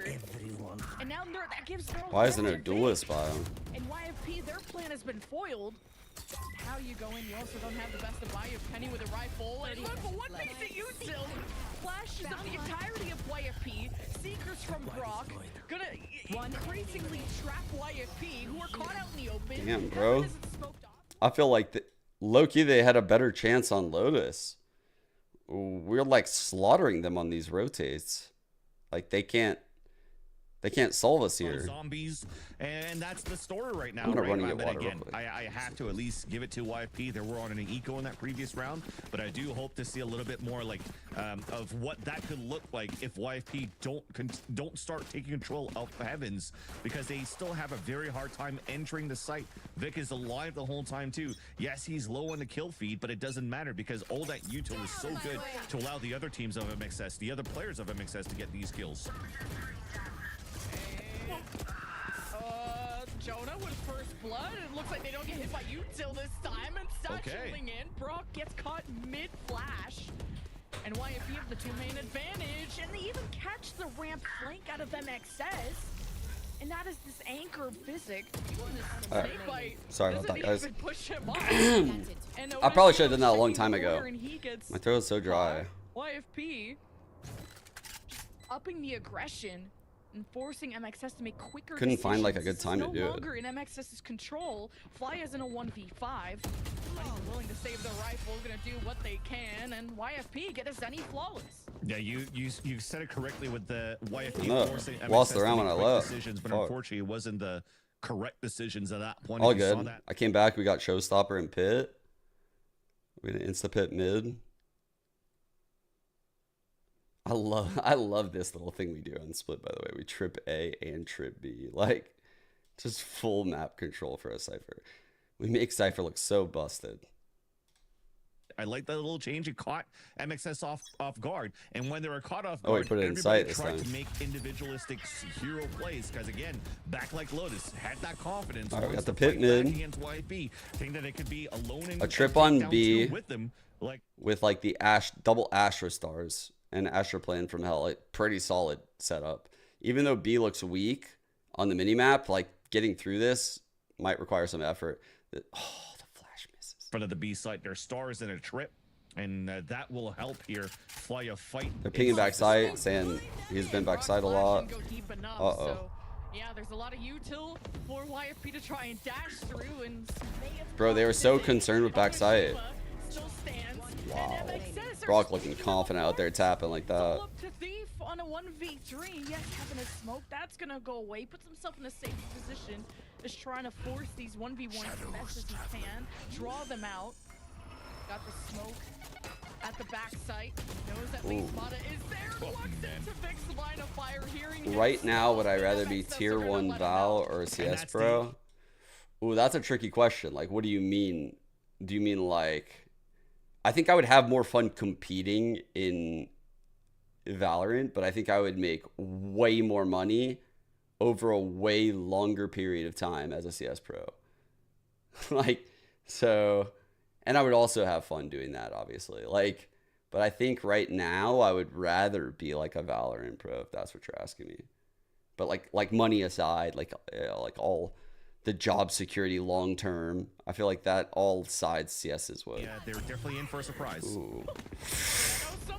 And now that gives Why isn't there a duelist by him? And YFP, their plan has been foiled. How you go in? You also don't have the best of buy. You have Penny with a rifle, and look, but what makes it you still? Flashes up the entirety of YFP. Seekers from Brock, gonna increasingly trap YFP, who are caught out in the open. Damn, bro. I feel like low-key they had a better chance on Lotus. We're like slaughtering them on these rotates. Like they can't solve us here. Zombies, and that's the story right now. I'm gonna right? run and get But water again, real quick. I have to at least give it to YFP. They were on an eco in that previous round, but I do hope to see a little bit more like of what that could look like if YFP don't start taking control of Heavens, because they still have a very hard time entering the site. Vic is alive the whole time too. Yes, he's low on the kill feed, but it doesn't matter because all that util is so good to allow the other teams of MXS, the other players of MXS, to get these kills. Jonah with first blood. It looks like they don't get hit by util this time, and satcheling in. Brock gets caught mid-flash. And YFP have the two-main advantage, and they even catch the ramp flank out of MXS. And that is this anchor physic. Sorry about that, guys. Push him off. I probably should have done that a long time ago. My throat is so dry. YFP just upping the aggression and forcing MXS to make quicker Couldn't find like a decisions. good time to do No it. longer in MXS's control. Fly is in a 1v5. Not even willing to save the rifle, gonna do what they can, and YFP get a Zenny flawless. Yeah, you said it correctly with the YFP forcing lost MXS the round to when I make left. decisions, but Fuck. unfortunately it wasn't the correct decisions at that point. All If you saw good. that. I came back. We got Showstopper and Pit. We had an insta pit mid. I love this little thing we do on Split, by the way. We trip A and trip B. Like, just full map control for a Cypher. We make Cypher look so busted. I like that little change. It caught MXS off guard, and when they were caught off Oh, he guard, put it in everybody sight this tried time. to make individualistic hero plays. Because again, back like Lotus had that confidence. All right, we once got the fight pit back mid. against YFP, think that it could be alone in A trip on down B two with them. Like with like the double Astra stars and Astra playing from hell. Like pretty solid setup. Even though B looks weak on the minimap, like getting through this might require some effort. Oh, the flash misses. front of the B site, there's stars in a trip, and that will help here. Fly a fight. They're pinging backside, saying he's been backside a lot. Uh-oh. Yeah, there's a lot of util for YFP to try and dash through, and Bro, they were so concerned with backside. still stands. Wow. And MXS are Brock looking confident out there tapping like that. all up to Thief on a 1v3. Yes, having a smoke, that's gonna go away. Puts himself in a safe position. Is trying to force these 1v1s as best as he can. Draw them out. Got the smoke at the back site. Knows that Lee Spota is there. Looks in to fix the line of fire. Hearing Right now, would I rather be tier 1 Val or CS Pro? Ooh, that's a tricky question. Like, what do you mean? Do you mean like... I think I would have more fun competing in Valorant, but I think I would make way more money over a way longer period of time as a CS Pro. Like, so... And I would also have fun doing that, obviously. Like, but I think right now I would rather be like a Valorant pro, if that's what you're asking me. But like money aside, like like all the job security long term, I feel like that all sides CS's would. Yeah, they were definitely in for a surprise. Ooh.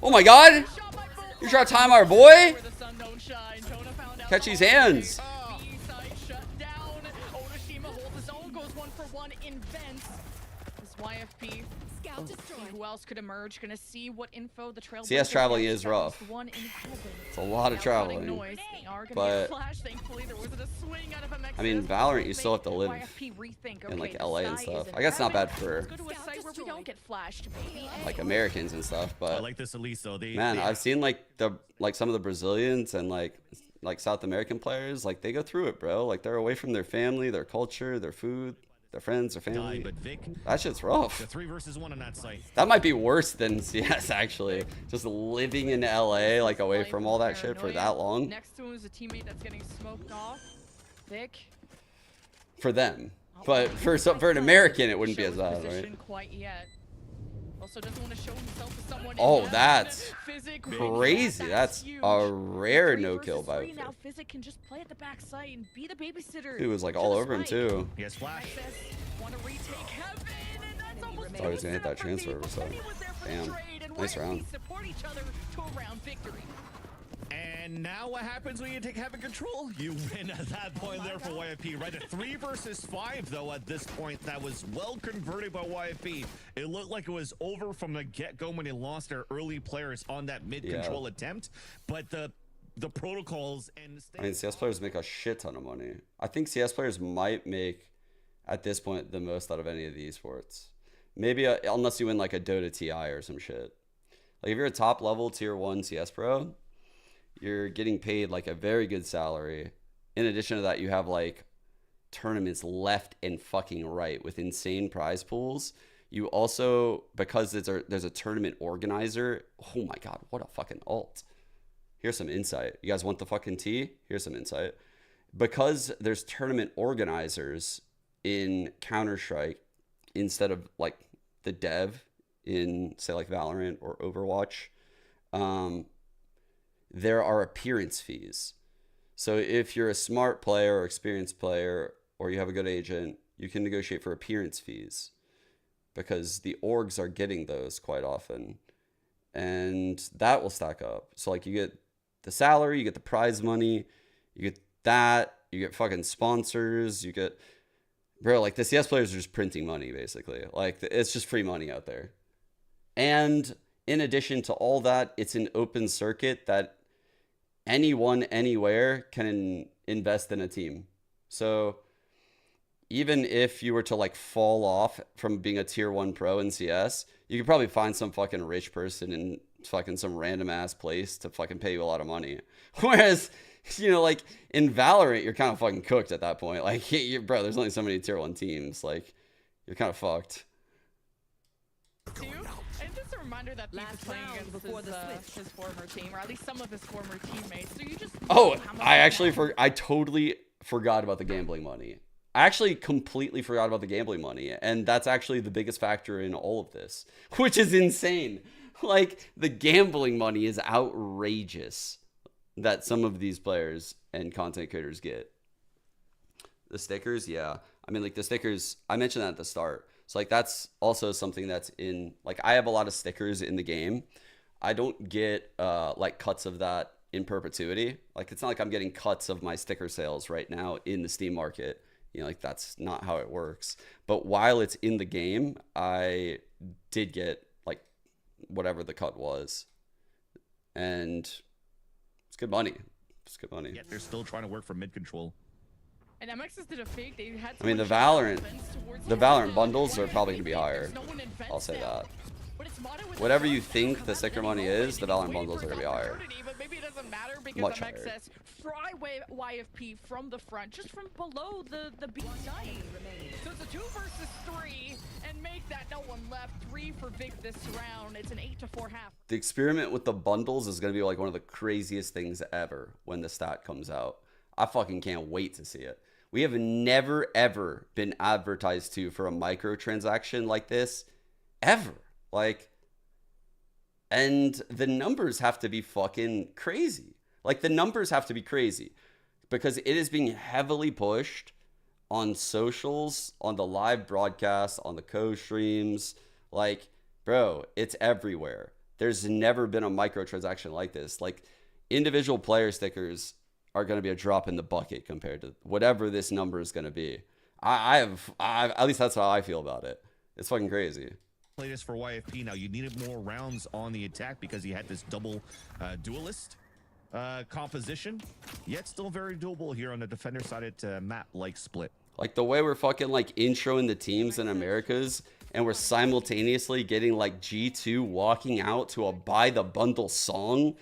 Oh my God! You try to time our boy? Catch these hands. YFP. Who else could emerge? Gonna see what info the trail. CS traveling is rough. It's a lot of traveling. But I mean, Valorant, you still have to live in like LA and stuff. I guess it's not bad for like Americans and stuff. I But like this Elise though. man, I've seen like some of the Brazilians and like South American players, like they go through it, bro. Like they're away from their family, their culture, their food, their friends, their family. But Vic, That shit's rough. the 3 versus 1 on that site. That might be worse than CS actually. Just living in LA, like away from all that shit for that long. Next to him is a teammate that's getting smoked off. Vic. For them. But for an American, it wouldn't be as bad, right? Quite yet. Also doesn't want to show himself to someone. Oh, that's crazy. That's a rare no-kill by now Physic can just play at the back site and be the babysitter. He was like all over him too. He has flash. Want to retake heaven, and that's almost Thought he was gonna hit that transfer, so damn. Nice round. Support each other to a round victory. And now what happens when you take heavy control? You win at that point there for YFP. Right, a 3 versus 5 though at this point. That was well converted by YFP. It looked like it was over from the get-go when they lost their early players on that mid-control attempt. But the protocols and... I mean, CS players make a shit ton of money. I think CS players might make, at this point, the most out of any of the esports. Maybe, unless you win like a Dota TI or some shit. Like if you're a top level tier 1 CS pro, you're getting paid like a very good salary. In addition to that, you have like tournaments left and fucking right with insane prize pools. You also, because there's a tournament organizer. Oh my God, what a fucking alt. Here's some insight. You guys want the fucking tea? Here's some insight. Because there's tournament organizers in Counter-Strike instead of like the dev in say like Valorant or Overwatch, there are appearance fees. So if you're a smart player or experienced player, or you have a good agent, you can negotiate for appearance fees because the orgs are getting those quite often. And that will stack up. So like you get the salary, you get the prize money, you get that, you get fucking sponsors, you get, bro, like the CS players are just printing money basically. Like it's just free money out there. And in addition to all that, it's an open circuit that anyone, anywhere can invest in a team. So even if you were to like fall off from being a tier 1 pro in CS, you could probably find some fucking rich person in fucking some random ass place to fucking pay you a lot of money. Whereas, you know, like in Valorant, you're kind of fucking cooked at that point. Like, bro, there's only so many tier 1 teams. Like, you're kind of fucked. reminder that Thief is playing against his former team, or at least some of his former teammates. So you just Oh, I totally forgot about the gambling money. I actually completely forgot about the gambling money, and that's actually the biggest factor in all of this, which is insane. Like, the gambling money is outrageous that some of these players and content creators get. The stickers, yeah. I mean, like, the stickers, I mentioned that at the start. So, like, that's also something that's in, like, I have a lot of stickers in the game. I don't get, like, cuts of that in perpetuity. Like, it's not like I'm getting cuts of my sticker sales right now in the Steam market. You know, like, that's not how it works. But while it's in the game, I did get, like, whatever the cut was. And it's good money. It's good money. Yeah, they're still trying to work for mid control. And MXS did a fake. They had I mean, the Valorant bundles are probably going to be higher. I'll say that. Whatever you think the sticker money is, the Valorant bundles are going to be higher. But maybe it doesn't matter because Much MXS fry YFP from the front, just from below the B site. So it's a 2 versus 3, and make that no one left. 3 for Vic this round. It's an 8-4 half. The experiment with the bundles is going to be like one of the craziest things ever when the stat comes out. I fucking can't wait to see it. We have never, ever been advertised to for a microtransaction like this. Ever. Like, and the numbers have to be fucking crazy. Like, the numbers have to be crazy because it is being heavily pushed on socials, on the live broadcast, on the co-streams. Like, bro, it's everywhere. There's never been a microtransaction like this. Like, individual player stickers are going to be a drop in the bucket compared to whatever this number is going to be. At least that's how I feel about it. It's fucking crazy. Play this for YFP now. You needed more rounds on the attack because he had this double duelist composition, yet still very doable here on the defender side at map like split. Like, the way we're fucking like introing the teams in Americas, and we're simultaneously getting like G2 walking out to a buy the bundle song,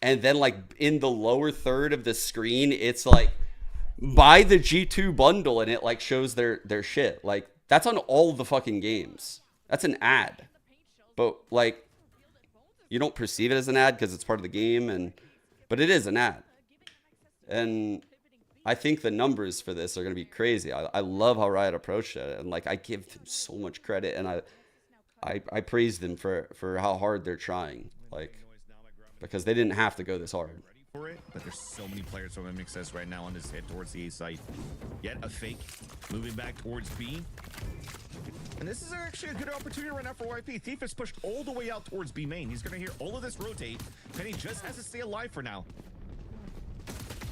and then like in the lower third of the screen it's like buy the G2 bundle, and it like shows their shit. Like, that's on all the fucking games. That's an ad. But like, you don't perceive it as an ad because it's part of the game, but it is an ad. And I think the numbers for this are going to be crazy. I love how Riot approached it, and like, I give them so much credit, and I praise them for how hard they're trying, like, because they didn't have to go this hard. For it, but there's so many players from MXS right now on this head towards the A site. Yet a fake, moving back towards B. And this is actually a good opportunity right now for YP. Thief is pushed all the way out towards B main. He's going to hear all of this rotate. Penny just has to stay alive for now.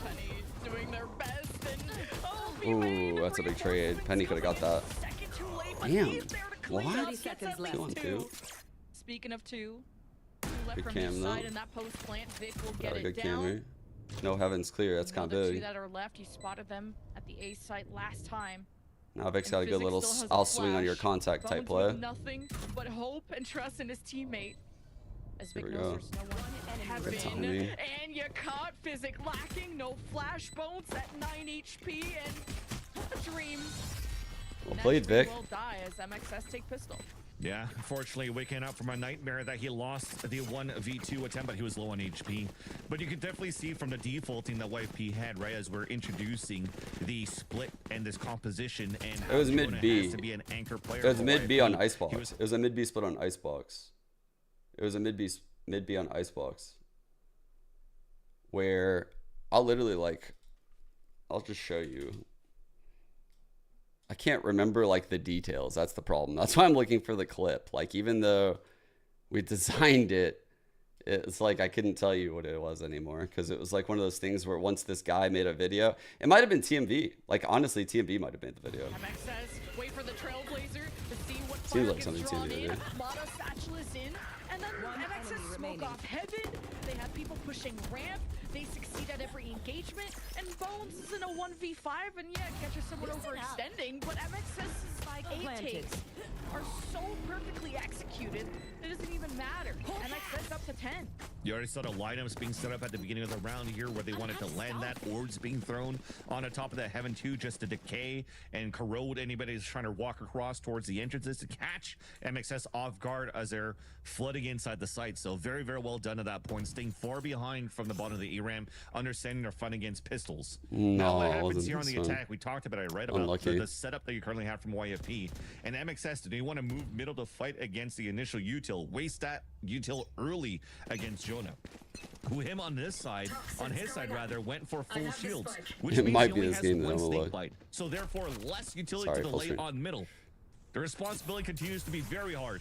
Penny doing their best, and Ooh, that's a big trade. Penny could have got that. Damn. What? 2 on 2. Speaking of 2 left Good from cam, each though. side, and that post plant, Vic will get Got a it good down. camera. No heaven's clear. That's kind The of 2 big. that are left, you spotted them at the A site last time. Now Vic's got a good Physics little still has a I'll swing on your flash. contact type Bones with play. nothing but hope and trust in his teammate. As Here Vic we knows go. there's no one in Good heaven. timing. And you caught Physic lacking, no flash bones at 9 HP, and Dream. Well played, Vic. Will die as MXS take pistol. Yeah, unfortunately waking up from a nightmare that he lost the 1v2 attempt, but he was low on HP. But you can definitely see from the defaulting that YP had, right, as we're introducing the split and this composition, and It was mid B. to be an anchor player. It was for mid B YP. on Icebox. It was a mid B split on Icebox. It was a mid B on Icebox. Where I'll literally like, I'll just show you. I can't remember like the details. That's the problem. That's why I'm looking for the clip. Like, even though we designed it, it's like I couldn't tell you what it was anymore, because it was like one of those things where once this guy made a video, it might have been TMV. Like, honestly, TMV might have made the video. MXS wait for the Trailblazer to see what Seems fire like gets something drawn TMV in. would do. Mata Satchel is in, and then MXS smoke off heaven. They have people pushing ramp. They succeed at every engagement, and Bones is in a 1v5, and yeah, catches someone overextending, but MXS is like 8 takes. are so perfectly executed, it doesn't even matter. MXS up to 10. You already saw the lineups being set up at the beginning of the round here where they wanted to land that. Orbs being thrown on the top of that Heaven 2 just to decay and corrode anybody who's trying to walk across towards the entrances to catch MXS off guard as they're flooding inside the site. So very, very well done at that point, staying far behind from the bottom of the E-ramp, understanding their fun against pistols. Now what happens here on the attack, we talked about it, right? About the setup that you currently have from YFP. And MXS, do you want to move middle to fight against the initial util? Waste that util early against Jonah, who him on this side, on his side rather, went for full shields, which it means might he be only this has game one that snake bite. So therefore, less utility to the late on middle. The responsibility continues to be very hard.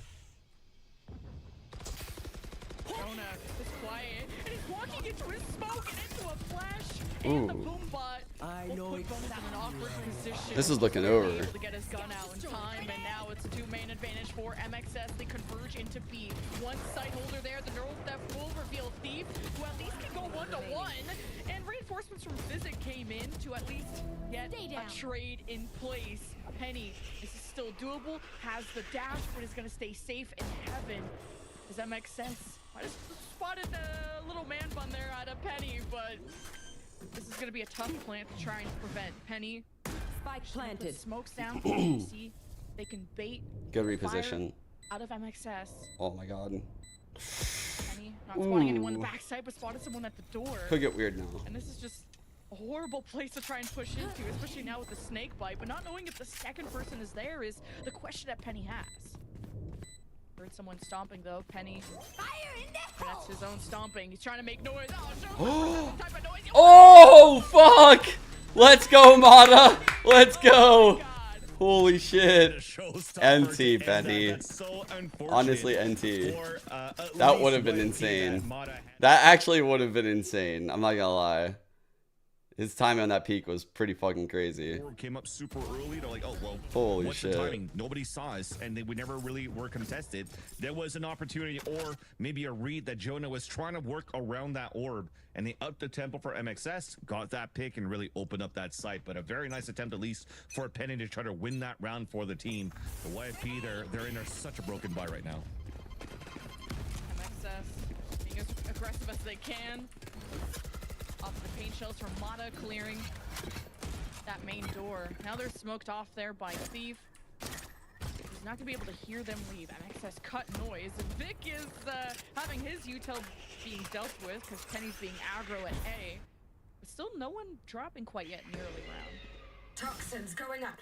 Jonah is quiet, and he's walking into his smoke and into a flash, and the boom bot will put Bonus in an awkward position. This is looking over. Able to get his gun out in time, and now it's a two-main advantage for MXS. They converge into B. One side holder there, the neural theft will reveal Thief, who at least can go 1-to-1, and reinforcements from Physic came in to at least get a trade in place. Penny, this is still doable, has the dash, but is going to stay safe in heaven. As MXS I just spotted the little man bun there out of Penny, but this is going to be a tough plant to try and prevent. Penny, Spike planted. Smokes down. See, they can bait. Good reposition. Out of MXS. Oh my god. Penny, not spotting anyone on the backside, but spotted someone at the door. Could get weird now. And this is just a horrible place to try and push into, especially now with the snake bite. But not knowing if the second person is there is the question that Penny has. Heard someone stomping though. Penny. Fire in the hole! That's his own stomping. He's trying to make noise. Oh, type of noise. Oh fuck! Let's go, Mata! Let's go! Holy shit. NT, Penny. Honestly, NT. That would have been insane. That actually would have been insane. I'm not gonna lie. His timing on that peak was pretty fucking crazy. Came up super early. They're like, oh, well, holy what's shit. The timing? Nobody saw us, and we never really were contested. There was an opportunity, or maybe a read that Jonah was trying to work around that orb, and they upped the tempo for MXS, got that pick, and really opened up that site. But a very nice attempt, at least, for Penny to try to win that round for the team. The YFP, they're in such a broken buy right now. MXS being as aggressive as they can. Off the paint shells from Mata clearing that main door. Now they're smoked off there by Thief. He's not gonna be able to hear them leave. MXS cut noise. Vic is having his util being dealt with because Penny's being aggro at A. But still no one dropping quite yet in the early round. Toxins going up.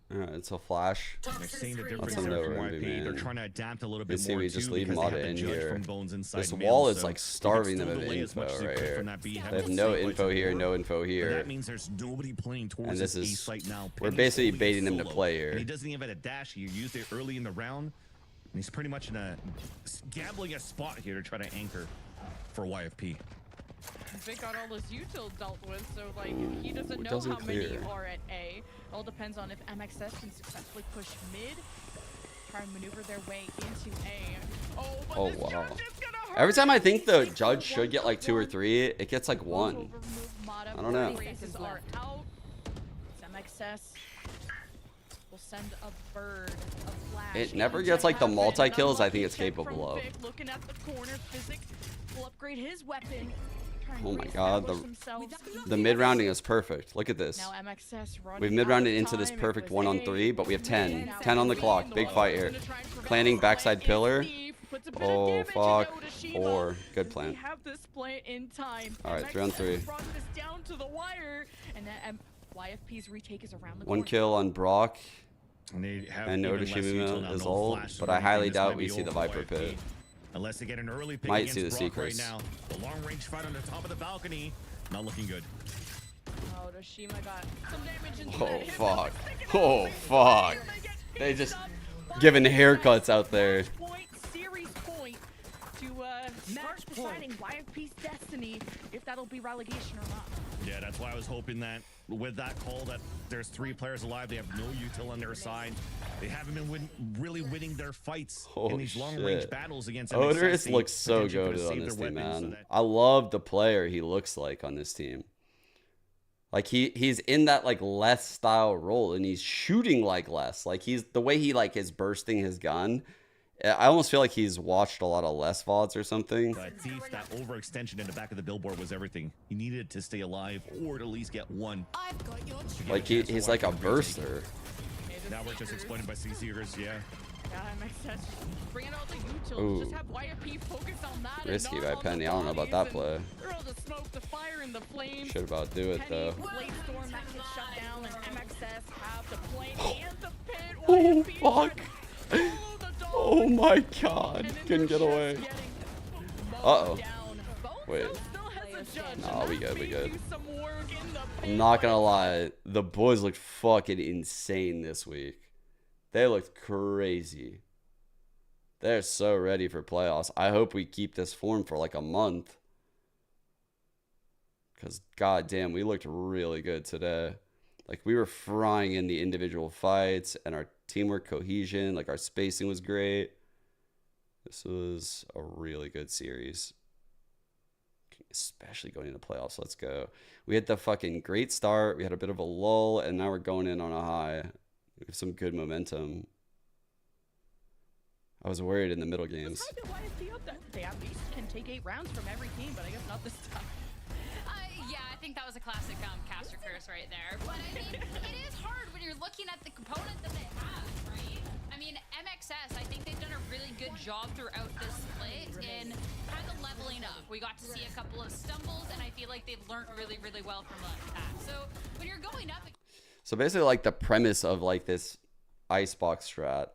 It's a flash. They're seeing the difference That's there a from no YP. man. They're trying to adapt a little They bit see more we just too, leave because they Mata have the in judge here. from Bones inside This middle, wall is so like they can starving them still of delay as much info as they right could here. from that B. They have no info here, no info But here. that means there's nobody playing towards And this this A is, site now. we're Penny's basically holding baiting them to solo, play here. and he doesn't even have a dash. He used it early in the round. And he's pretty much in a gambling a spot here to try to anchor for YFP. Vic got all his util dealt with, so like he doesn't it know doesn't how many clear. are at A. It all depends on if MXS can successfully push mid, try and maneuver their way into A. Oh wow. Every time I think the judge should get like 2 or 3, it gets like 1. I don't know. Races are out. MXS will send a bird, a flash. It never gets like the multi-kills I think it's capable of. Looking at the corner, Physic will upgrade his weapon. Oh my god, the mid-rounding is perfect. Look at this. Now MXS We've mid-rounded into this perfect 1-on-3, but we have 10. 10 on the clock. Big fight here. Planning backside pillar. Oh, fuck. 4. Good plan. Alright, 3-on-3. YFP's retake is around the 1 kill on Brock. And no Shimima is old, but I highly doubt we see the Viper pit. Unless they get an early pick Might see the against Brock right Seekers. now. The long range fight on the top of the balcony, not looking good. Oh, Doshima got some damage into Oh, that. fuck. Oh, fuck. They just giving haircuts out there. Series point to start deciding YFP's destiny, if that'll be relegation or not. Yeah, that's why I was hoping that with that call that there's 3 players alive. They have no util on their side. They haven't been really winning their fights in these long-range battles against MXS. Odorous looks so goated on this team, man. I love the player he looks like on this team. Like he's in that like less style role, and he's shooting like less. Like he's the way he like is bursting his gun. I almost feel like he's watched a lot of less VODs or something. But Thief, that overextension in the back of the billboard was everything. He needed to stay alive or to at least get one. Like he's like a burster. Now we're just exploited by CCers, yeah. Yeah, that makes sense. Bring it all to utils. Ooh. Just have YFP focus on that. Risky and by not on Penny. the I don't know about bodies, that play. and they're all the smoke, the fire, and the flames. Should about do it Penny, though. Blade Storm that gets shut down, and MXS have the plane and the pit. Oh YFP fuck! follow the dog, Oh my god! and then Couldn't they're get just away. getting Uh-oh. mowed down. Bonezo Wait. still has a judge, Nah, and we that good, we may good. do some work in the I'm pit, not but gonna lie, the boys looked fucking insane this week. They looked crazy. They're so ready for playoffs. I hope we keep this form for like a month. Because, goddamn, we looked really good today. Like, we were frying in the individual fights and our teamwork cohesion. Like, our spacing was great. This was a really good series. Especially going into playoffs. Let's go. We had the fucking great start. We had a bit of a lull. And now we're going in on a high. We have some good momentum. I was worried in the middle games. Let's hype YFP up that they at least can take 8 rounds from every team, but I guess not this time. Yeah, I think that was a classic caster curse right there. But I mean, it is hard when you're looking at the component that they have, right? I mean, MXS, I think they've done a really good job throughout this split in kind of leveling up. We got to see a couple of stumbles, and I feel like they've learned really, really well from that. So when you're going up... So basically, like, the premise of, like, this icebox strat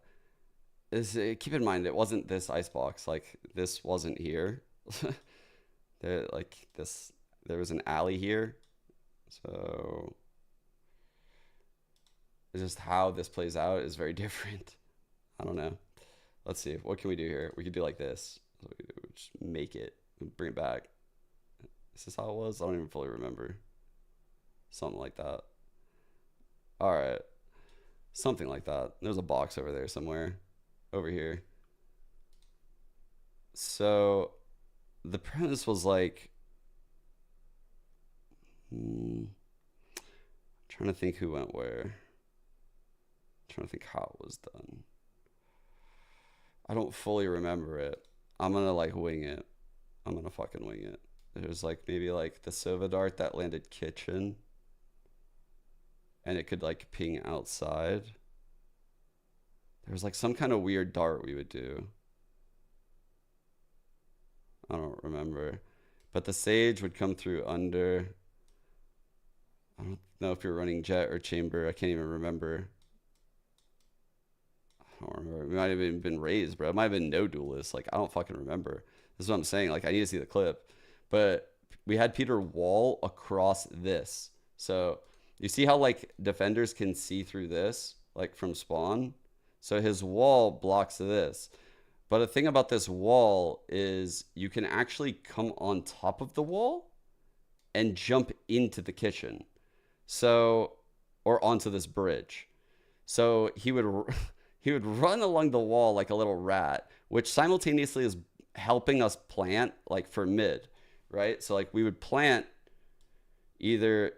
is, keep in mind, it wasn't this icebox. Like, this wasn't here. There was an alley here. So it's just how this plays out is very different. I don't know. Let's see. What can we do here? We could do like this. Just make it. Bring it back. Is this how it was? I don't even fully remember. Something like that. All right. Something like that. There's a box over there somewhere. Over here. So the premise was like, trying to think who went where. Trying to think how it was done. I don't fully remember it. I'm gonna like wing it. I'm gonna fucking wing it. There's like maybe like the Sova dart that landed kitchen. And it could like ping outside. There was like some kind of weird dart we would do. I don't remember. But the Sage would come through under. I don't know if you're running jet or chamber. I can't even remember. I don't remember. It might have even been raised, bro. It might have been no duelist. Like, I don't fucking remember. This is what I'm saying. Like, I need to see the clip. But we had Peter wall across this. So you see how, like, defenders can see through this, like, from spawn? So his wall blocks this. But the thing about this wall is you can actually come on top of the wall and jump into the kitchen. So, or onto this bridge. So he would run along the wall like a little rat, which simultaneously is helping us plant like for mid, right? So like we would plant either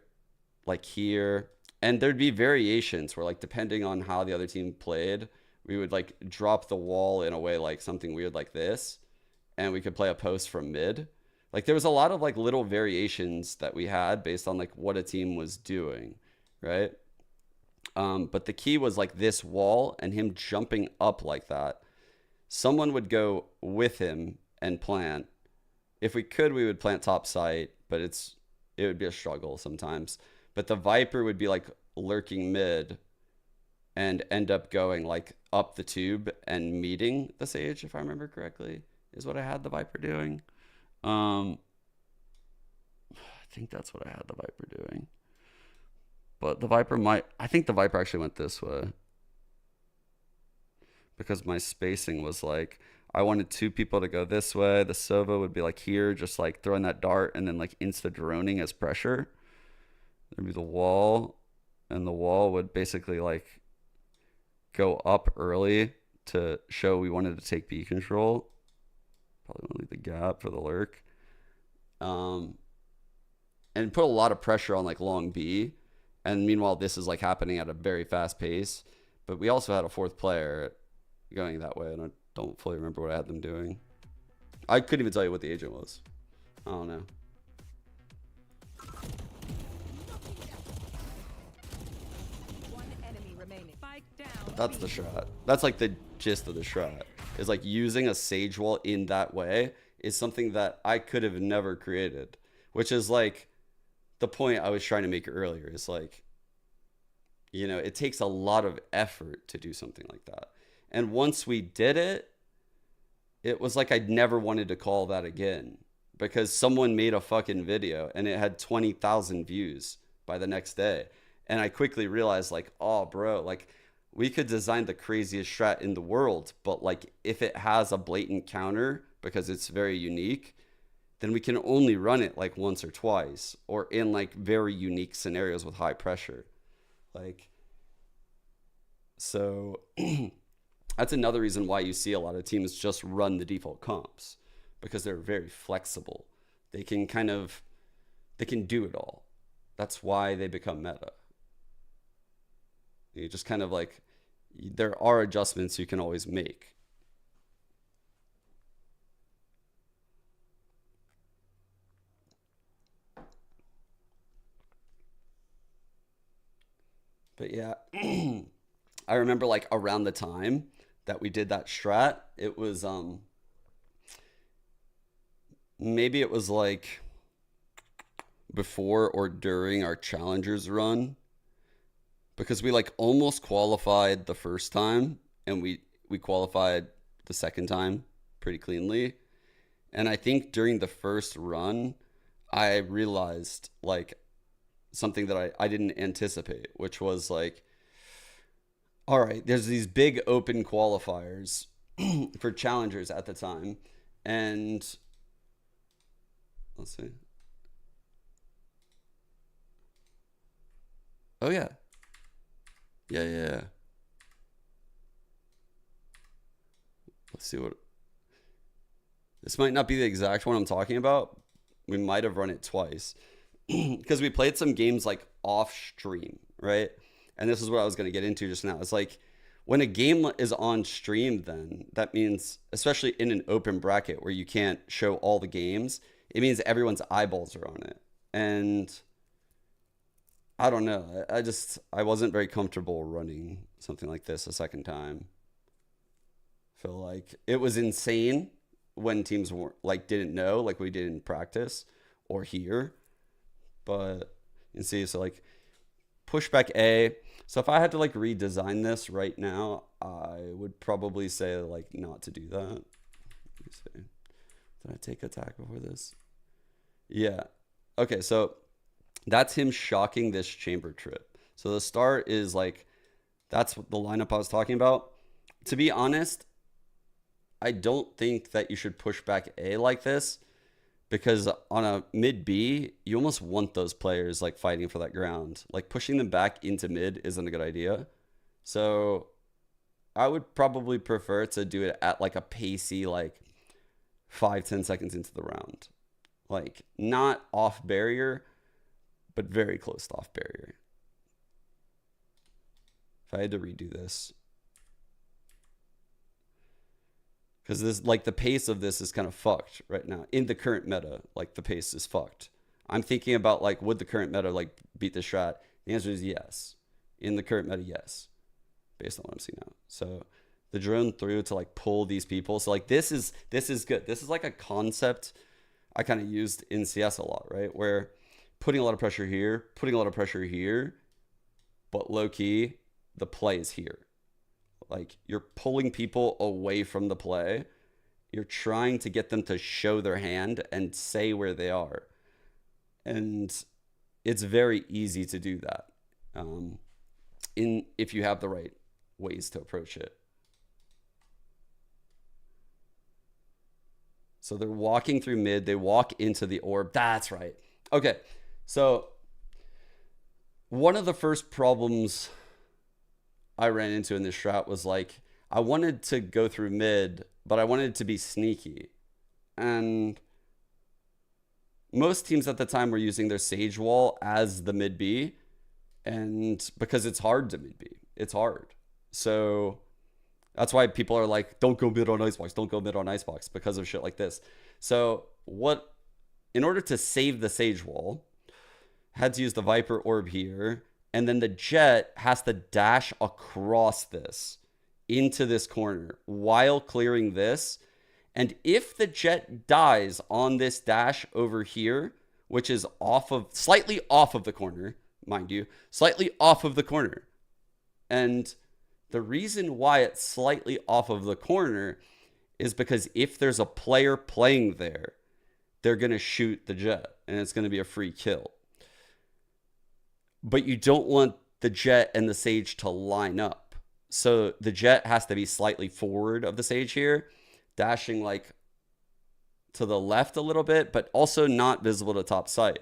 like here, and there'd be variations where like depending on how the other team played, we would like drop the wall in a way like something weird like this, and we could play a post from mid. Like there was a lot of like little variations that we had based on like what a team was doing, right? But the key was like this wall and him jumping up like that. Someone would go with him and plant. If we could, we would plant top site, but it would be a struggle sometimes. But the Viper would be like lurking mid and end up going like up the tube and meeting the Sage, if I remember correctly, is what I had the Viper doing. I think that's what I had the Viper doing. But the Viper I think the Viper actually went this way. Because my spacing was like, I wanted two people to go this way. The Sova would be like here, just like throwing that dart and then like insta-droning as pressure. There'd be the wall, and the wall would basically like go up early to show we wanted to take B control. Probably want to leave the gap for the lurk. and put a lot of pressure on like long B. And meanwhile, this is like happening at a very fast pace. But we also had a fourth player going that way, and I don't fully remember what I had them doing. I couldn't even tell you what the agent was. I don't know. One enemy remaining. Spike down. That's the shot. That's like the gist of the shot. Is like using a sage wall in that way is something that I could have never created. Which is like the point I was trying to make earlier. Is like, you know, it takes a lot of effort to do something like that. And once we did it, it was like I'd never wanted to call that again. Because someone made a fucking video and it had 20,000 views by the next day. And I quickly realized like, oh bro, like we could design the craziest strat in the world, but like if it has a blatant counter because it's very unique, then we can only run it like once or twice or in like very unique scenarios with high pressure. Like, so that's another reason why you see a lot of teams just run the default comps. Because they're very flexible. They can do it all. That's why they become meta. You just kind of like, there are adjustments you can always make. But yeah, I remember like around the time that we did that strat, it was, maybe it was like before or during our challengers run, because we like almost qualified the first time and we qualified the second time pretty cleanly. And I think during the first run, I realized like something that I didn't anticipate, which was like, all right, there's these big open qualifiers for challengers at the time. And let's see. Oh, yeah. Yeah. Let's see what... This might not be the exact one I'm talking about. We might have run it twice. Because we played some games like off stream, right? And this is what I was going to get into just now. It's like when a game is on stream, then that means, especially in an open bracket where you can't show all the games, it means everyone's eyeballs are on it. And I don't know. I wasn't very comfortable running something like this a second time. I feel like it was insane when teams weren't, like, didn't know, like we did in practice or here. But you can see, so like pushback A. So if I had to like redesign this right now, I would probably say like not to do that. Let me see. Did I take attack before this? Yeah. Okay, so that's him shocking this chamber trip. So the start is like, that's the lineup I was talking about. To be honest, I don't think that you should push back A like this, because on a mid B, you almost want those players like fighting for that ground. Like pushing them back into mid isn't a good idea. So I would probably prefer to do it at like a pacey, like 5-10 seconds into the round. Like not off barrier, but very close to off barrier. If I had to redo this, because this, like the pace of this is kind of fucked right now in the current meta. Like the pace is fucked. I'm thinking about like, would the current meta like beat the strat? The answer is yes. In the current meta, yes, based on what I'm seeing now. So the drone through to like pull these people. So like this is good. This is like a concept I kind of used in CS a lot, right? Where putting a lot of pressure here, putting a lot of pressure here, but low key, the play is here. Like you're pulling people away from the play. You're trying to get them to show their hand and say where they are. And it's very easy to do that if you have the right ways to approach it. So they're walking through mid. They walk into the orb. That's right. Okay. So one of the first problems I ran into in this strat was like, I wanted to go through mid, but I wanted to be sneaky. And most teams at the time were using their Sage wall as the mid B, and because it's hard to mid B, it's hard. So that's why people are like, don't go mid on Icebox, don't go mid on Icebox, because of shit like this. So in order to save the Sage wall, had to use the Viper orb here, and then the Jet has to dash across this into this corner while clearing this. And if the Jet dies on this dash over here, which is slightly off of the corner, mind you, slightly off of the corner. And the reason why it's slightly off of the corner is because if there's a player playing there, they're going to shoot the Jet and it's going to be a free kill. But you don't want the Jet and the Sage to line up. So the Jet has to be slightly forward of the Sage here, dashing like to the left a little bit, but also not visible to top sight.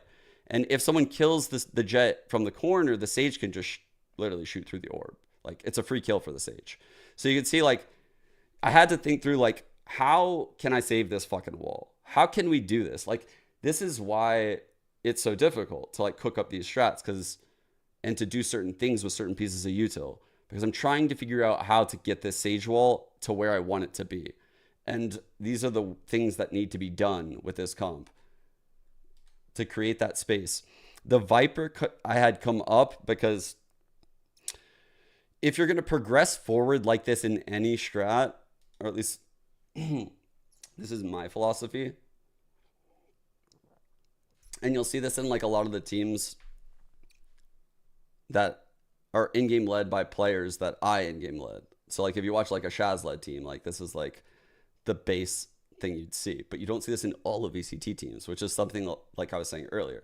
And if someone kills the Jet from the corner, the Sage can just literally shoot through the orb. Like, it's a free kill for the Sage. So you can see, like, I had to think through, like, how can I save this fucking wall? How can we do this? Like, this is why it's so difficult to, like, cook up these strats and to do certain things with certain pieces of util. Because I'm trying to figure out how to get this Sage wall to where I want it to be. And these are the things that need to be done with this comp to create that space. The Viper I had come up because if you're going to progress forward like this in any strat, or at least this is my philosophy, and you'll see this in like a lot of the teams that are in-game led by players that I in-game led. So like if you watch like a Shaz led team, like this is like the base thing you'd see, but you don't see this in all of VCT teams, which is something like I was saying earlier,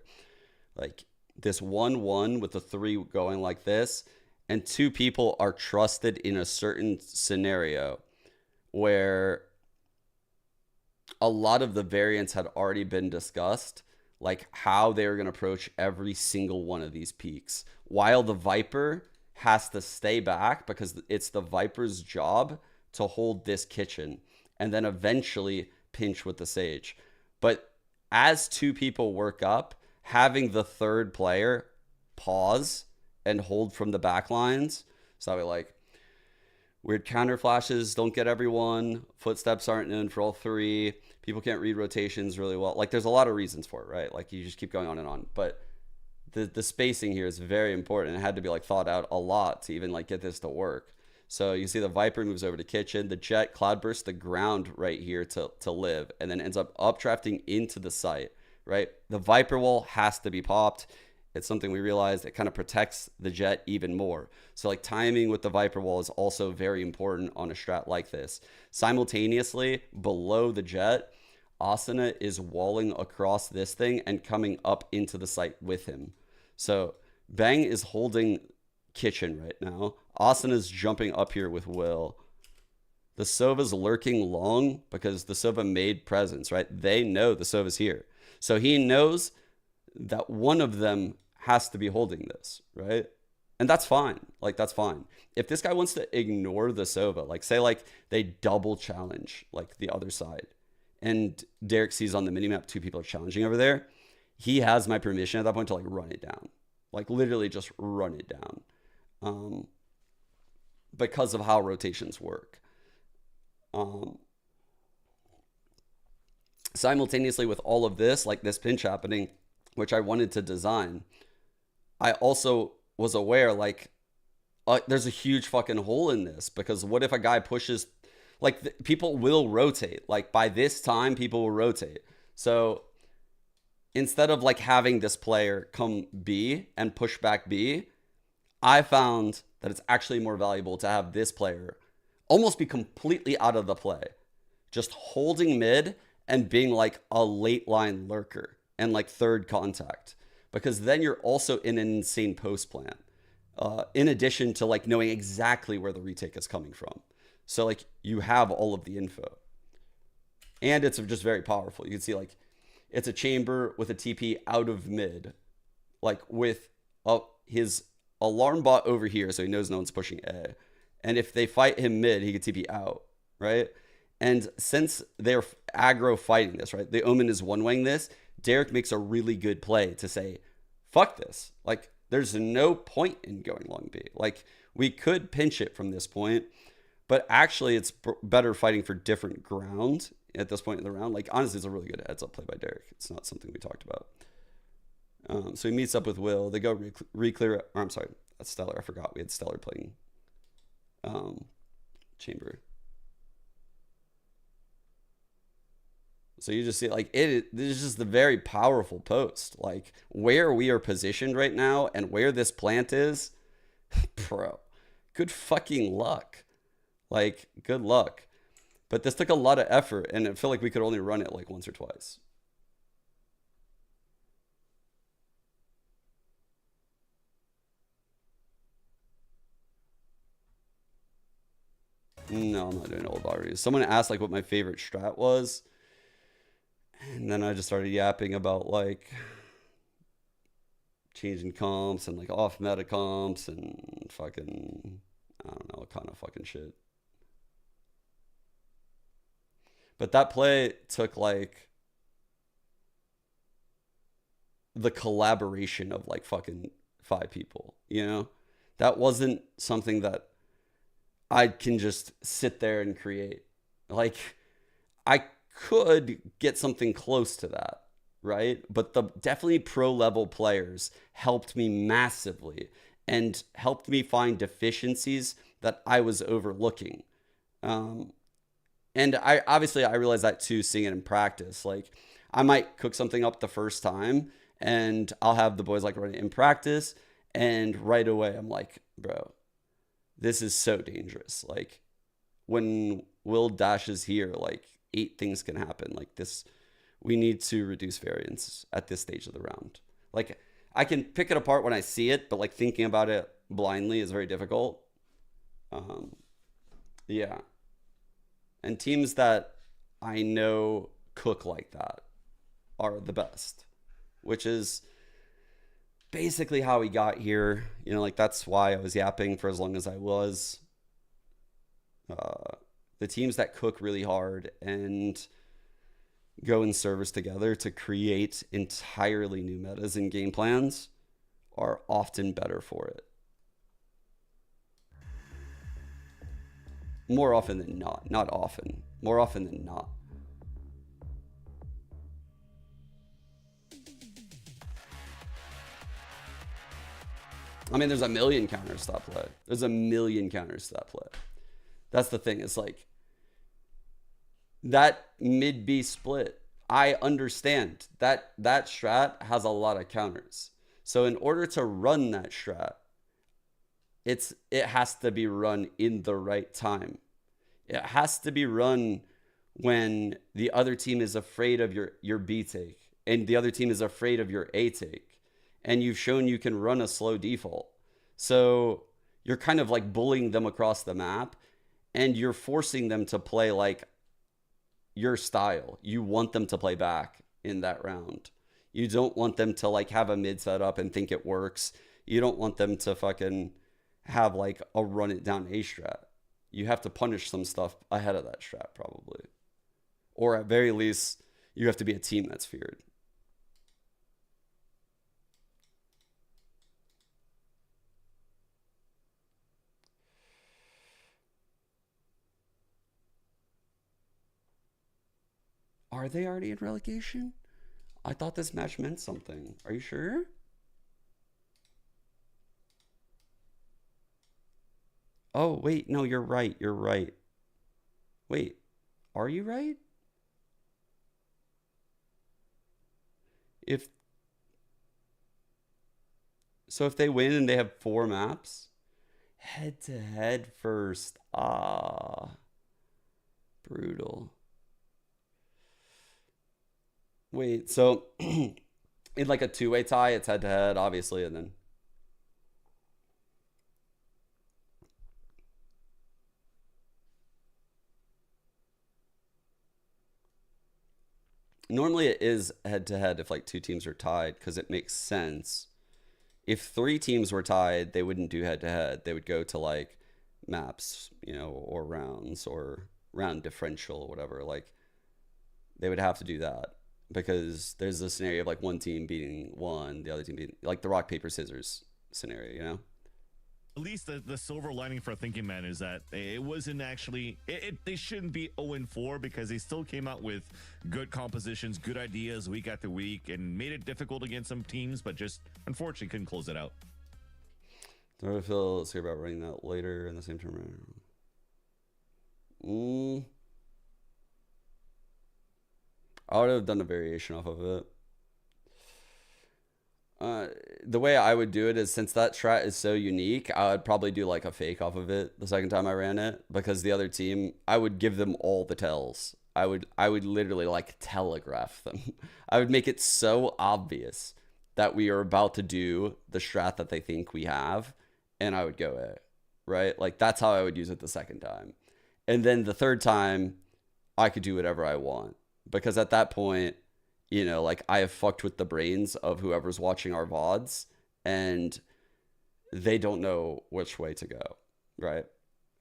like this 1-1 with the 3 going like this, and 2 people are trusted in a certain scenario where a lot of the variants had already been discussed, like how they were going to approach every single one of these peaks, while the Viper has to stay back because it's the Viper's job to hold this kitchen and then eventually pinch with the Sage. But as 2 people work up, having the third player pause and hold from the back lines, so that way like weird counter flashes don't get everyone, footsteps aren't known for all 3, people can't read rotations really well. Like there's a lot of reasons for it, right? Like you just keep going on and on. But the spacing here is very important. It had to be like thought out a lot to even like get this to work. So you see the Viper moves over to kitchen, the Jet cloudbursts the ground right here to live, and then ends up updrafting into the site, right? The Viper wall has to be popped. It's something we realized it kind of protects the Jet even more. So like timing with the Viper wall is also very important on a strat like this. Simultaneously, below the Jet, Asuna is walling across this thing and coming up into the site with him. So Bang is holding kitchen right now. Asuna's jumping up here with Will. The Sova's lurking long because the Sova made presence, right? They know the Sova's here. So he knows that one of them has to be holding this, right? And that's fine. Like, that's fine. If this guy wants to ignore the Sova, like say like they double challenge like the other side, and Derek sees on the minimap 2 people are challenging over there, he has my permission at that point to like run it down. Like literally just run it down. Because of how rotations work. Simultaneously with all of this, like this pinch happening, which I wanted to design, I also was aware like there's a huge fucking hole in this, because what if a guy pushes, like people will rotate, like by this time people will rotate. So instead of like having this player come B and push back B, I found that it's actually more valuable to have this player almost be completely out of the play, just holding mid and being like a late line lurker and like third contact, because then you're also in an insane post plan, in addition to like knowing exactly where the retake is coming from. So like you have all of the info, and it's just very powerful. You can see like it's a chamber with a TP out of mid, like with his alarm bot over here, so he knows no one's pushing A. And if they fight him mid, he could TP out, right? And since they're aggro fighting this, right? The Omen is one-waying this. Derek makes a really good play to say, fuck this. Like, there's no point in going long B. Like, we could pinch it from this point, but actually it's better fighting for different ground at this point in the round. Like, honestly, it's a really good heads up play by Derek. It's not something we talked about. So he meets up with Will. They go re-clear. Or I'm sorry, that's Stellar. I forgot we had Stellar playing Chamber. So you just see, like, this is just the very powerful post. Like, where we are positioned right now and where this plant is, bro, good fucking luck. Like, good luck. But this took a lot of effort, and I feel like we could only run it like once or twice. No, I'm not doing old lotteries. Someone asked like what my favorite strat was. And then I just started yapping about like changing comps and like off meta comps and fucking, I don't know, kind of fucking shit. But that play took like the collaboration of like fucking 5 people, you know? That wasn't something that I can just sit there and create. Like, I could get something close to that, right? But the definitely pro level players helped me massively and helped me find deficiencies that I was overlooking. And I obviously I realized that too, seeing it in practice. Like, I might cook something up the first time and I'll have the boys like run it in practice, and right away I'm like, bro, this is so dangerous. Like, when Will dashes here, like 8 things can happen. Like this, we need to reduce variance at this stage of the round. Like, I can pick it apart when I see it, but like thinking about it blindly is very difficult. Yeah. And teams that I know cook like that are the best, which is basically how we got here. You know, like that's why I was yapping for as long as I was. The teams that cook really hard and go in service together to create entirely new metas and game plans are often better for it. More often than not. Not often. More often than not. I mean, there's a million counters to that play. There's a million counters to that play. That's the thing. It's like that mid B split. I understand that that strat has a lot of counters. So in order to run that strat, it has to be run in the right time. It has to be run when the other team is afraid of your B take and the other team is afraid of your A take. And you've shown you can run a slow default. So you're kind of like bullying them across the map and you're forcing them to play like your style. You want them to play back in that round. You don't want them to like have a mid setup and think it works. You don't want them to fucking have like a run it down A strat. You have to punish some stuff ahead of that strat probably. Or at very least, you have to be a team that's feared. Are they already in relegation? I thought this match meant something. Are you sure? Oh, wait. No, you're right. You're right. Wait. Are you right? So if they win and they have 4 maps, head to head first. Ah. Brutal. Wait, so in like a 2-way tie, it's head to head, obviously, and then normally it is head to head if like 2 teams are tied because it makes sense. If 3 teams were tied, they wouldn't do head to head. They would go to like maps, you know, or rounds or round differential or whatever. Like they would have to do that. because there's a scenario of like one team beating one, the other team beating, like the rock paper scissors scenario, you know. At least the silver lining for Thinking Man is that it wasn't actually they shouldn't be 0-4 because they still came out with good compositions, good ideas week after week, and made it difficult against some teams, but just unfortunately couldn't close it out. Do I feel let's hear about running that later in the same tournament? I would have done a variation off of it. The way I would do it is, since that strat is so unique, I would probably do like a fake off of it the second time I ran it, because the other team, I would give them all the tells. I would literally like telegraph them. I would make it so obvious that we are about to do the strat that they think we have, and I would go A, right? Like that's how I would use it the second time. And then the third time, I could do whatever I want, because at that point, you know, like I have fucked with the brains of whoever's watching our VODs, and they don't know which way to go, right?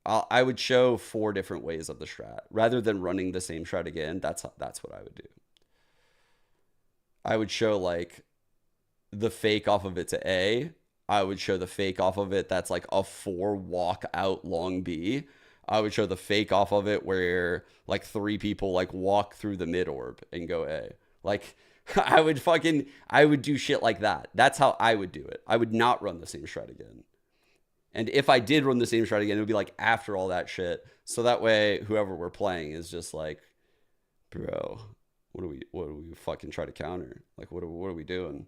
I would show 4 different ways of the strat rather than running the same strat again. That's what I would do. I would show like the fake off of it to A. I would show the fake off of it that's like a 4 walk out long B. I would show the fake off of it where like 3 people like walk through the mid orb and go A. Like, I would do shit like that. That's how I would do it. I would not run the same strat again. And if I did run the same strat again, it would be like after all that shit. So that way, whoever we're playing is just like, bro, what do we fucking try to counter? Like, what are we doing?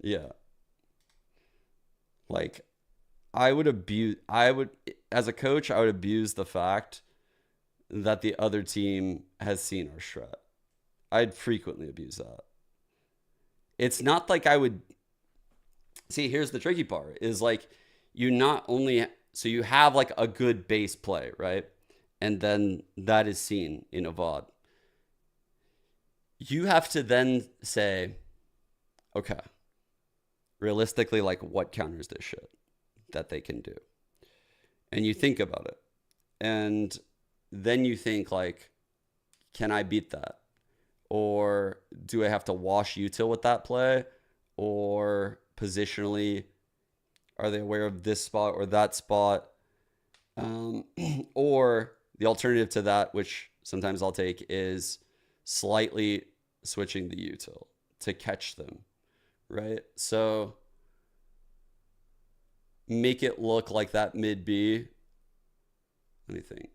Yeah. Like, as a coach, I would abuse the fact that the other team has seen our strat. I'd frequently abuse that. It's not like I would see, here's the tricky part is like, you not only, so you have like a good base play, right? And then that is seen in a VOD. You have to then say, okay, realistically, like what counters this shit that they can do? And you think about it, and then you think like, can I beat that? Or do I have to wash util with that play? Or positionally, are they aware of this spot or that spot? Or the alternative to that, which sometimes I'll take, is slightly switching the util to catch them, right? So make it look like that mid B. Let me think.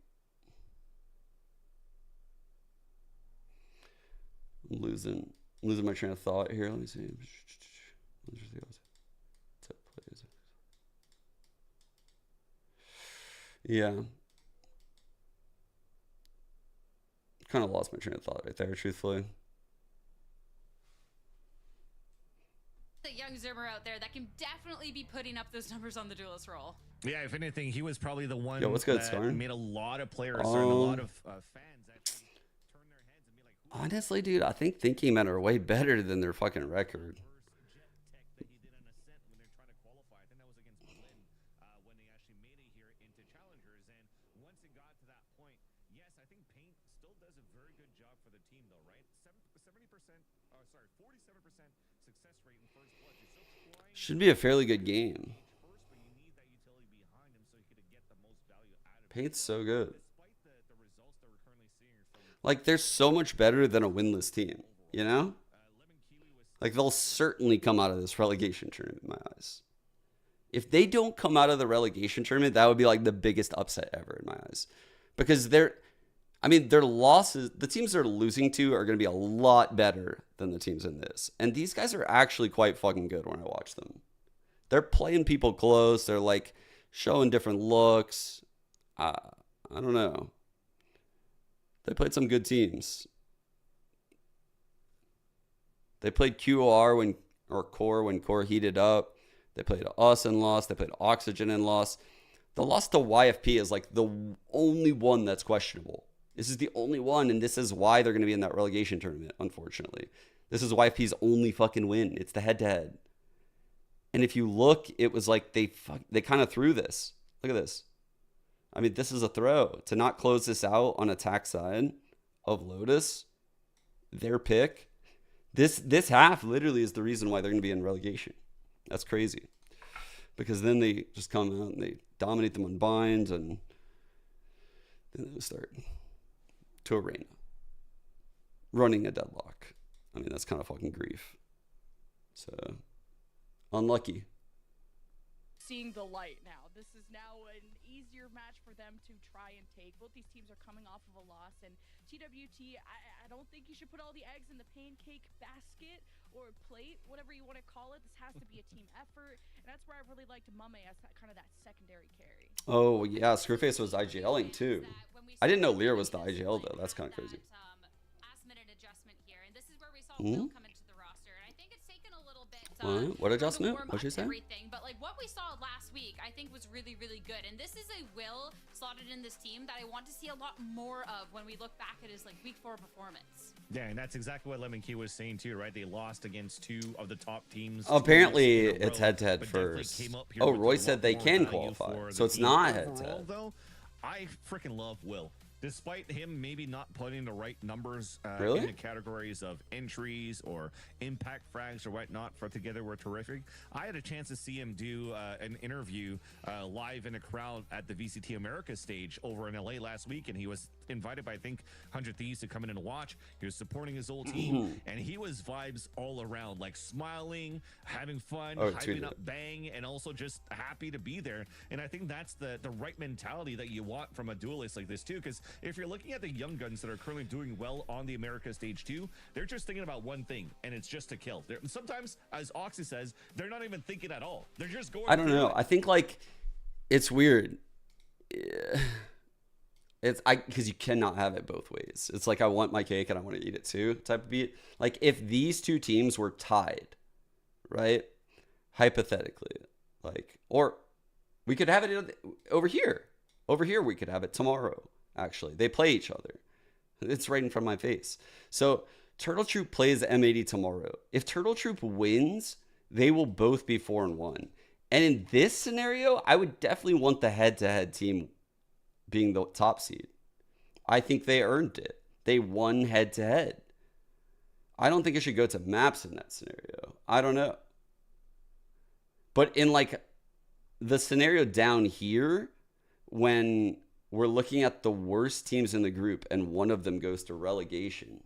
I'm losing my train of thought here. Let me see. Yeah. Kind of lost my train of thought right there, truthfully. The young Zoomer out there that can definitely be putting up those numbers on the duelist roll. Yeah, if anything, he was probably the one what's good, that Storm? made a lot of players and a lot of fans actually turn their heads and be like, honestly, dude, I think Thinking Men are way better than their fucking record. that he did on Ascent when they're trying to qualify. I think that was against Berlin when they actually made it here into Challengers. And once it got to that point, yes, I think Paint still does a very good job for the team, though, right? 47% success rate in first blood. You're still trying. Should be a fairly good game. First, but you need that utility behind him so you could get the most value out of it. Paint's so good. Despite the results that we're currently seeing from Like, they're so much better than a winless team, you know? Like, they'll certainly come out of this relegation tournament in my eyes. If they don't come out of the relegation tournament, that would be like the biggest upset ever in my eyes. Because their losses, the teams they're losing to are going to be a lot better than the teams in this. And these guys are actually quite fucking good when I watch them. They're playing people close. They're like showing different looks. I don't know. They played some good teams. They played QOR when Core heated up. They played us and lost. They played Oxygen and lost. The loss to YFP is like the only one that's questionable. This is the only one, and this is why they're going to be in that relegation tournament, unfortunately. This is YFP's only fucking win. It's the head-to-head. And if you look, it was like they kind of threw this. Look at this. I mean, this is a throw. To not close this out on attack side of Lotus, their pick. This half literally is the reason why they're going to be in relegation. That's crazy. Because then they just come out and they dominate them on binds, and then they start to arena. Running a deadlock. I mean, that's kind of fucking grief. So, unlucky. Seeing the light now. This is now an easier match for them to try and take. Both these teams are coming off of a loss, and TWT, I don't think you should put all the eggs in the pancake basket or plate, whatever you want to call it. This has to be a team effort, and that's where I really liked Mame as kind of that secondary carry. Oh, yeah, Screwface was IGLing too. I didn't know Lear was the IGL though. That's kind of crazy. Last-minute adjustment here, and this is where we saw Will come into the roster, and I think it's taken a little bit. What adjustment? What'd you say? Everything, but like what we saw last week, I think was really, really good. And this is a Will slotted in this team that I want to see a lot more of when we look back at his like week 4 performance. Yeah, and that's exactly what Lemon Key was saying too, right? They lost against 2 of the top teams. Apparently, it's head-to-head first. Oh, Roy said they can qualify, so it's not head-to-head. Though, I freaking love Will. Despite him maybe not putting the right numbers Really? in the categories of entries or impact frags or whatnot for Together We're Terrific, I had a chance to see him do an interview live in a crowd at the VCT America stage over in LA last week, and he was invited by, I think, 100 Thieves to come in and watch. He was supporting his old team, and he was vibes all around, like smiling, having fun, hyping up Bang, and also just happy to be there. And I think that's the right mentality that you want from a duelist like this too, because if you're looking at the young guns that are currently doing well on the America stage 2, they're just thinking about one thing, and it's just to kill. Sometimes, as Oxy says, they're not even thinking at all. They're just going. I don't know. I think like it's weird. It's because you cannot have it both ways. It's like I want my cake and I want to eat it too type of beat. Like if these two teams were tied, right? Hypothetically, like, or we could have it over here. Over here we could have it tomorrow. Actually, they play each other. It's right in front of my face. So Turtle Troop plays M80 tomorrow. If Turtle Troop wins, they will both be 4-1. And in this scenario, I would definitely want the head-to-head team being the top seed. I think they earned it. They won head-to-head. I don't think it should go to maps in that scenario. I don't know. But in like the scenario down here, when we're looking at the worst teams in the group and one of them goes to relegation,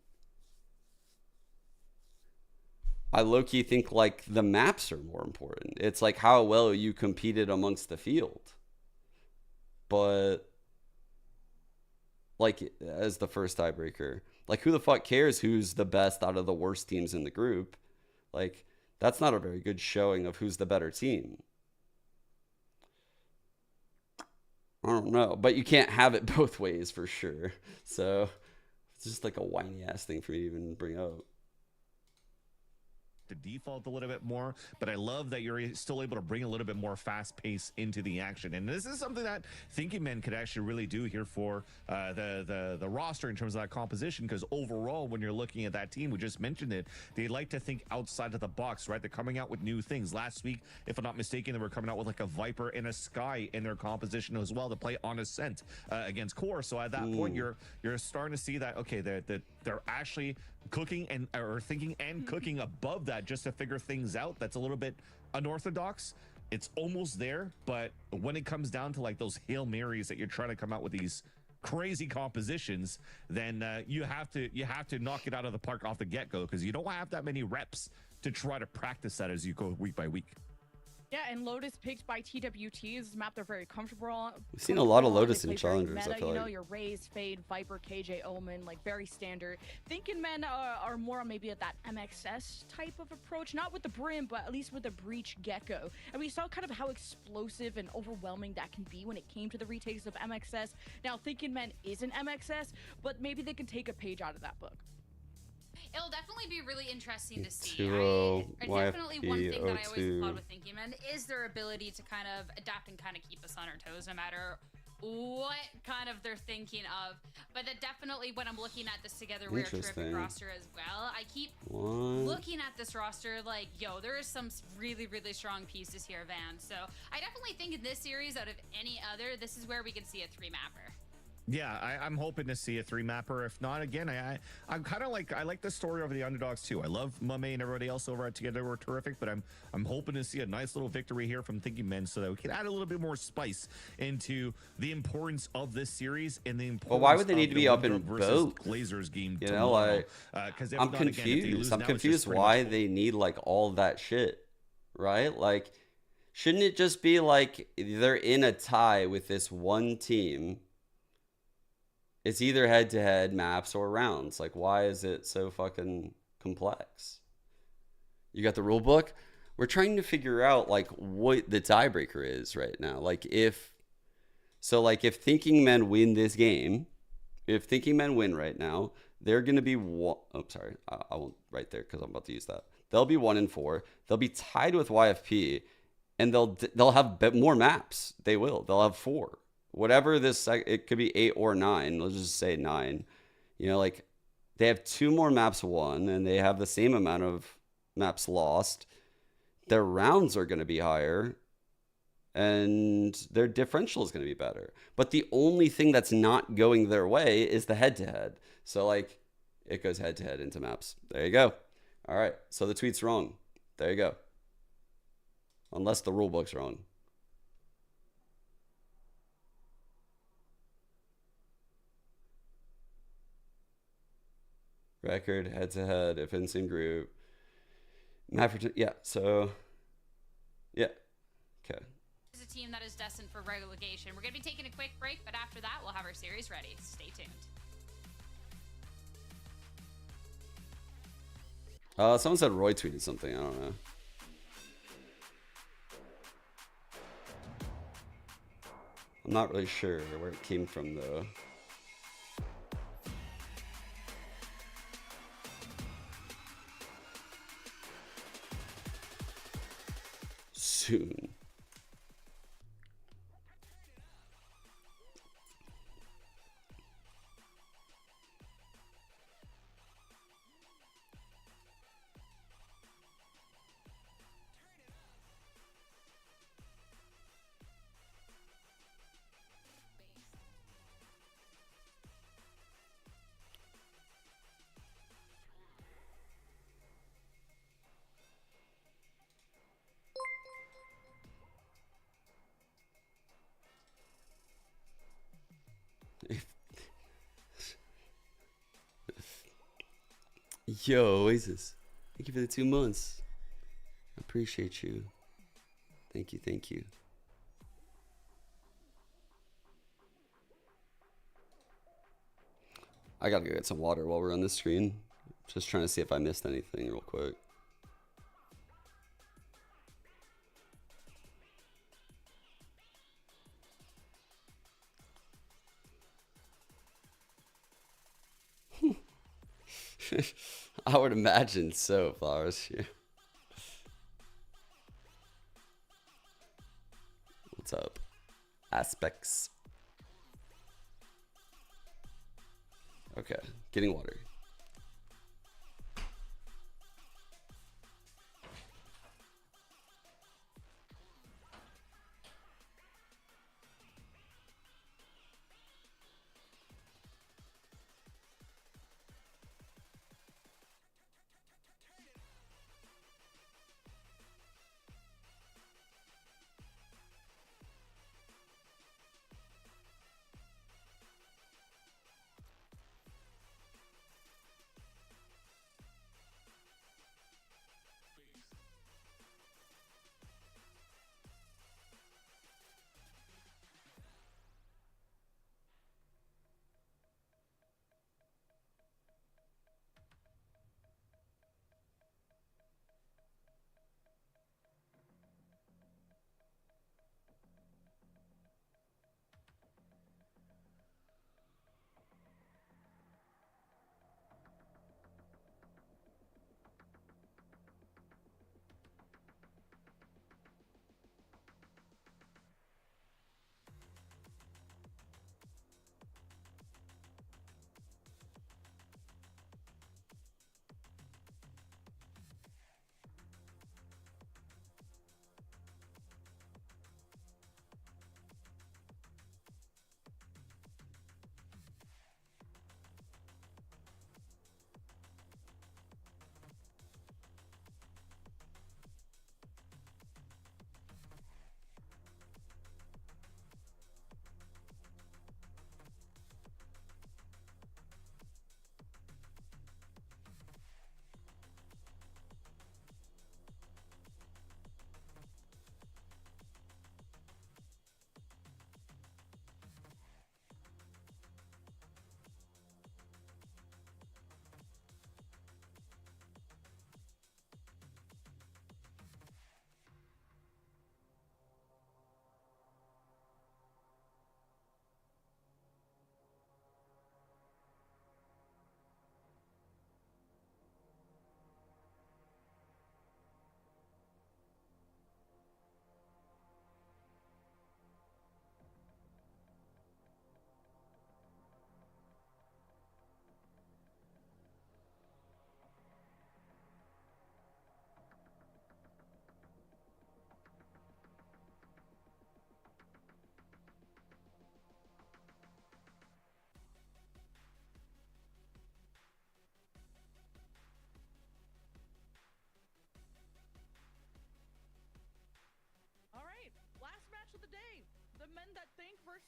I low-key think like the maps are more important. It's like how well you competed amongst the field. But like as the first tiebreaker, like who the fuck cares who's the best out of the worst teams in the group? Like that's not a very good showing of who's the better team. I don't know, but you can't have it both ways for sure. So it's just like a whiny ass thing for me to even bring up. To default a little bit more, but I love that you're still able to bring a little bit more fast pace into the action, and this is something that Thinking Men could actually really do here for the roster in terms of that composition, because overall when you're looking at that team, we just mentioned it, they like to think outside of the box, right? They're coming out with new things. Last week, if I'm not mistaken, they were coming out with like a Viper and a Sky in their composition as well to play on Ascent against Core. So at that point, you're starting to see that okay, they're actually cooking and or thinking and cooking above that just to figure things out. That's a little bit unorthodox. It's almost there, but when it comes down to like those Hail Marys that you're trying to come out with these crazy compositions, then you have to knock it out of the park off the get-go, because you don't have that many reps to try to practice that as you go week by week. Yeah, and Lotus picked by TWT is a map they're very comfortable on. We've seen a lot of Lotus in in challengers. Meta, I feel you know, like your Raze, Fade, Viper, KJ, Omen, like very standard. Thinking Men are more on maybe at that MXS type of approach, not with the Brim, but at least with the Breach Gecko. And we saw kind of how explosive and overwhelming that can be when it came to the retakes of MXS. Now, Thinking Men isn't MXS, but maybe they can take a page out of that book. It'll definitely be really interesting to see. 2-0, Definitely one thing that I always YFP02. applaud with Thinking Men is their ability to kind of adapt and kind of keep us on our toes, no matter what kind of they're thinking of. But that definitely, when I'm looking at this together, we're a terrific Interesting. roster as well. I keep What? looking at this roster like, yo, there are some really, really strong pieces here, Van. So I definitely think in this series, out of any other, this is where we can see a 3-mapper. Yeah, I'm hoping to see a 3-mapper. If not, again, I'm kind of like, I like the story over the underdogs too. I love Mame and everybody else over at Together We're Terrific, but I'm hoping to see a nice little victory here from Thinking Men so that we can add a little bit more spice into the importance of this series and the importance. Well, why would they need of to be the up in Winthrop versus both? Glazers game You know, tomorrow. like, 'Cause if I'm not, again, if they lose, confused. I'm now it's just confused pretty why much- they need like all that shit, right? Like, shouldn't it just be like they're in a tie with this one team? It's either head-to-head maps or rounds. Like, why is it so fucking complex? You got the rule book? We're trying to figure out like what the tiebreaker is right now. Like if Thinking Men win this game, if Thinking Men win right now, they're going to be one. Oh, sorry. I won't right there because I'm about to use that. They'll be 1-4. They'll be tied with YFP, and they'll have more maps. They will. They'll have 4. Whatever this, it could be 8 or 9. Let's just say 9. You know, like they have 2 more maps won, and they have the same amount of maps lost. Their rounds are going to be higher, and their differential is going to be better. But the only thing that's not going their way is the head-to-head. So, like, it goes head-to-head into maps. There you go. All right. So the tweet's wrong. There you go. Unless the rule book's wrong. Record head-to-head if in same group. Map for yeah. So yeah. Okay. This is a team that is destined for relegation. We're going to be taking a quick break, but after that, we'll have our series ready. Stay tuned. Someone said Roy tweeted something. I don't know. I'm not really sure where it came from though. Soon. Yo, Oasis. Thank you for the 2 months. I appreciate you. Thank you, thank you. I gotta go get some water while we're on this screen. Just trying to see if I missed anything real quick. I would imagine so, Flowers. Yeah. What's up? Aspects. Okay, getting water.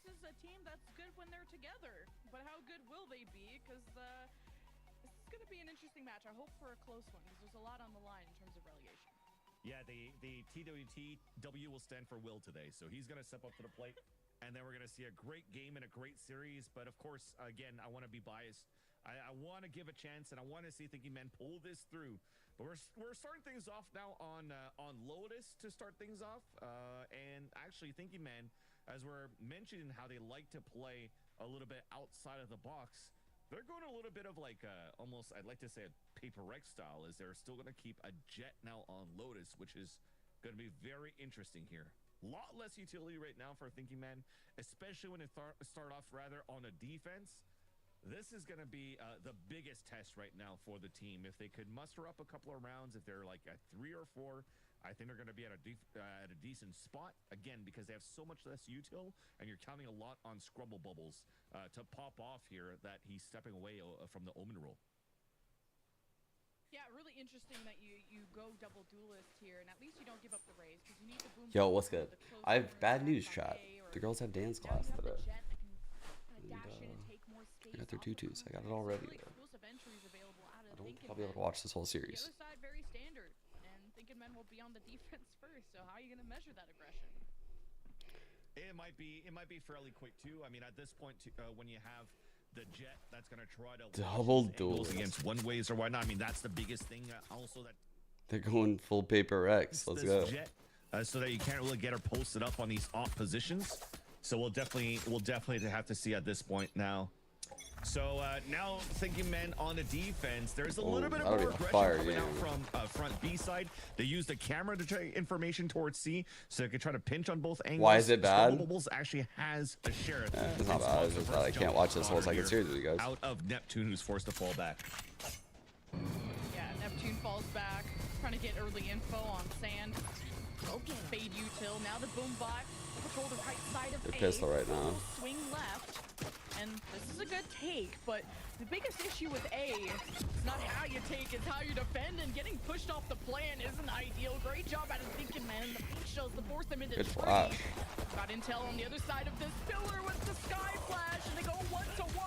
is a team that's good when they're together. But how good will they be? Because this is going to be an interesting match. I hope for a close one because there's a lot on the line in terms of relegation. Yeah, the TWTW will stand for Will today, so he's going to step up to the plate, and then we're going to see a great game and a great series. But of course, again, I want to be biased. I want to give a chance, and I want to see Thinking Men pull this through. But we're starting things off now on Lotus to start things off, and actually Thinking Men, as we're mentioning how they like to play a little bit outside of the box. They're going a little bit of like almost, I'd like to say, a Paper Rex style, as they're still going to keep a Jet now on Lotus, which is going to be very interesting here. A lot less utility right now for Thinking Men, especially when they start off rather on a defense. This is going to be the biggest test right now for the team. If they could muster up a couple of rounds, if they're like at 3 or 4, I think they're going to be at a decent spot, again, because they have so much less util, and you're counting a lot on Scrubble Bubbles to pop off here that he's stepping away from the Omen role. Yeah, really interesting that you go double duelist here, and at least you don't give up the raise because you need the boom. Yo, what's good? I have bad news, chat. The girls have dance class today. I got their tutus. I got it all ready. I don't think I'll be able to watch this whole series. The other side, very standard, and Thinking Men will be on the defense first. So how are you going to measure that aggression? It might be fairly quick too. I mean, at this point, when you have the Jet that's going to try to double duels against one ways or whatnot. I mean, that's the biggest thing. Also, that they're going full Paper Rex. Let's go. Jet, so that you can't really get her posted up on these off positions. So we'll definitely have to see at this point now. So now Thinking Men on the defense. There's a little bit of more aggression coming out from front B side. They use the camera to try information towards C, so they can try to pinch on both angles. Why is it bad? Bubbles actually has a sheriff. It's not bad. It's just that I can't watch this whole second series with you guys. Out of Neptune, who's forced to fall back. Yeah, Neptune falls back, trying to get early info on Sand. Okay. Fade util. Now the boom bot patrol the right side of They're A. pistol right now. Swing left. And this is a good take, but the biggest issue with A is not how you take, it's how you defend, and getting pushed off the plan isn't ideal. Great job out of Thinking Men, and the pink shells to force them into good flash. Got intel on the other side of this pillar with the sky flash, and they go 1-to-1.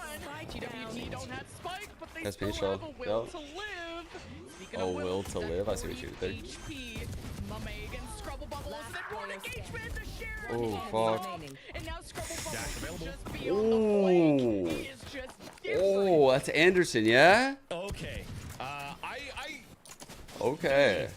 TWT don't have spike, but they That's still pink shell. have a will to live. Speaking Oh, of will to live? I see what you did. HP, Mame against Scrubble Bubbles, and then more engagement, the sheriff. Oh, fuck. And now Scrubble Bubbles available. just be on the flank. He is just Oh, that's Anderson, yeah? Okay. Okay.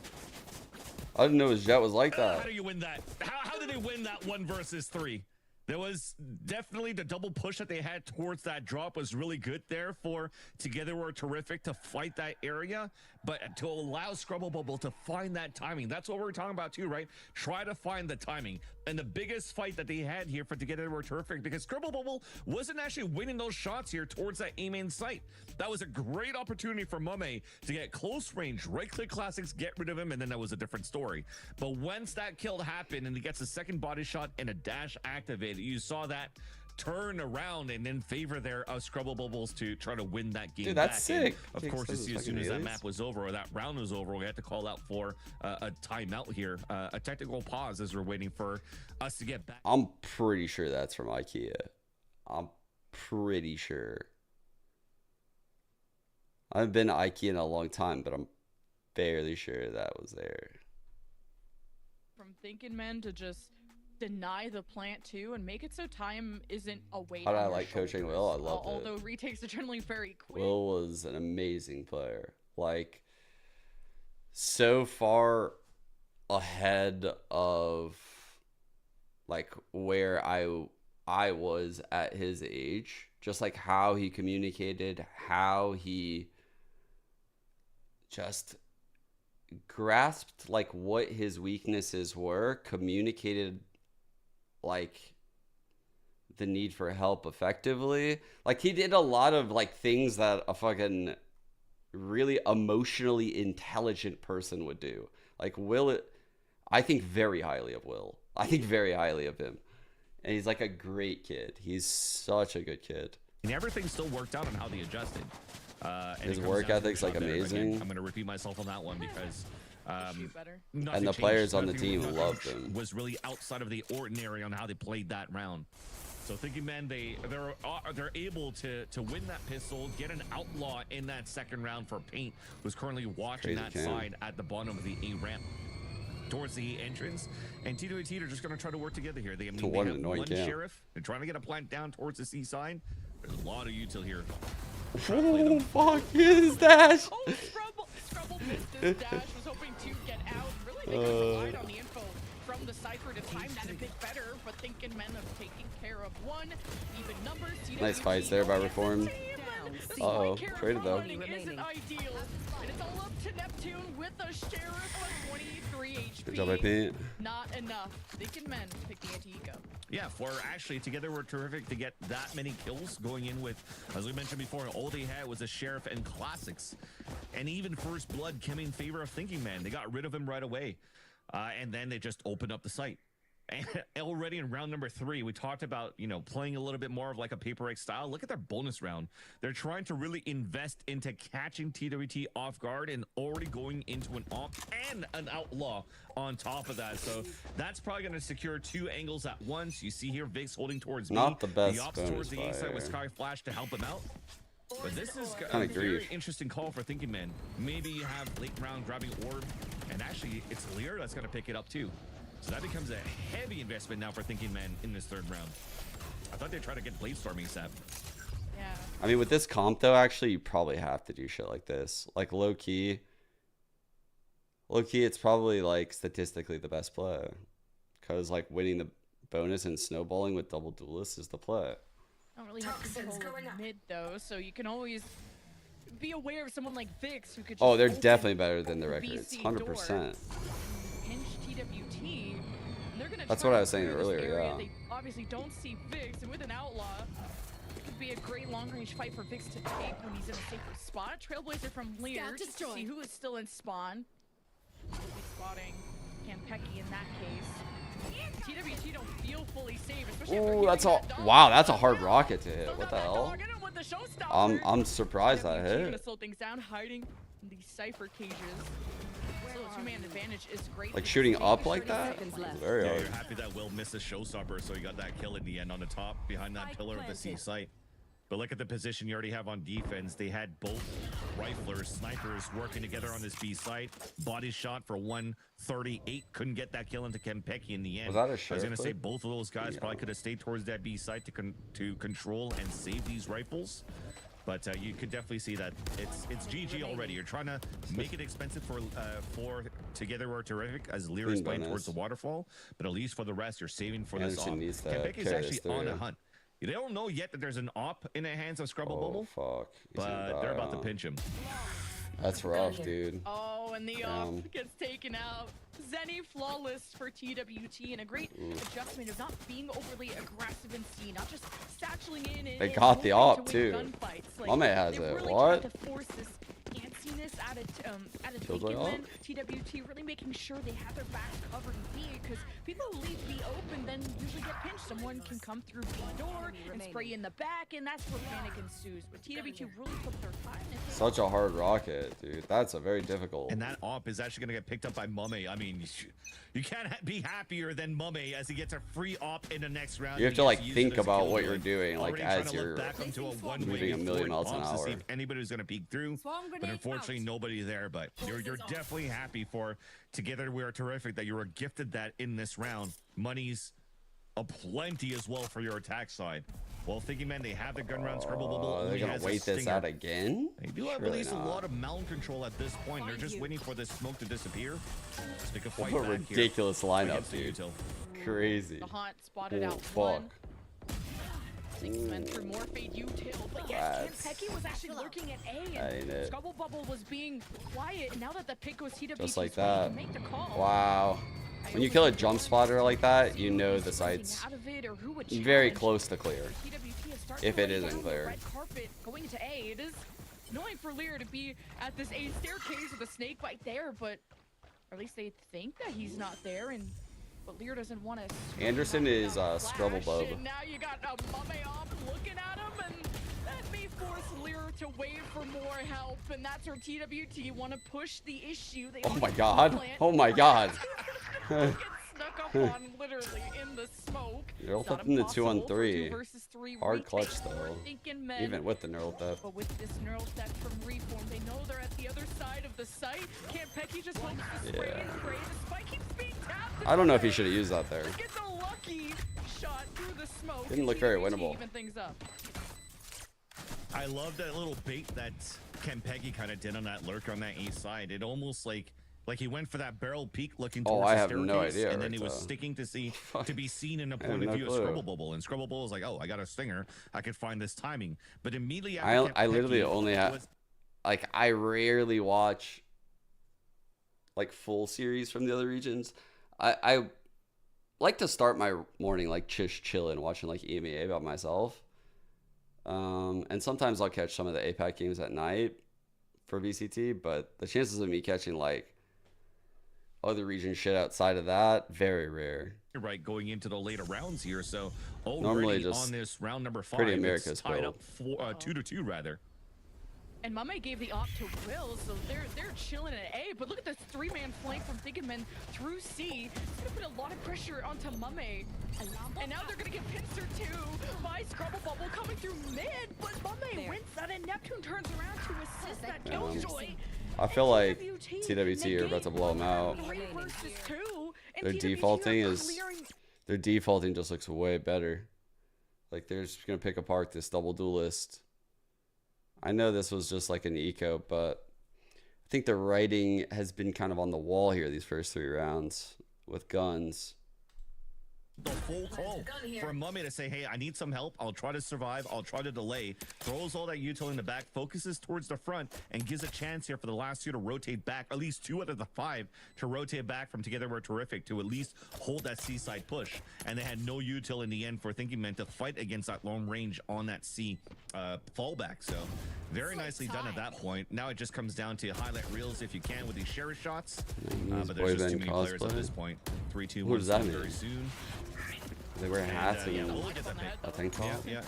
I didn't know his Jet was like How that. do you win that? How did they win that 1 versus 3? There was definitely the double push that they had towards that drop was really good there for Together We're Terrific to fight that area, but to allow Scrubble Bubble to find that timing. That's what we're talking about too, right? Try to find the timing. And the biggest fight that they had here for Together We're Terrific, because Scrubble Bubble wasn't actually winning those shots here towards that A-main site. That was a great opportunity for Mame to get close range, right-click classics, get rid of him, and then that was a different story. But once that kill happened and he gets a second body shot and a dash activated, you saw that turn around and in favor there of Scrubble Bubbles to try to win that game. Dude, that's back. sick. And of course, as soon as that map was over or that round was over, we had to call out for a timeout here, a technical pause as we're waiting for us to get back. I'm pretty sure that's from IKEA. I'm pretty sure. I haven't been to IKEA in a long time, but I'm fairly sure that was there. From Thinking Men to just deny the plant too and make it so time isn't a weight. How did on I your like coaching shoulders. Will? I loved it. Although retakes are generally very quick. Will was an amazing player. Like, so far ahead of like where I was at his age. Just like how he communicated, how he just grasped like what his weaknesses were, communicated like the need for help effectively. Like he did a lot of like things that a fucking really emotionally intelligent person would do. Like Will, I think very highly of Will. I think very highly of him. And he's like a great kid. He's such a good kid. And everything still worked out on how they adjusted. His work ethic's like amazing. Again, I'm going to repeat myself on that one because and the players on the team loved him. Was really outside of the ordinary on how they played that round. So Thinking Man, they're able to win that pistol, get an outlaw in that second round for Paint, who's currently watching that side at the bottom of the A ramp towards the entrance. And T2AT are just going to try to work together here. They have one sheriff. They're trying to get a plant down towards the C side. There's a lot of util here. Oh, fuck his dash. Oh, Scrubble missed his dash. Was hoping to get out. Really, they could have relied on the info from the Cypher to time that a bit better. But Thinking Men of taking care of one. Even numbers. Nice fights there by Reform. Uh-oh, traded though. Isn't ideal. And it's all up to Neptune with a sheriff of 23 HP. Good job by Paint. Not enough. Thinking Men pick the anti-eco. Yeah, for actually together we're terrific to get that many kills going in with, as we mentioned before, all they had was a sheriff and classics. And even First Blood came in favor of Thinking Man. They got rid of him right away. And then they just opened up the site. And already in round number 3, we talked about, you know, playing a little bit more of like a paper egg style. Look at their bonus round. They're trying to really invest into catching TWT off guard and already going into an op and an outlaw on top of that. So that's probably going to secure 2 angles at once. You see here, Vix holding towards Not the best the ops towards the A side with Sky Flash to help him out. But this is a very interesting call for Thinking Man. Maybe you have late round grabbing orb, and actually it's Lear that's going to pick it up too. So that becomes a heavy investment now for Thinking Man in this 3rd round. I thought they'd try to get Bladestorm ASAP. Yeah. I mean, with this comp though, actually, you probably have to do shit like this. Like low key, it's probably like statistically the best play, because like winning the bonus and snowballing with double duelists is the play. I don't really have control of mid though, so you can always be aware of someone like Vix who could. Oh, they're definitely better than the records, 100%. Pinch TWT. They're gonna That's what I was saying earlier. Yeah. They obviously don't see Vix, and with an outlaw, it could be a great long-range fight for Vix to take when he's in a safer spot. Trailblazer from Lear to see who is still in spawn. We'll be spotting Campeki in that case. TWT don't feel fully safe, especially after Ooh, that's a wow, that's a hard rocket to hit. What the hell? I'm surprised that hit. Gonna slow things down, hiding in these Cypher cages. Still a 2-man advantage is great. Like shooting up like that? Very hard. You're happy that Will missed a showstopper, so you got that kill in the end on the top behind that pillar of the C site. But look at the position you already have on defense. They had both riflers, snipers working together on this B site. Body shot for 138. Couldn't get that kill into Kempeki in the end. Was that a I was sheriff going to say clip? both of those guys probably could have stayed towards that B site to control and save these rifles. But you could definitely see that it's GG already. You're trying to make it expensive for Together We're Terrific as Lear is playing towards the waterfall. But at least for the rest, you're saving for this op. Kempeki is actually on a hunt. They don't know yet that there's an op in the hands of Scrubble Bubble. Fuck. But they're about to pinch him. That's rough, dude. Oh, and the op gets taken out. Zenny flawless for TWT, and a great adjustment of not being overly aggressive in C, not just satcheling in. They got the op too. Mame has it. Really what? To force this antsiness out of TWT, really making sure they have their backs covered in B, because people who leave B open then usually get pinched. Someone can come through B door and spray in the back, and that's where panic ensues. But TWT really took their time. Such a hard rocket, dude. That's a very difficult. And that op is actually going to get picked up by Mame. I mean, you can't be happier than Mame as he gets a free op in the next round. You have to like think about what you're doing, like as you're moving a million miles an hour. To see if anybody's going to peek through, but unfortunately nobody there. But you're definitely happy for Together We Are Terrific that you were gifted that in this round. Money's aplenty as well for your attack side. Well, Thinking Man, they have the gun round. Scrubble Bubble. They're gonna wait this out again. They do have at least a lot of mountain control at this point. They're just waiting for this smoke to disappear. So they can fight What a ridiculous lineup, dude. Crazy. The haunt spotted out fuck. Thinking Men through more fade util, but yes, Campeki was actually lurking at A, and Scubble Bubble was being quiet. And now that the pick was TWT, just like that. Make the call. Wow. When you kill a jump spotter like that, you know the site's very close to clear. If it isn't clear. Red carpet going to A. It is annoying for Lear to be at this A staircase with a snake bite there, but or at least they think that he's not there, and but Lear doesn't want to. Anderson is Scrubble Bub. Now you got Mame off looking at him, and that may force Lear to wait for more help, and that's where TWT want to push the issue. They oh my god! Oh my god! Snuck up spawn literally in the smoke. Neural It's not theft in the impossible for 2-on-3. 2 versus 3 Hard retake clutch for though. Thinking Men. Even with the neural theft. But with this neural theft from Reform, they know they're at the other side of the site. Can't Pecky just hopes to spray and spray? The spike keeps being tapped. I don't know if he should have used that there. Gets a lucky shot through the smoke. Didn't look very TWT winnable. even things up. I love that little bait that Kempegi kind of did on that lurker on that A side. It almost like he went for that barrel peak looking Oh, towards I the have no staircase, idea and then right he was there. sticking to be seen in a I have point of no view of clue. Scrubble Bubble, and Scrubble Bubble was like, oh, I got a stinger, I could find this timing. But immediately after I literally Kempegi only have was- like I rarely watch like full series from the other regions. I like to start my morning like just chilling, watching like EMEA by myself. And sometimes I'll catch some of the APAC games at night for VCT, but the chances of me catching like other region shit outside of that, very rare. right going into the later rounds here. So Normally already just on this round number 5, pretty it's America's tied build. up 2-2 rather. And Mame gave the op to Will, so they're chilling at A. But look at this 3-man flank from Thinking Men through C. It's gonna put a lot of pressure onto Mame. And now they're gonna get pincer too by Scrubble Bubble coming through mid. But Mame wins that, and Neptune turns around to assist that Killjoy. I feel like TWT TWT are about to blow them out. 3 versus 2. And Their TWT defaulting are is clearing. their defaulting just looks way better. Like they're just gonna pick apart this double duelist. I know this was just like an eco, but I think the writing has been kind of on the wall here these first 3 rounds with guns. The full call for Mummy to say, hey, I need some help. I'll try to survive. I'll try to delay. Throws all that util in the back, focuses towards the front, and gives a chance here for the last 2 to rotate back. At least 2 out of the 5 to rotate back from Together We're Terrific to at least hold that C-side push. And they had no util in the end for Thinking Men to fight against that long range on that C fallback. So very nicely done at that point. Now it just comes down to highlight reels if you can with these share shots. But there's just too many players at this point. 3, 2, 1, What does that mean? very soon. They wear hats Yeah, and we'll look at that pick. a tank top. Yeah,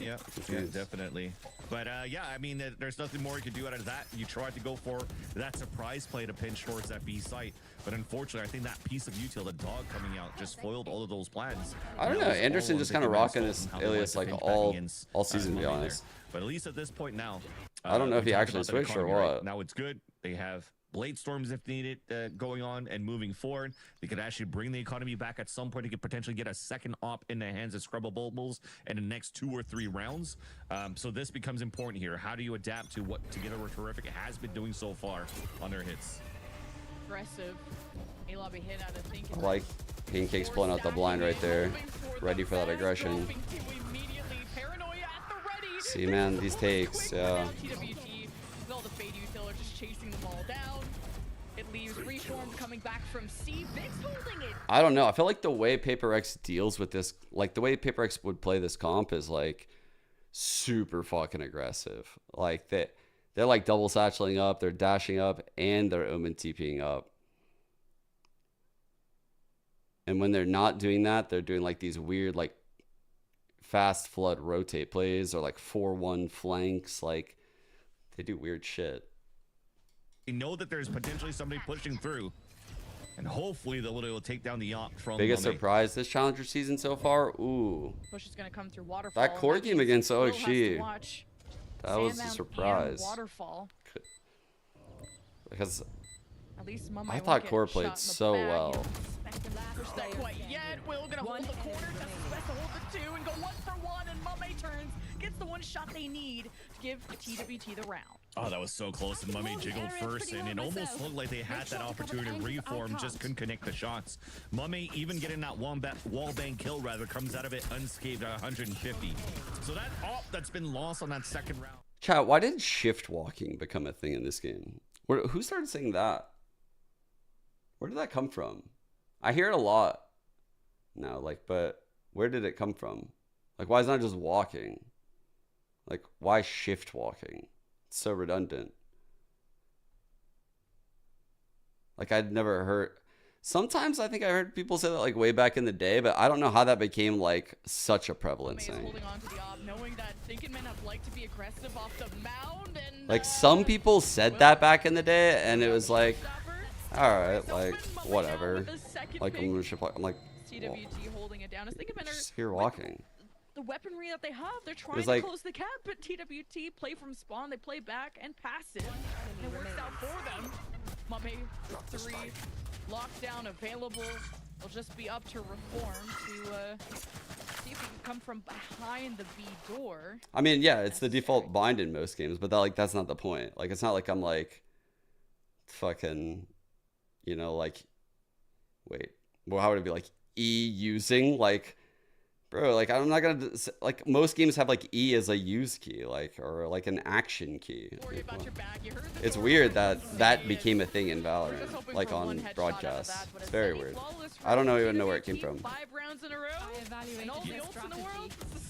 definitely. But yeah, I mean, there's nothing more you could do out of that. You tried to go for that surprise play to pinch towards that B site, but unfortunately, I think that piece of util, the dog coming out, just foiled all of those plans. I don't know. Anderson just kind of rocking this alias like all season, to be honest. But at least at this point now, I don't know if we he talked actually about that switched or economy, right? what. Now it's good. They have blade storms if needed going on and moving forward. They could actually bring the economy back at some point. They could potentially get a second op in the hands of Scrubble Bubbles in the next 2 or 3 rounds. So this becomes important here. How do you adapt to what Together We're Terrific has been doing so far on their hits? Aggressive. A-Lobby hit out of Thinking. I like Pancake's pulling out the blind right there, ready for that aggression. See, man, these takes, yeah. TWT with all the fade util are just chasing them all down. It leaves Reformed coming back from C. Vic's holding it. I don't know. I feel like the way Paper X deals with this, like the way Paper X would play this comp is like super fucking aggressive. Like they're like double satcheling up, they're dashing up, and they're Omen TPing up. And when they're not doing that, they're doing like these weird like fast flood rotate plays or like 4-1 flanks. Like they do weird shit. You know that there's potentially somebody pushing through, and hopefully the will take down the op from Biggest Mummy. surprise this challenger season so far. Ooh, Push is gonna come through Waterfall. that core game against Will has to OXG. watch That was a Sandman and surprise. Waterfall. Because At least Mummy I won't thought get Core shot played in the so back. well. You don't expect him to push that quite yet. Will gonna hold the corner. That's the best to hold the 2 and go 1 for 1. And Mummy turns, gets the 1 shot they need to give TWT the round. Oh, that was so close, and Mummy jiggled first, and it almost looked like they had that opportunity to reform, just couldn't connect the shots. Mummy, even getting that wall bang kill, rather, comes out of it unscathed at 150. So that op that's been lost on that second round. Chat, why did shift walking become a thing in this game? Who started saying that? Where did that come from? I hear it a lot now, like, but where did it come from? Like, why is it not just walking? Like, why shift walking? It's so redundant. Like, I'd never heard. Sometimes I think I heard people say that like way back in the day, but I don't know how that became like such a prevalent Mummy is thing. holding on to the op, knowing that Thinking Men have liked to be aggressive off the mound. And Like some people said that back in the day, and it was like, all right, like whatever. Like I'm gonna shift. I'm like, TWT holding it down. As Thinking Men are Just here walking. the weaponry that they have. They're trying like- to close the gap, but TWT play from spawn. They play back and passive. And it works out for them. Mummy 3 lockdown available. It'll just be up to Reform to see if he can come from behind the B door. I mean, yeah, it's the default bind in most games, but that, like, that's not the point. Like, it's not like I'm like fucking, you know, like, wait, well, how would it be, like, E using, like, bro, like, I'm not gonna, like, most games have, like, E as a use key, like, or, like, an action key. Worry about your back. You heard the It's door weird open. that that became a thing in We're just Valorant, hoping like, for one on headshot out of broadcast. that, but It's a very steady weird. flawless I don't from even know where it came TWT, from. 5 rounds in a row. And all the ults in the world. This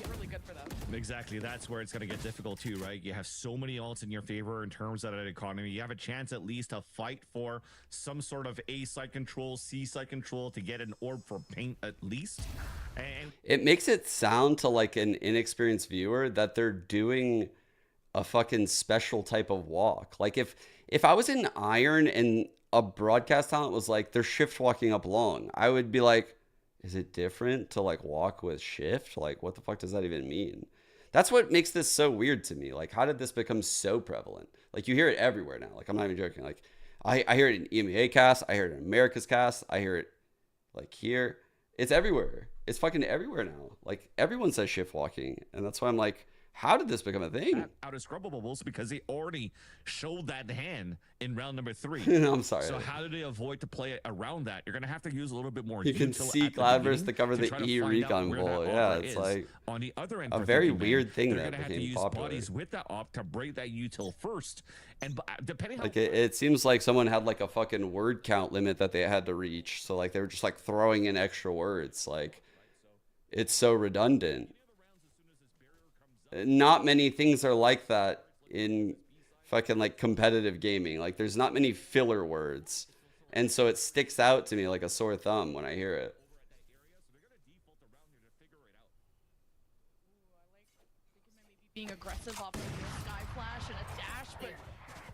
is really good for them. Exactly. That's where it's going to get difficult too, right? You have so many alts in your favor in terms of that economy. You have a chance at least to fight for some sort of A side control, C side control to get an orb for paint at least. And It makes it sound to, like, an inexperienced viewer that they're doing a fucking special type of walk. Like, if I was in Iron and a broadcast talent was like, they're shift walking up long, I would be like, is it different to, like, walk with shift? Like, what the fuck does that even mean? That's what makes this so weird to me. Like, how did this become so prevalent? Like, you hear it everywhere now. Like, I'm not even joking. Like, I hear it in EMEA cast. I hear it in America's cast. I hear it, like, here. It's everywhere. It's fucking everywhere now. Like, everyone says shift walking. And that's why I'm like, how did this become a thing? out of scrubble bubbles because they already showed that hand in round number 3. No, I'm sorry. So how do they avoid to play around that? You're going to have to use a little bit more. You can util see at the Cloudburst beginning to cover the try to E find out recon where that bull. offer Yeah, it's is. like on the other end a for very Thinking Man, weird thing they're that gonna have to became use popular. bodies with that op to break that util first, and depending how Like, it seems like someone had, like, a fucking word count limit that they had to reach. So, like, they were just, like, throwing in extra words. Like, it's so redundant. Not many things are like that in fucking, like, competitive gaming. Like, there's not many filler words. And so it sticks out to me like a sore thumb when I hear it. Being aggressive off of a sky flash and a dash, but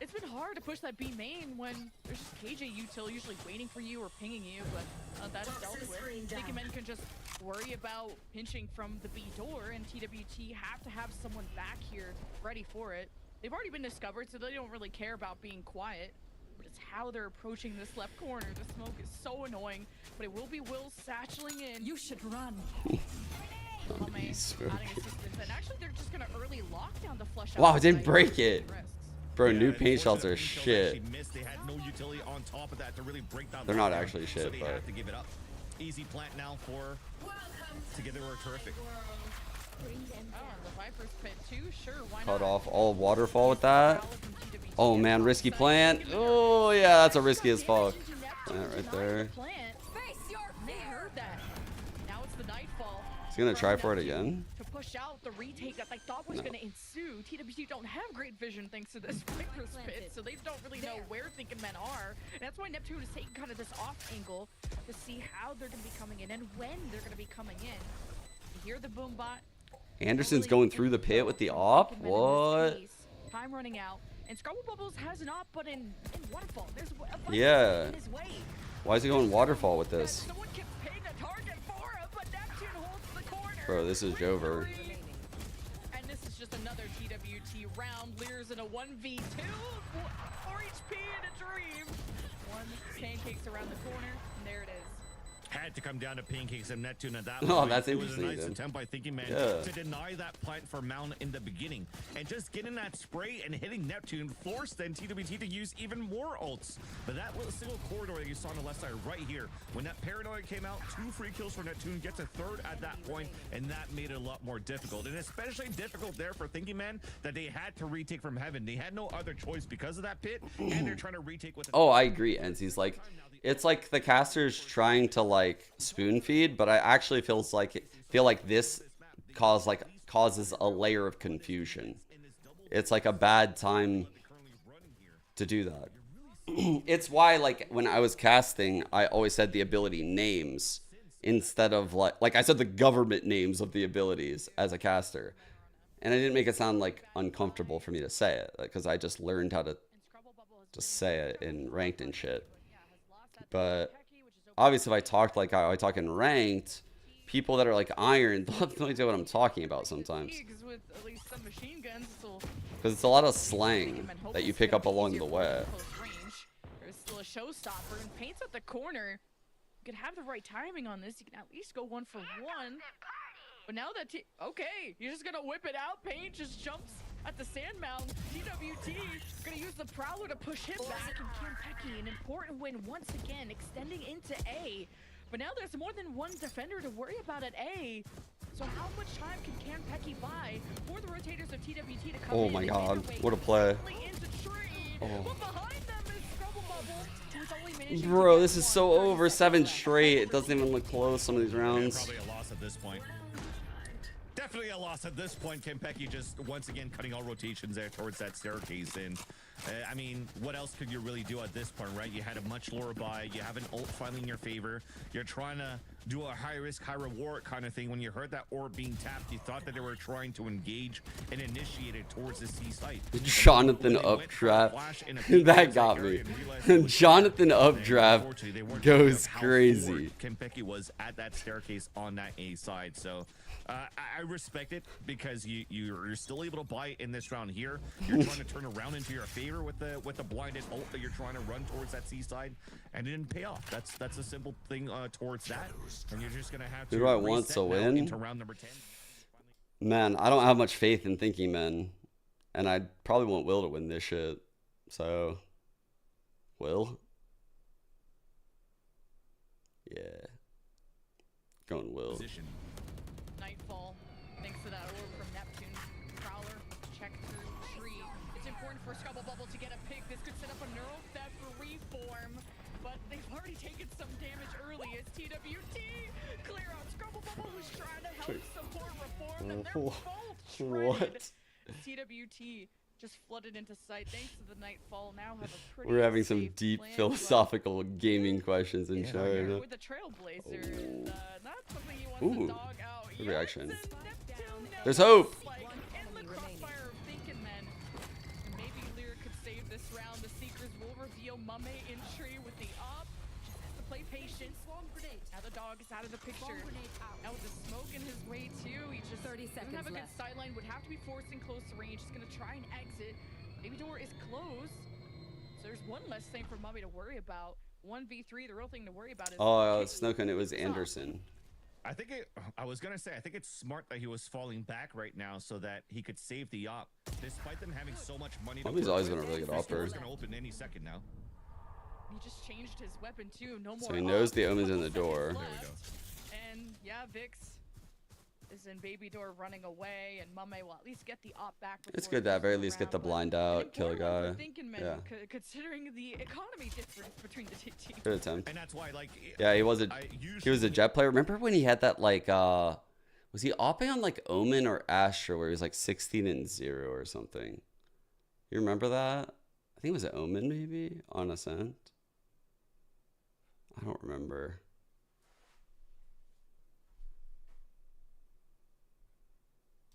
it's been hard to push that B main when there's just KJ util usually waiting for you or pinging you, but that's dealt with. Thinking Men can just worry about pinching from the B door, and TWT have to have someone back here ready for it. They've already been discovered, so they don't really care about being quiet, but it's how they're approaching this left corner. The smoke is so annoying, but it will be Will satcheling in. You should run. Adding assistance, and actually they're just gonna early lock down the flush out. Wow, it didn't break it. Risks. Bro, Yeah, new and paint shells are unfortunately, until they shit. actually missed, they had no utility on top of that to really break down. They're not lockdown, actually so shit, they but- have to give it up. Easy plant now for Together We're Terrific. Oh, the Viper's pit too? Sure, why Cut not? off all waterfall with that. Oh, man, risky plant. Oh, yeah, that's a risky as fuck. Plant right there. Face your They fear. heard that. Now it's the Nightfall. He's gonna try for it again. To push out the retake that they thought was No. going to ensue. TWT don't have great vision thanks to this Viper's pit, so they don't really know where Thinking Men are. And that's why Neptune is taking kind of this off angle to see how they're going to be coming in and when they're going to be coming in. You hear the boom bot. Anderson's going through the pit with the op? Thinking Men in this What? case. Time running out. And Scrabble Bubbles has an op, but in Waterfall. There's a Viper Yeah. in his way. Why is he going waterfall with this? Someone can ping a target for him, but Neptune holds the corner. Bro, this is Jover. And this is just another TWT round. Lear's in a 1v2 for HP in a dream. One pancakes around the corner, and there it is. Had to come down to pancakes and Neptune at that Oh, point. that's It was a interesting, nice then. attempt by Thinking Man Yeah. to deny that plant for Mound in the beginning. And just getting that spray and hitting Neptune forced then TWT to use even more ults. But that little single corridor that you saw on the left side right here, when that Paranoid came out, 2 free kills for Neptune, gets a 3rd at that point, and that made it a lot more difficult. And especially difficult there for Thinking Man that they had to retake from Heaven. They had no other choice because of that pit, and they're trying to retake with Oh, I agree, Enzie's like, it's like the caster's trying to, like, spoon feed, but I actually feel like this causes a layer of confusion. It's like a bad time to do that. It's why, like, when I was casting, I always said the ability names instead of like I said the government names of the abilities as a caster, and I didn't make it sound like uncomfortable for me to say it because I just learned how to just say it in ranked and shit. But obviously if I talked like I talk in ranked, people that are like iron, they'll have no idea what I'm talking about sometimes. With at least some machine guns, Because it's a lot of slang that you pick up along the way. There's still a showstopper and paints at the corner. You can have the right timing on this. You can at least go 1 for 1. But now that okay, you're just gonna whip it out. Paint just jumps at the sand mound. TWT gonna use the Prowler to push him back. And Kentucky, an important win once again, extending into A. But now there's more than one defender to worry about at A. So how much time can Kentucky buy for the rotators of TWT to come in? Oh my god, what a play. Oh. Bro, this is so over. 7 straight. It doesn't even look close, some of these rounds. Probably a loss at this point. Definitely a loss at this point. Kentucky just once again cutting all rotations there towards that staircase. And I mean, what else could you really do at this point, right? You had a much lower buy. You have an ult finally in your favor. You're trying to do a high risk, high reward kind of thing. When you heard that orb being tapped, you thought that they were trying to engage and initiate it towards the C site. Jonathan Updraft. That got me. Jonathan Updraft goes crazy. Kentucky was at that staircase on that A side. So I respect it because you're still able to buy in this round here. You're trying to turn around into your favor with the blinded ult that you're trying to run towards that C side, and it didn't pay off. That's a simple thing towards that, and you're just gonna have to. Who do I want to win? Into round number 10. Man, I don't have much faith in Thinking Men, and I probably want Will to win this shit. So, Will. Yeah. Going Will. Position. Nightfall, thanks to that orb from Neptune. Prowler, check through tree. It's important for Scubble Bubble to get a pick. This could set up a neural theft reform, but they've already taken some damage early. It's TWT. Clear out Scubble Bubble, who's trying to help support reform, and they're both shredded. What? TWT just flooded into sight thanks to the Nightfall. Now have a pretty We're having some safe deep plan, philosophical gaming questions in chat. but with the Trailblazers, not something he wants to dog out. Good reaction. Yes, and Neptune There's hope. like, in the crossfire of Thinking Men. And maybe Lyra could save this round. The Seekers will reveal Mame in tree with the op. Just has to play patient. Now the dog is out of the picture. Now with the smoke in his way too, he just 30 doesn't have a good sideline. Would have to be forced in close range. He's gonna try and exit. Baby door is closed. So there's one less thing for Mummy to worry about. 1v3, the real thing to worry about is Snoken, it was Anderson. I was gonna say, I think it's smart that he was falling back right now so that he could save the op, despite them having so much money. Mummy's always been a really good opper. He's gonna open any second now. He just changed his weapon too. No more. So he knows the omen's in the door. There we go. And yeah, Vix is in baby door running away, and Mame will at least get the op back. It's good to at very least get the blind out, kill a guy. Yeah. Considering the economy difference between the two teams. Good attempt. And that's why, like, Yeah, he was a jet player. Remember when he had that like was he opping on like Omen or Astra where he was like 16-0 or something? You remember that? I think it was an Omen maybe on Ascent. I don't remember.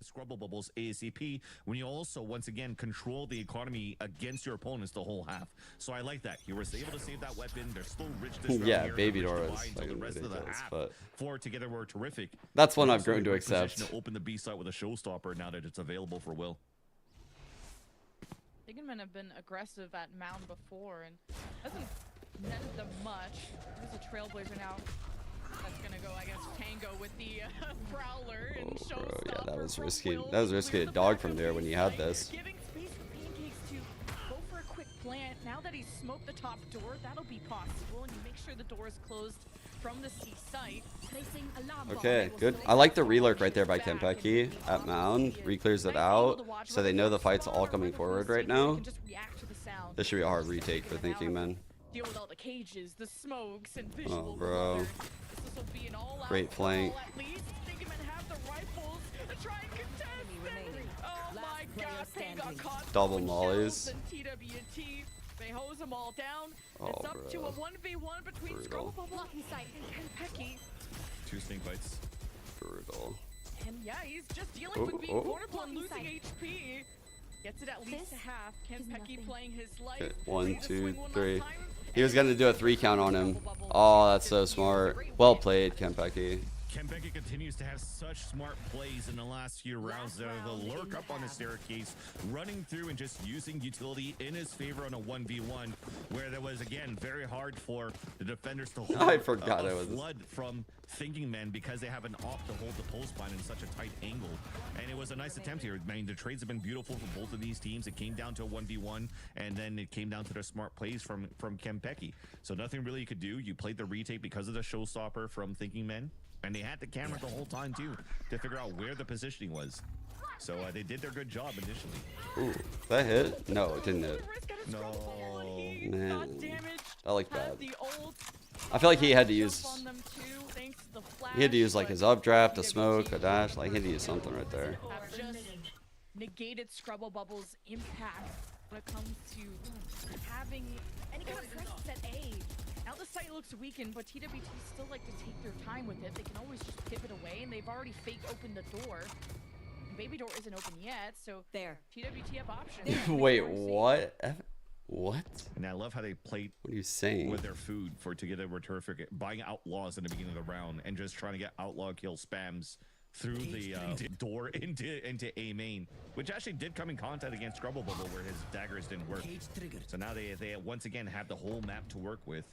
Scrubble Bubbles ASAP when you also once again control the economy against your opponents the whole half. So I like that. You were able to save that weapon. They're still rich this round Yeah, here. Baby They're Door rich was to buy until the rest of the half. but Four together were terrific. that's one I've Also grown to in position accept. to open the B site with a showstopper now that it's available for Will. Diggenmen have been aggressive at Mound before, and hasn't netted them much. There's a Trailblazer now. That's gonna go, I guess, tango with the Prowler and Showstopper. Yeah, that was from risky. Will. That was risky to Clear the dog back from of there the when he site, had this. Giving space for Pancakes to go for a quick plant. Now that he's smoked the top door, that'll be possible, and you make sure the door is closed from the C site. Okay, good. I like the relurk right there by Kentucky at Mound. Reclears it out, so they know the fight's all coming forward right now. This should be a hard retake for Thinking Men. Deal with all the cages, the smokes, and visual. Oh, bro. This'll be an all-out Great flank. brawl at least. Thinking men have the rifles to try and contest. Oh my God, Payne got caught. Double throwing mollies. shells, and TWT, they hose them all down. Oh, It's up to bro. a 1v1 between Brutal. Scrubble and Kentucky. 2 snake bites. Brutal. And yeah, he's just dealing with being oh. vulnerable and losing HP. Gets it at least a half. Kentucky playing his life. Okay, 1, Ready to 2, swing one last 3. time. He was gonna do a 3 count on him. Oh, that's so smart. Well played, Kempeki. Kempeki continues to have such smart plays in the last few rounds. They'll lurk up on the staircase, running through and just using utility in his favor on a 1v1, where there was, again, very hard for the defenders to hold I forgot a it was flood from Thinking Men because they have an op to hold the post line in such a tight angle. And it was a nice attempt here. I mean, the trades have been beautiful for both of these teams. It came down to a 1v1, and then it came down to their smart plays from Kempeki. So nothing really you could do. You played the retake because of the showstopper from Thinking Men. And they had the camera the whole time, too, to figure out where the positioning was. So they did their good job initially. Ooh, that hit? No, it didn't hit. No. Man, that looked bad. I feel like he had to use... He had to use, like, his updraft, a smoke, a dash. Like, he had to use something right there. Just negated Scrubble Bubble's impact when it comes to having any kind of presence at A. Now the site looks weakened, but TWT still like to take their time with it. They can always just pivot away, and they've already fake opened the door. Baby door isn't open yet, so There. TWT have options. Wait, what? What? And I love how they played What are you saying? with their food to get a terrific buying outlaws in the beginning of the round and just trying to get outlaw kill spams through the door into A main, which actually did come in contact against Scrubble Bubble where his daggers didn't work. So now they once again have the whole map to work with.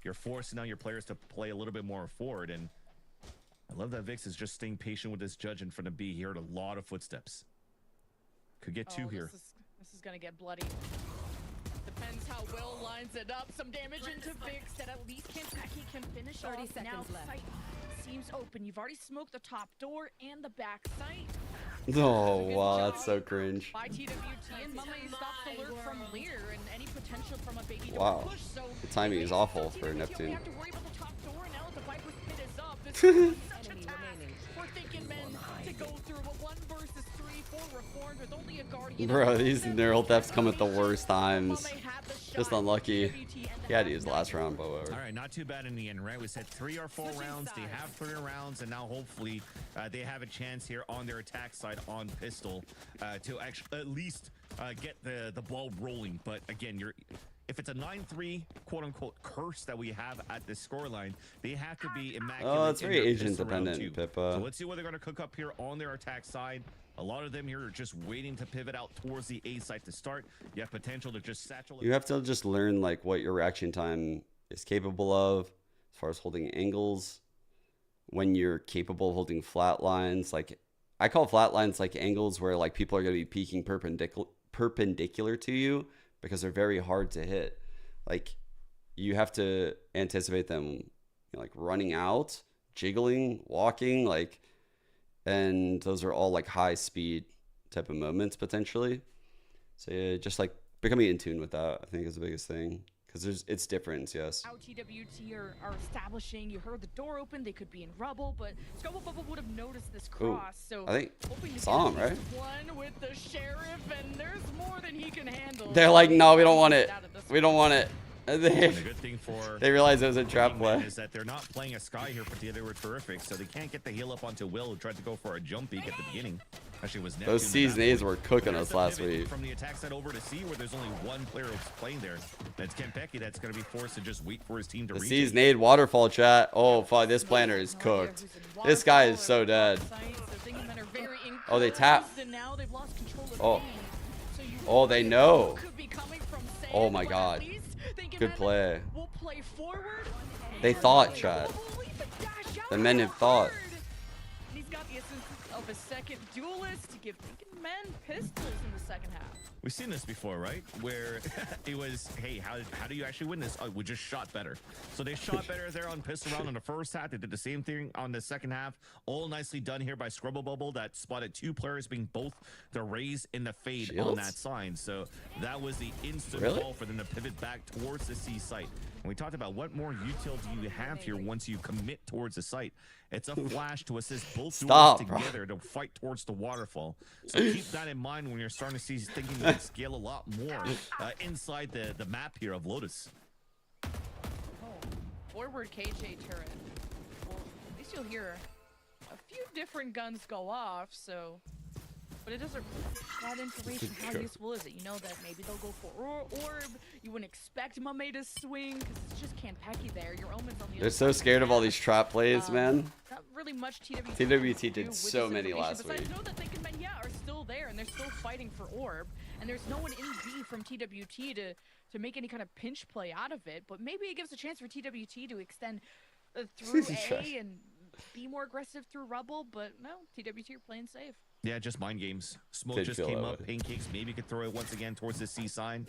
You're forcing now your players to play a little bit more forward, and I love that Vix is just staying patient with this judge in front of B. He heard a lot of footsteps. Could get two here. This is gonna get bloody. Depends how Will lines it up. Some damage into Vix that at least Kempeki can finish 30 off. Now seconds left. site seems open. You've already smoked the top door and the back site. Oh, wow, that's so cringe. By TWT and Mama stops the lurk from Lear and any potential from a baby door Wow. push. So The timing is awful for TWT Neptune. have to worry about the top door, and now that the Viper's pit is up, this is such a Enemy task remaining. for Thinking Men to go through a 1 versus 3 for Reformed with only a Guardian. Bro, these neural thefts come at the worst times. Just unlucky. He had to use the last round, but whatever. All right, not too bad in the end, right? We said 3 or 4 rounds. They have 3 rounds, and now hopefully they have a chance here on their attack side on pistol to actually at least get the ball rolling. But again, if it's a 9-3 quote-unquote curse that we have at this scoreline, they have to be immaculate. Oh, it's very in their agent pistol round dependent, too. Pippa. So let's see what they're going to cook up here on their attack side. A lot of them here are just waiting to pivot out towards the A side to start. You have potential to just satchel. You have to just learn like what your reaction time is capable of as far as holding angles. When you're capable of holding flat lines, like I call flat lines like angles where like people are going to be peeking perpendicular to you because they're very hard to hit. Like you have to anticipate them, you know, like running out, jiggling, walking, like, and those are all like high speed type of moments potentially. So yeah, just like becoming in tune with that, I think is the biggest thing. Because it's different, yes. How TWT are establishing. You heard the door open. They could be in rubble, but Scrubble Bubble would have noticed this cross. So I think hoping to saw get him, at right? least one with the sheriff, and there's more than he can handle. They're like, no, we don't want it. We don't want it. And the good thing for They realized it was a trap play. is that they're not playing a Sky here for they were terrific, so they can't get the heal up onto Will, who tried to go for a jump peek at the beginning. Actually, was Those C's and A's were cooking us last week. From the attack side over to C, where there's only one player who's playing there. That's Kempeki. That's going to be forced to just wait for his team to The reach. C's and A's waterfall chat. Oh, fuck, this planner is cooked. This guy is so dead. Oh, they tap. Oh. Oh, they know. Oh my god. Good play. They thought, chat. The men have thought. He's got the assistance of a second duelist to give Thinking Men pistols in the second half. We've seen this before, right? Where it was, hey, how do you actually win this? Oh, we just shot better. So they shot better there on pistol round in the first half. They did the same thing on the second half. All nicely done here by Scrubble Bubble that spotted 2 players being both the raise and the fade Shields? on that sign. So that was the instant call for them to pivot back towards the C site. And we talked about what more util do you have here once you commit towards the site. It's a flash to assist both duels together to fight towards the waterfall. So keep that in mind when you're starting to see Thinking Men scale a lot more inside the map here of Lotus. Oh, forward KJ turret. Well, at least you'll hear a few different guns go off, so But it doesn't. That information, how useful is it? You know that maybe they'll go for orb. You wouldn't expect Mame to swing because it's just Kanpeki there. Your Omen's on the They're other so side. scared of all these trap plays, man. Not really much TWT. TWT did so many last week. Besides, know that they can, are still there and they're still fighting for orb. And there's no one in B from TWT to make any kind of pinch play out of it. But maybe it gives a chance for TWT to extend through A and be more aggressive through rubble. But no, TWT are playing safe. Yeah, just mind games. Smoke just came up. Pancakes maybe could throw it once again towards the C sign.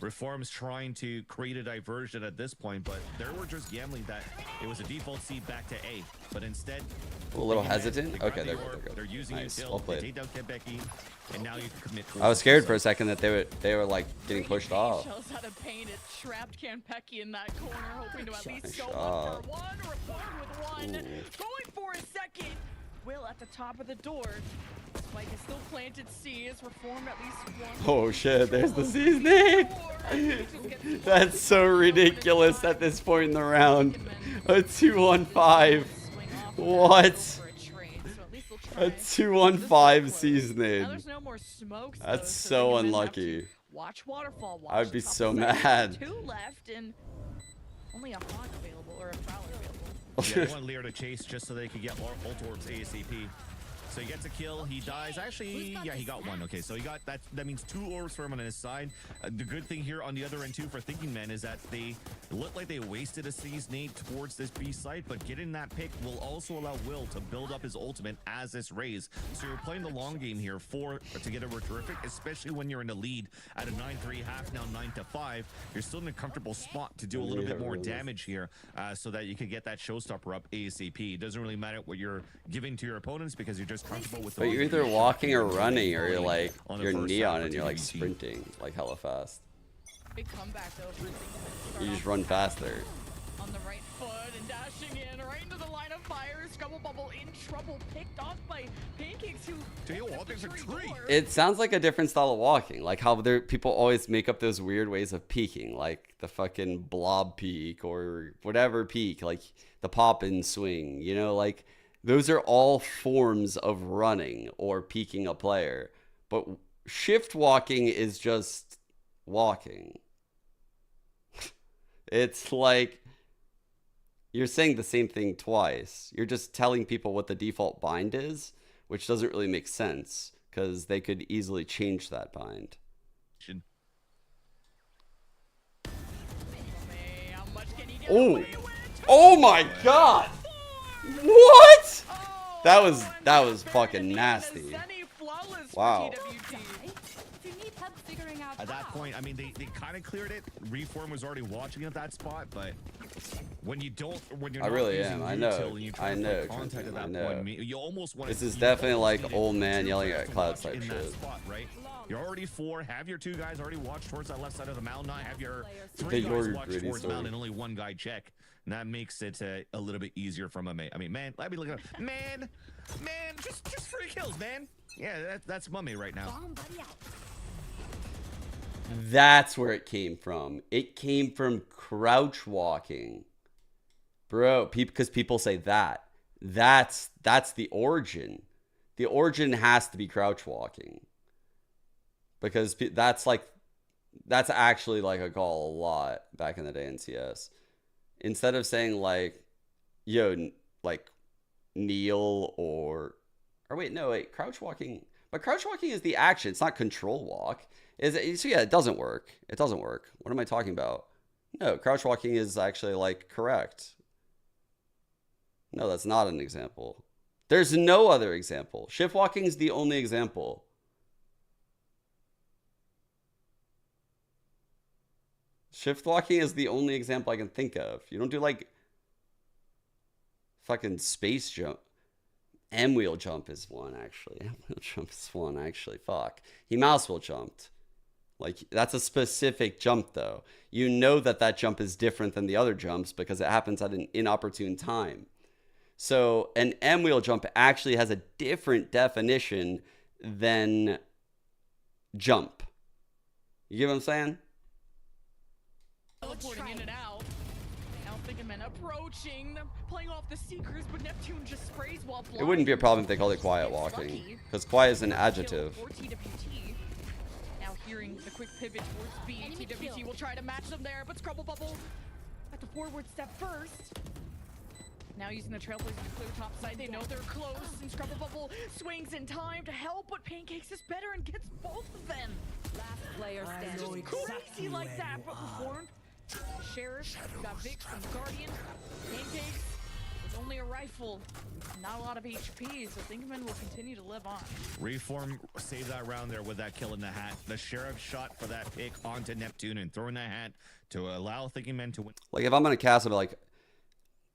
Reform's trying to create a diversion at this point, but they were just gambling that it was a default C back to A. But instead, a little hesitant. Okay, they're good. They're using nice. Well played. Take down Kanpeki, and now you can commit. I was scared for a second that they were like getting pushed off. Shows how to paint it. Trapped Kanpeki in that corner, hoping to at least go one for one. Reform with one. Going for a second. Will at the top of the door. Spike is still planted C. Is Reform at least one. Oh shit, there's the C's name. That's so ridiculous at this point in the round. A 2-1-5. What? A 2-1-5 C's name. That's so unlucky. Watch waterfall. I would be so mad. 2 left and only a Hawk available or a Prowler available. Yeah, they want Lear to chase just so they could get ult orbs ASAP. So he gets a kill, he dies. Actually, yeah, he got one. Okay, so he got that. That means 2 orbs for him on his side. The good thing here on the other end too for Thinking Men is that they look like they wasted a C's nade towards this B site, but getting that pick will also allow Will to build up his ultimate as this raise. So you're playing the long game here to get over terrific, especially when you're in the lead at a 9-3 half, now 9-5. You're still in a comfortable spot to do a little bit more damage here, so that you can get that showstopper up ASAP. It doesn't really matter what you're giving to your opponents because you're just comfortable with. But you're either walking or running, or you're like you're neon and you're like sprinting like hella fast. Big comeback though for Thinking Men. You just run faster. On the right foot and dashing in right into the line of fire. Scrubble Bubble in trouble, picked off by Pancakes who. It sounds like a different style of walking, like how people always make up those weird ways of peeking, like the fucking blob peek or whatever peek, like the pop and swing, you know, like those are all forms of running or peeking a player. But shift walking is just walking. It's like you're saying the same thing twice. You're just telling people what the default bind is, which doesn't really make sense because they could easily change that bind. Oh, oh my God! What? That was fucking nasty. Wow. At that point, I mean, they kind of cleared it. Reform was already watching at that spot, but when you're I really am. I know. I know. You almost want. This is definitely like old man yelling at clouds type shit. Spot, right? You're already 4. Have your 2 guys already watch towards that left side of the mountain. Now have your 3 guys watch towards the mountain and only 1 guy check. And that makes it a little bit easier from a I mean, man, let me look at man, just 3 kills, man. Yeah, that's Mummy right now. That's where it came from. It came from crouch walking, bro. Because people say that. That's the origin. The origin has to be crouch walking. Because that's actually like a call a lot back in the day in CS. Instead of saying like, yo, like kneel or wait, crouch walking. But crouch walking is the action. It's not control walk. So yeah, it doesn't work. It doesn't work. What am I talking about? No, crouch walking is actually like correct. No, that's not an example. There's no other example. Shift walking is the only example. Shift walking is the only example I can think of. You don't do like fucking space jump. M-wheel jump is one, actually. M-wheel jump is one, actually. Fuck. He mouse wheel jumped. Like, that's a specific jump, though. You know that jump is different than the other jumps because it happens at an inopportune time. So, an M-wheel jump actually has a different definition than jump. You get what I'm saying? Teleporting in and out. Now Thinking Men approaching, playing off the Seekers, but Neptune just sprays while It wouldn't be a problem if they called it quiet walking, because quiet is an adjective. For TWT. Now hearing the quick pivot towards B, TWT will try to match them there, but Scrubble Bubble at the forward step first. Now using the Trailblazers to clear top side, they know they're close, and Scrubble Bubble swings in time to help, but Pancakes is better and gets both of them. Last player standing. Crazy like that, but performed. The Sheriff got Vix from Guardian. Pancakes with only a rifle, not a lot of HP, so Thinkman will continue to live on. Reform saved that round there with that kill in the hat. The Sheriff shot for that pick onto Neptune and throwing that hat to allow Thinking Men to win. Like, if I'm gonna cast, I'd be like,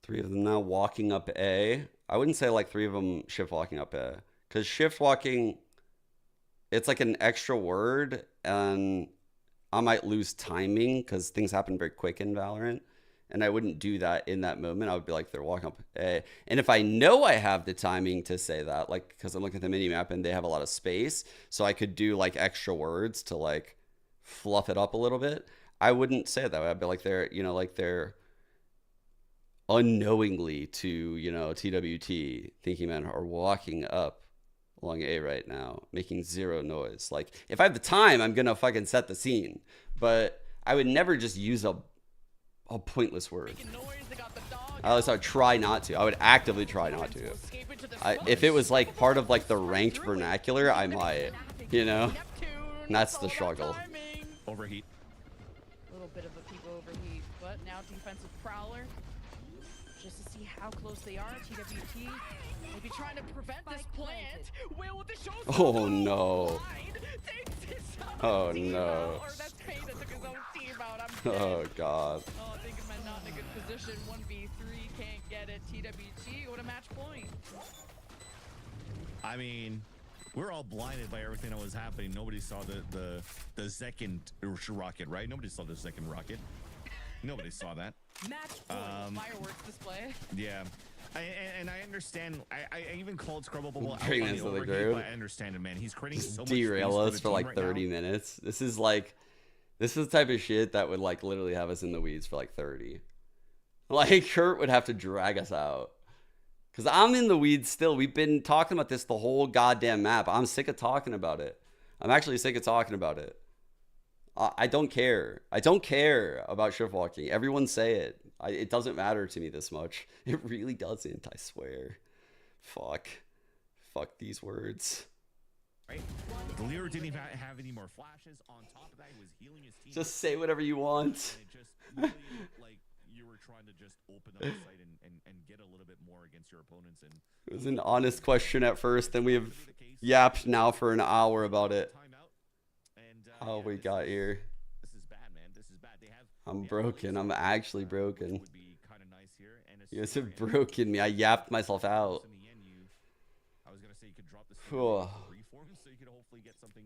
3 of them now walking up A. I wouldn't say like 3 of them shift walking up A, because shift walking, it's like an extra word, and I might lose timing because things happen very quick in Valorant, and I wouldn't do that in that moment. I would be like, they're walking up A. And if I know I have the timing to say that, like, because I'm looking at the mini map and they have a lot of space, so I could do like extra words to like fluff it up a little bit, I wouldn't say it that way. I'd be like, they're, you know, like they're unknowingly to, you know, TWT, Thinking Men are walking up along A right now, making zero noise. Like, if I have the time, I'm gonna fucking set the scene, but I would never just use a pointless word. At least I would try not to. I would actively try not to. If it was like part of like the ranked vernacular, I might, you know? And that's the struggle. Overheat. A little bit of a peep overheat, but now defensive prowler. Just to see how close they are. TWT maybe trying to prevent this plant. Will with the show. Oh no. Oh no. Or that's Payne that took his own team out. I'm Oh dead. god. Oh, Thinking Men not in a good position. 1v3 can't get it. TWT what a match point. I mean, we're all blinded by everything that was happening. Nobody saw the second rocket, right? Nobody saw the second rocket. Nobody saw that. Match Fireworks display. Yeah. And I understand. I even called Scrubble Bubble out Bring on this the to the overheat, group. but I understand it, man. He's creating so much Derail space us the for team like right 30 now. minutes. This is like, this is the type of shit that would like literally have us in the weeds for like 30. Like, Kurt would have to drag us out. Because I'm in the weeds still. We've been talking about this the whole goddamn map. I'm sick of talking about it. I'm actually sick of talking about it. I don't care. I don't care about shift walking. Everyone say it. It doesn't matter to me this much. It really doesn't, I swear. Fuck. Fuck these words. Right? The Lear didn't even have any more flashes. On top of that, he was healing his team. Just say whatever you want. And it just really looked like you were trying to just open up the site and get a little bit more against your opponents. And It was an honest question at first, then we have yapped now for an hour about it. How we got here. This is bad, man. This is bad. I'm broken. I'm actually broken. Would be kind of nice here. And You guys have broken me. I yapped myself out. In the end, I was gonna say you could drop this Whew. reform, so you could hopefully get something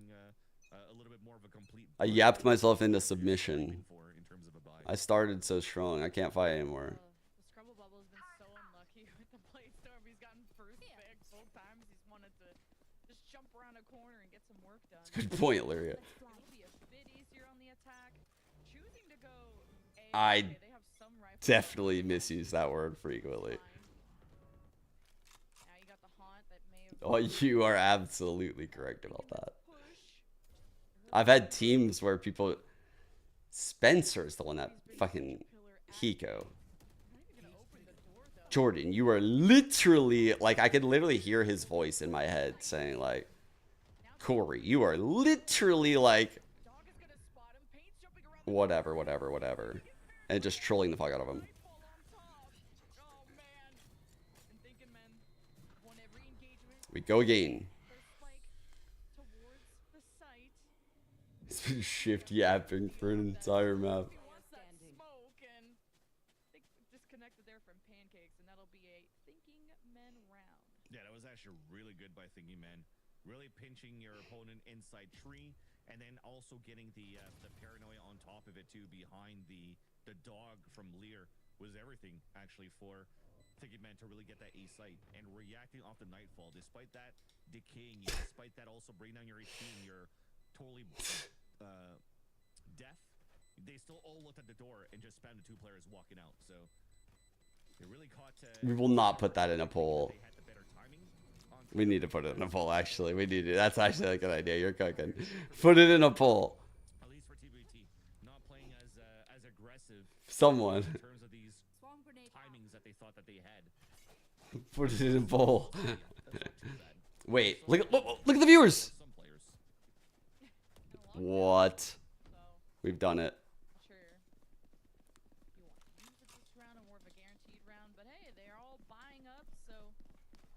a little bit more of a complete. I yapped myself into submission. In terms of a buy. I started so strong. I can't fight anymore. The Scrubble Bubble has been so unlucky with the blade storm. He's gotten first pick both times. He's wanted to just jump around a corner and get some work done. Good point, Lyria. It'll be a bit easier on the attack. Choosing to go A. I They have some rifles. definitely misuse that word frequently. Now you got the haunt that may have Oh, you are absolutely correct about that. I've had teams where people... Spencer's the one that fucking... Hiko. Jordan, you are literally... Like, I could literally hear his voice in my head saying, like... Corey, you are literally, like... Whatever. And just trolling the fuck out of him. We go again. It's been shift yapping for an entire map. Disconnected there from Pancakes, and that'll be a Thinking Men round. Yeah, that was actually really good by Thinking Men. Really pinching your opponent inside tree, and then also getting the paranoia on top of it too, behind the dog from Lear was everything actually for Thinking Men to really get that A site and reacting off the nightfall. Despite that decaying you, despite that also bringing down your HP and you're totally deaf, they still all looked at the door and just spammed the 2 players walking out. So We will not put that in a poll. We need to put it in a poll, actually. We need to. That's actually a good idea. You're cooking. Put it in a poll. At least for TBT, not playing as aggressive Someone. in terms of these timings that they thought that they had. Put it in a poll. Wait, look at the viewers. Some players. What? We've done it. Sure. You want to use it this round or more of a guaranteed round, but hey, they're all buying up, so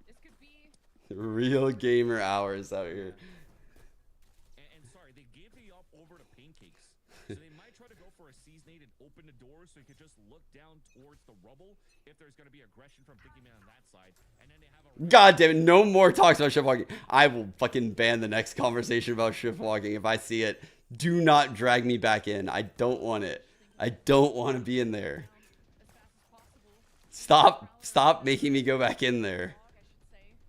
this could be Real gamer hours out here. And sorry, they gave the up over to pancakes. So they might try to go for a seasonate and open the door so you could just look down towards the rubble if there's going to be aggression from Thinking Man on that side. And then they have a... God damn it, no more talks about shift walking. I will fucking ban the next conversation about shift walking if I see it. Do not drag me back in. I don't want it. I don't want to be in there. Stop making me go back in there.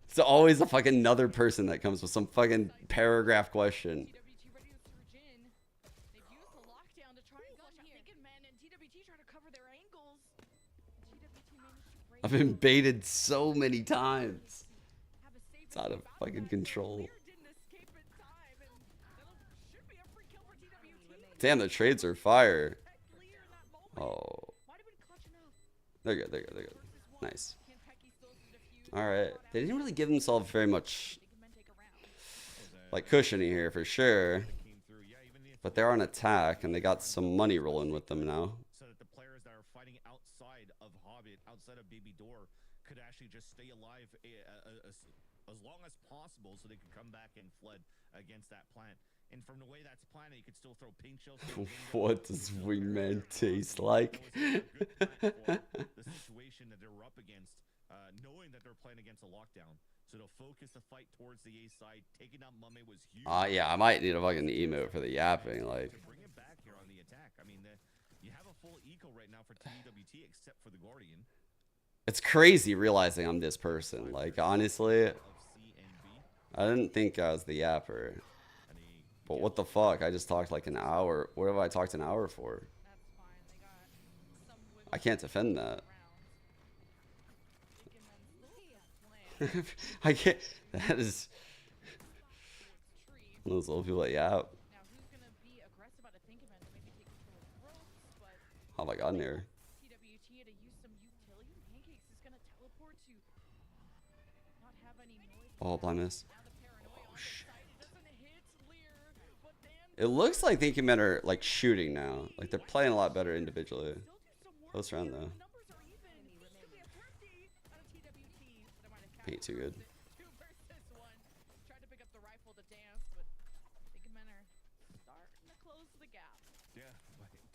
It's always a fucking another person that comes with some fucking paragraph question. TWT ready to surge in. They've used the lockdown to try and flush out Thinking Man, and TWT trying to cover their angles. TWT managed to break. I've been baited so many times. It's out of fucking control. Damn, the trades are fire. Oh. They're good, they're good, they're good. Nice. Alright. They didn't really give themselves very much, like, cushioning here for sure. But they're on attack, and they got some money rolling with them now. So that the players that are fighting outside of Hobbit, outside of Baby Door, could actually just stay alive as long as possible so they could come back and flood against that plant. And from the way that's planted, you could still throw pink shells. What does Wingman taste like? The situation that they're up against, knowing that they're playing against a lockdown. So they'll focus the fight towards the A side. Taking out Mummy was huge. Yeah, I might need a fucking emote for the yapping, like. To bring it back here on the attack. I mean, you have a full eco right now for TWT except for the Guardian. It's crazy realizing I'm this person. Like, honestly, I didn't think I was the yapper. But what the fuck? I just talked like an hour. What have I talked an hour for? I can't defend that. I can't. That is. Those little people that yap. How have I gotten here? Oh, blind miss. Oh, shit. It looks like Thinking Men are like shooting now. Like they're playing a lot better individually. Close round though. Ain't too good. Yeah,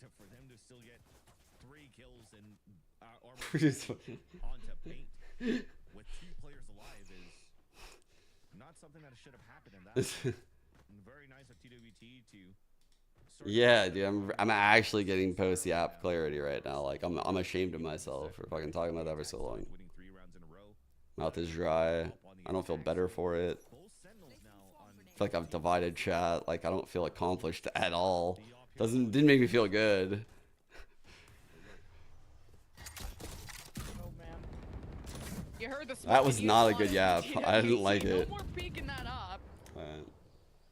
but for them to still get 3 kills and onto paint with 2 players alive is not something that should have happened in that. Very nice of TWT to. Yeah, dude, I'm actually getting post yap clarity right now. Like I'm ashamed of myself for fucking talking about that for so long. Mouth is dry. I don't feel better for it. I feel like I've divided chat. Like I don't feel accomplished at all. Didn't make me feel good. You heard the That was not a good yap. I didn't like no it. more peeking that up.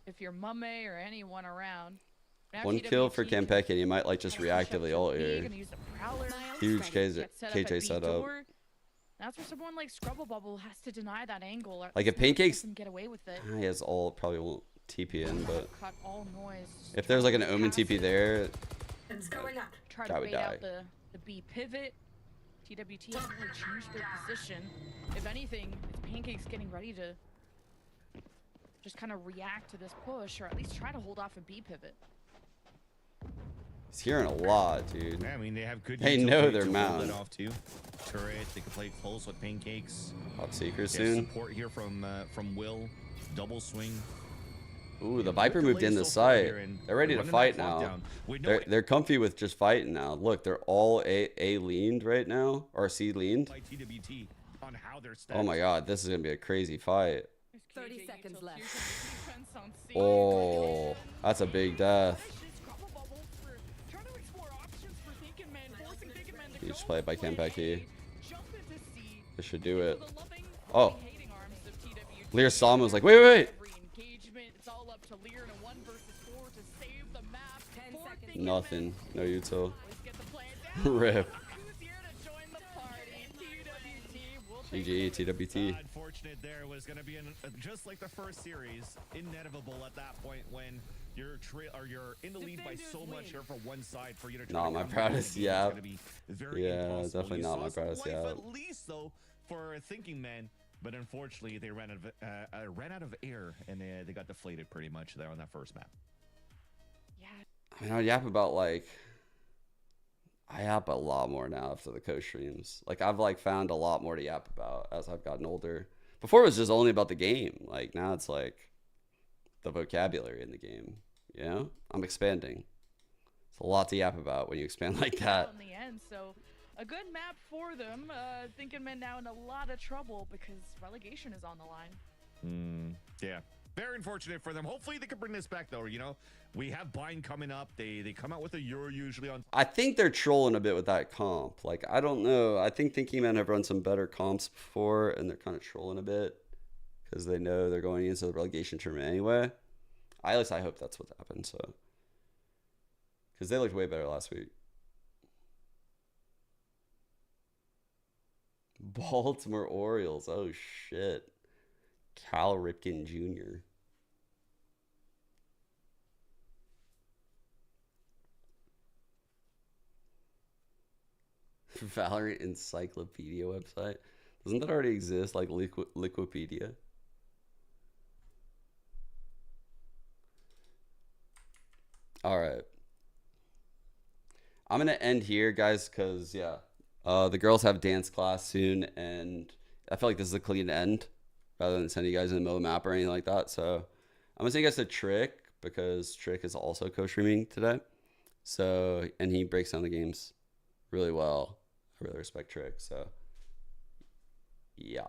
If you're Mummy or anyone around. Now One kill for Campek and you might like just reactively ult here. Huge KJ setup. That's where someone like Scrubble Bubble has to deny that angle. Like if Pancakes get away with it. He has ult, probably won't TP in, but Cut all noise. if there's like an Omen TP there, Try I to would bait out die. the B pivot. TWT hasn't really changed their position. If anything, it's Pancakes getting ready to just kind of react to this push, or at least try to hold off a B pivot. he's hearing a lot, dude. Yeah, I mean, they have good. They utility know to their hold mount. it off too. Turret, they can play close with Pancakes. Top Seeker Get soon. support here from Will. Double swing. Ooh, the Viper moved in the site. They're ready to fight now. They're comfy with just fighting now. Look, they're all A leaned right now, or C leaned. Oh my god, this is gonna be a crazy fight. 30 seconds left. Oh, that's a big death. Huge play by Campeki. This should do it. Oh. Lear saw him and was like, wait, wait, wait. Nothing. No util. Rip. GG, TWT. Unfortunate there was going to be just like the first series, inevitable at that point when you're in the lead by so much here for one side for you to try. Not my proudest, yeah. Definitely not my proudest, yeah. At least though for Thinking Men, but unfortunately they ran out of air and they got deflated pretty much there on that first map. Yeah. I mean, I yap about like. I yap a lot more now after the co-streams. Like, I've, like, found a lot more to yap about as I've gotten older. Before, it was just only about the game. Like, now it's, like, the vocabulary in the game. You know? I'm expanding. It's a lot to yap about when you expand like that. In the end, so a good map for them. Thinking Men now in a lot of trouble because relegation is on the line. Yeah. Very unfortunate for them. Hopefully they can bring this back though. You know, we have Bind coming up. They come out with a Euro usually on. I think they're trolling a bit with that comp. Like, I don't know. I think Thinking Men have run some better comps before, and they're kind of trolling a bit because they know they're going into the relegation tournament anyway. At least I hope that's what happened. So, because they looked way better last week. Baltimore Orioles. Oh shit. Cal Ripken Jr. Valorant Encyclopedia website. Doesn't that already exist? Like Liquipedia? All right. I'm going to end here, guys, because, yeah, the girls have dance class soon, and I feel like this is a clean end rather than sending you guys in the middle of the map or anything like that. So I'm going to send you guys to Trick, because Trick is also co-streaming today. So, and he breaks down the games really well. I really respect Trick, so yeah.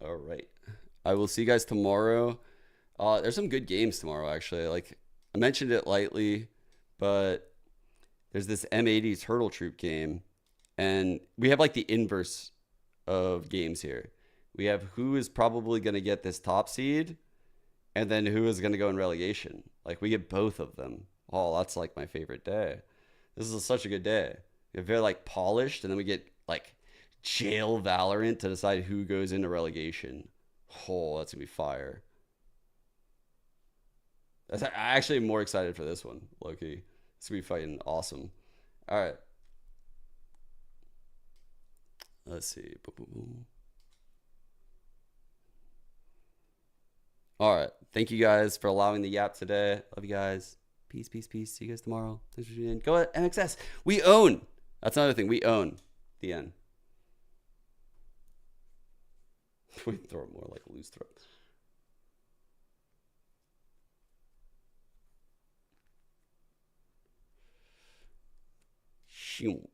All right. I will see you guys tomorrow. There's some good games tomorrow, actually. Like, I mentioned it lightly, but there's this M80 Turtle Troop game, and we have like the inverse of games here. We have who is probably going to get this top seed, and then who is going to go in relegation. Like, we get both of them. Oh, that's like my favorite day. This is such a good day. We're very like polished, and then we get like jail Valorant to decide who goes into relegation. Oh, that's gonna be fire. I actually am more excited for this one, low-key. It's gonna be fucking awesome. All right. Let's see. All right. Thank you guys for allowing the yap today. Love you guys. Peace, peace, peace. See you guys tomorrow. Thanks for tuning in. Go at MXS. We own. That's another thing. We own. The end. We throw it more like loose throats. Shoot.